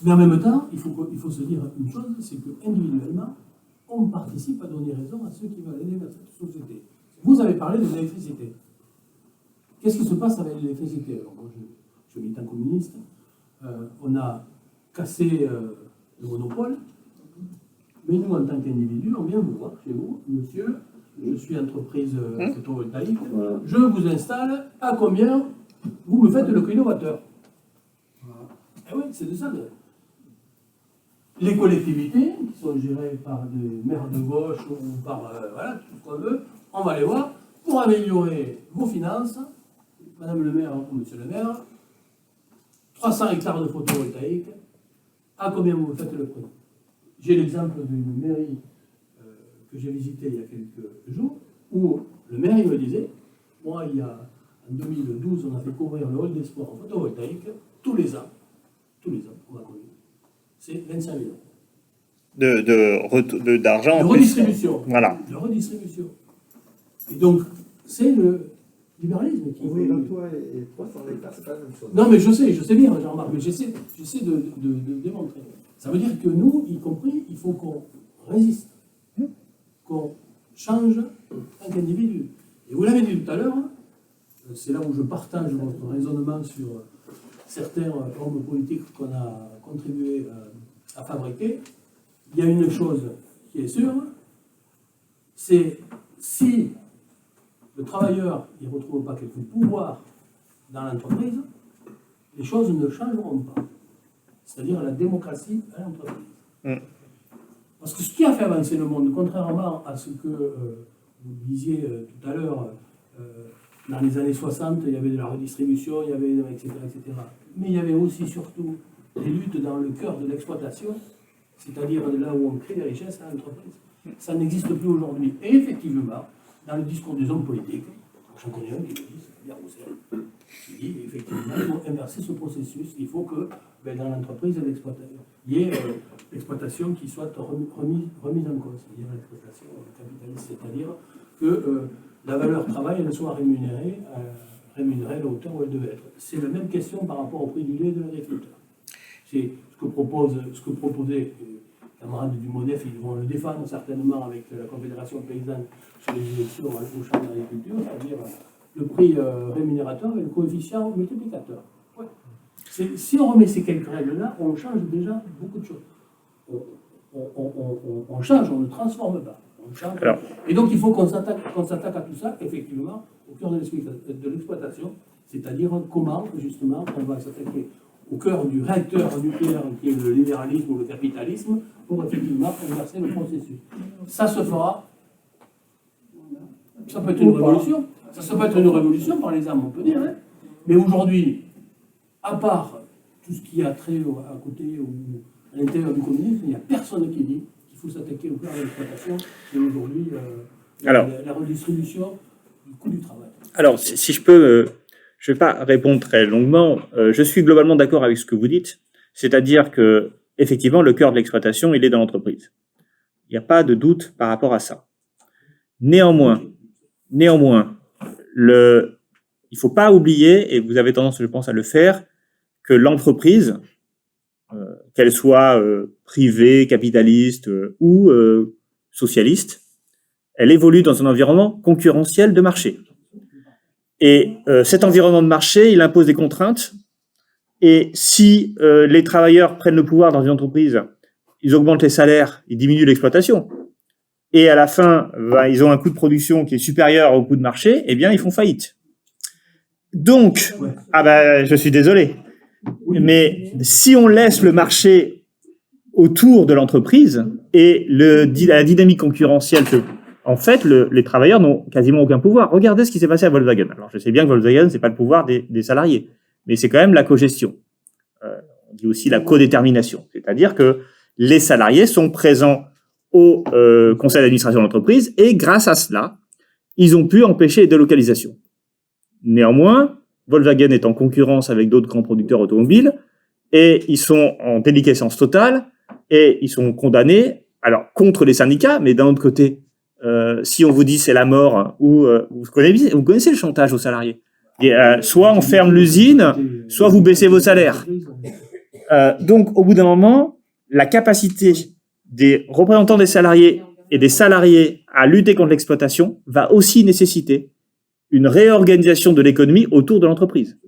Mais en même temps, il faut se dire une chose, c'est qu'individuellement, on participe à donner raison à ceux qui veulent aller dans cette société. Vous avez parlé de l'électricité. Qu'est-ce qui se passe avec l'électricité? Alors, moi, je suis militant communiste. On a cassé le monopole. Mais nous, en tant qu'individu, on vient vous voir chez vous, monsieur, je suis entreprise photovoltaïque, je vous installe, à combien vous me faites le kilowattheure? Eh oui, c'est de ça. Les collectivités, qui sont gérées par des maires de gauche ou par, voilà, tout ce qu'on veut, on va les voir pour améliorer vos finances, madame le maire ou monsieur le maire, 300 hectares de photovoltaïque, à combien vous me faites le prix? J'ai l'exemple d'une mairie que j'ai visitée il y a quelques jours, où le maire il me disait, moi, en 2012, on a fait couvrir le hall des sports en photovoltaïque, tous les ans, on va couvrir. C'est 25 000 euros. D'argent. De redistribution. Voilà. De redistribution. Et donc, c'est le libéralisme qui... Ouvrir un toit et 300 hectares, c'est pas la même chose. Non, mais je sais bien, Jean-Marc, mais j'essaie de démontrer. Ça veut dire que nous, y compris, il faut qu'on résiste, qu'on change en tant qu'individu. Et vous l'avez dit tout à l'heure, c'est là où je partage votre raisonnement sur certains hommes politiques qu'on a contribué à fabriquer. Il y a une chose qui est sûre, c'est si le travailleur ne retrouve pas quelque pouvoir dans l'entreprise, les choses ne changeront pas. C'est-à-dire la démocratie à l'entreprise. Parce que ce qui a fait avancer le monde, contrairement à ce que vous disiez tout à l'heure, dans les années 60, il y avait de la redistribution, il y avait, etc., etc. Mais il y avait aussi, surtout, des luttes dans le cœur de l'exploitation, c'est-à-dire là où on crée des richesses à l'entreprise. Ça n'existe plus aujourd'hui. Et effectivement, dans le discours des hommes politiques, j'en connais un qui le dit, c'est Pierre Roussel, qui dit effectivement il faut inverser ce processus. Il faut que dans l'entreprise, il y ait l'exploitation qui soit remise en cause, c'est-à-dire l'exploitation capitaliste, c'est-à-dire que la valeur travail elle soit rémunérée à la hauteur où elle devait être. C'est la même question par rapport au prix du lait de l'agriculteur. C'est ce que proposait les camarades du MODEF, ils vont le défendre certainement avec la Confédération paysanne sur les élections au champ de l'agriculture, c'est-à-dire le prix rémunérateur et le coefficient multiplicateur. Ouais. Si on remet ces quelques règles-là, on change déjà beaucoup de choses. On change, on ne transforme pas. On change. Alors. Et donc il faut qu'on s'attaque à tout ça, effectivement, au cœur de l'exploitation, c'est-à-dire comment, justement, on va s'attaquer au cœur du réacteur nucléaire qui est le libéralisme ou le capitalisme, pour effectivement inverser le processus. Ça se fera. Ça peut être une révolution. Ça peut être une révolution par les âmes, on peut dire. Hein. Mais aujourd'hui, à part tout ce qui a trait à côté ou à l'intérieur du communisme, il n'y a personne qui dit qu'il faut s'attaquer au cœur de l'exploitation. Et aujourd'hui, la redistribution du coût du travail. Alors, si je peux, je ne vais pas répondre très longuement. Je suis globalement d'accord avec ce que vous dites. C'est-à-dire que, effectivement, le cœur de l'exploitation, il est dans l'entreprise. Il n'y a pas de doute par rapport à ça. Néanmoins, il ne faut pas oublier, et vous avez tendance, je pense, à le faire, que l'entreprise, qu'elle soit privée, capitaliste ou socialiste, elle évolue dans un environnement concurrentiel de marché. Et cet environnement de marché, il impose des contraintes. Et si les travailleurs prennent le pouvoir dans une entreprise, ils augmentent les salaires, ils diminuent l'exploitation. Et à la fin, ils ont un coût de production qui est supérieur au coût de marché, eh bien, ils font faillite. Donc, je suis désolé, mais si on laisse le marché autour de l'entreprise et la dynamique concurrentielle, en fait, les travailleurs n'ont quasiment aucun pouvoir. Regardez ce qui s'est passé à Volkswagen. Alors, je sais bien que Volkswagen, c'est pas le pouvoir des salariés, mais c'est quand même la cogestion. On dit aussi la codétermination, c'est-à-dire que les salariés sont présents au conseil d'administration de l'entreprise et grâce à cela, ils ont pu empêcher les délocalisations. Néanmoins, Volkswagen est en concurrence avec d'autres grands producteurs automobiles et ils sont en déliquescence totale et ils sont condamnés, alors contre les syndicats, mais d'un autre côté, si on vous dit c'est la mort, ou vous connaissez le chantage aux salariés. Et, soit on ferme l'usine, soit vous baissez vos salaires. Donc, au bout d'un moment, la capacité des représentants des salariés et des salariés à lutter contre l'exploitation va aussi nécessiter une réorganisation de l'économie autour de l'entreprise.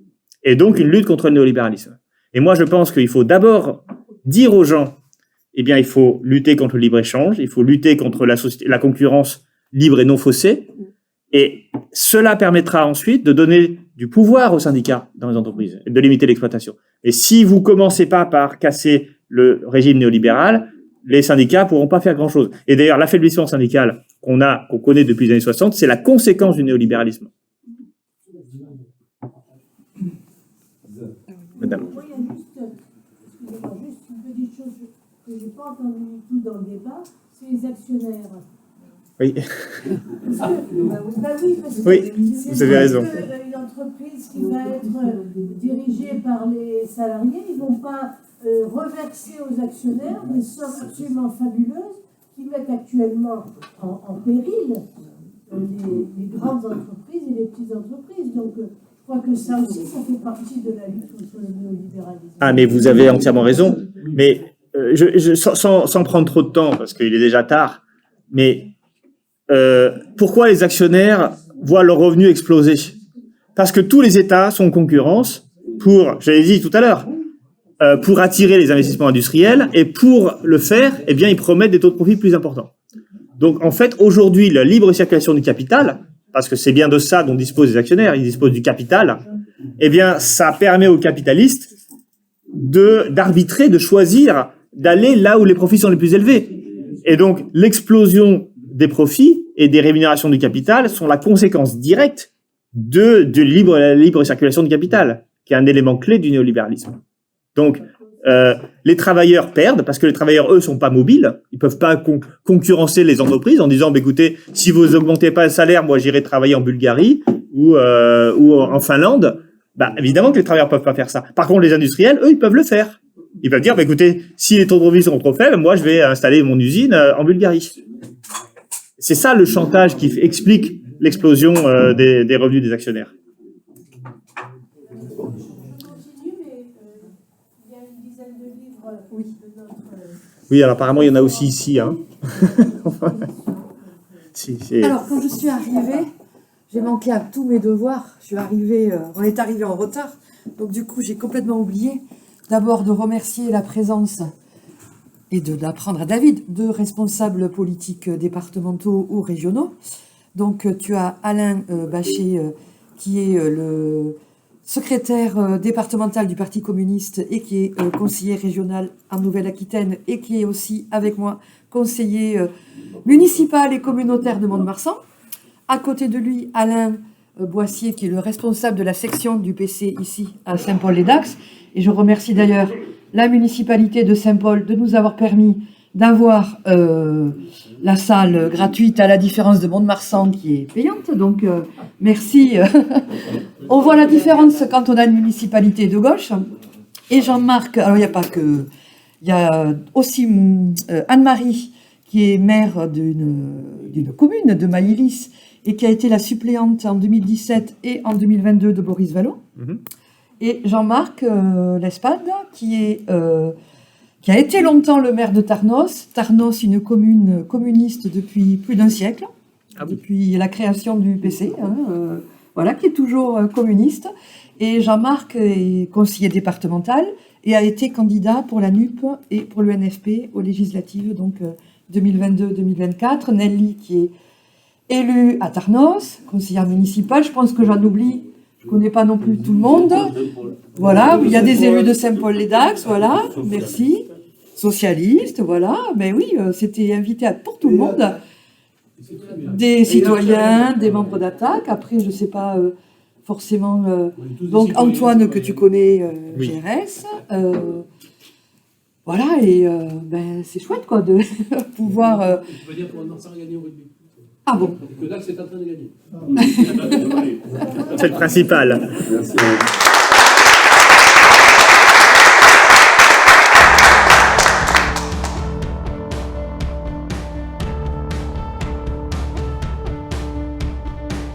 Et donc, une lutte contre le néolibéralisme. Et moi, je pense qu'il faut d'abord dire aux gens, eh bien, il faut lutter contre le libre-échange, il faut lutter contre la concurrence libre et non faussée. Et cela permettra ensuite de donner du pouvoir aux syndicats dans les entreprises, et de limiter l'exploitation. Et si vous commencez pas par casser le régime néolibéral, les syndicats pourront pas faire grand-chose. Et d'ailleurs, l'affaiblissement syndical qu'on connaît depuis les années 60, c'est la conséquence du néolibéralisme. Madame. Moi, il y a juste une petite chose que je n'ai pas entendue du tout dans le débat, c'est les actionnaires. Oui. Parce que, Oui, vous avez raison. Une entreprise qui va être dirigée par les salariés, ils ne vont pas reverser aux actionnaires des sommes absolument fabuleuses qui mettent actuellement en péril les grandes entreprises et les petites entreprises. Donc, je crois que ça aussi, ça fait partie de la lutte contre le néolibéralisme. Ah, mais vous avez entièrement raison. Mais sans prendre trop de temps, parce qu'il est déjà tard, mais pourquoi les actionnaires voient leurs revenus exploser? Parce que tous les États sont en concurrence pour, je l'ai dit tout à l'heure, pour attirer les investissements industriels, et pour le faire, eh bien, ils promettent des taux de profit plus importants. Donc, en fait, aujourd'hui, la libre circulation du capital, parce que c'est bien de ça dont disposent les actionnaires, ils disposent du capital, eh bien, ça permet aux capitalistes d'arbitrer, de choisir, d'aller là où les profits sont les plus élevés. Et donc, l'explosion des profits et des rémunérations du capital sont la conséquence directe de la libre circulation du capital, qui est un élément clé du néolibéralisme. Donc, les travailleurs perdent parce que les travailleurs, eux, sont pas mobiles. Ils peuvent pas concurrencer les entreprises en disant, bah, écoutez, si vous augmentez pas le salaire, moi, j'irai travailler en Bulgarie ou en Finlande. Bah, évidemment que les travailleurs peuvent pas faire ça. Par contre, les industriels, eux, ils peuvent le faire. Ils peuvent dire, bah, écoutez, si les taux de profit sont trop faibles, moi, je vais installer mon usine en Bulgarie. C'est ça le chantage qui explique l'explosion des revenus des actionnaires. Oui, alors apparemment, il y en a aussi ici. Hein. Alors, quand je suis arrivée, j'ai manqué à tous mes devoirs. On est arrivé en retard. Donc, du coup, j'ai complètement oublié d'abord de remercier la présence et d'apprendre à David, deux responsables politiques départementaux ou régionaux. Donc, tu as Alain Bachet, qui est le secrétaire départemental du Parti communiste et qui est conseiller régional en Nouvelle-Aquitaine et qui est aussi, avec moi, conseiller municipal et communautaire de Mont-de-Marsan. À côté de lui, Alain Boissier, qui est le responsable de la section du PC ici à Saint-Paul-les-Dax. Et je remercie d'ailleurs la municipalité de Saint-Paul de nous avoir permis d'avoir la salle gratuite, à la différence de Mont-de-Marsan qui est payante. Donc, merci. On voit la différence quand on a une municipalité de gauche. Et Jean-Marc, alors il n'y a pas que... Il y a aussi Anne-Marie, qui est maire d'une commune de Maïlis et qui a été la suppléante en 2017 et en 2022 de Boris Vallaud. Et Jean-Marc Lespade, qui a été longtemps le maire de Tarnos. Tarnos, une commune communiste depuis plus d'un siècle, depuis la création du PC, voilà, qui est toujours communiste. Et Jean-Marc est conseiller départemental et a été candidat pour la NUP et pour le NFP aux législatives, donc 2022-2024. Nelly, qui est élue à Tarnos, conseillère municipale. Je pense que j'en oublie. Je ne connais pas non plus tout le monde. Voilà, il y a des élus de Saint-Paul-les-Dax, voilà, merci. Socialistes, voilà, mais oui, c'était invité pour tout le monde. Des citoyens, des membres d'Attaque, après, je ne sais pas forcément... donc Antoine, que tu connais, GRS. Voilà, et c'est chouette, quoi, de pouvoir... Tu peux dire qu'on a gagné au rugby. Ah bon? Que Dax est en train de gagner. C'est le principal. Merci.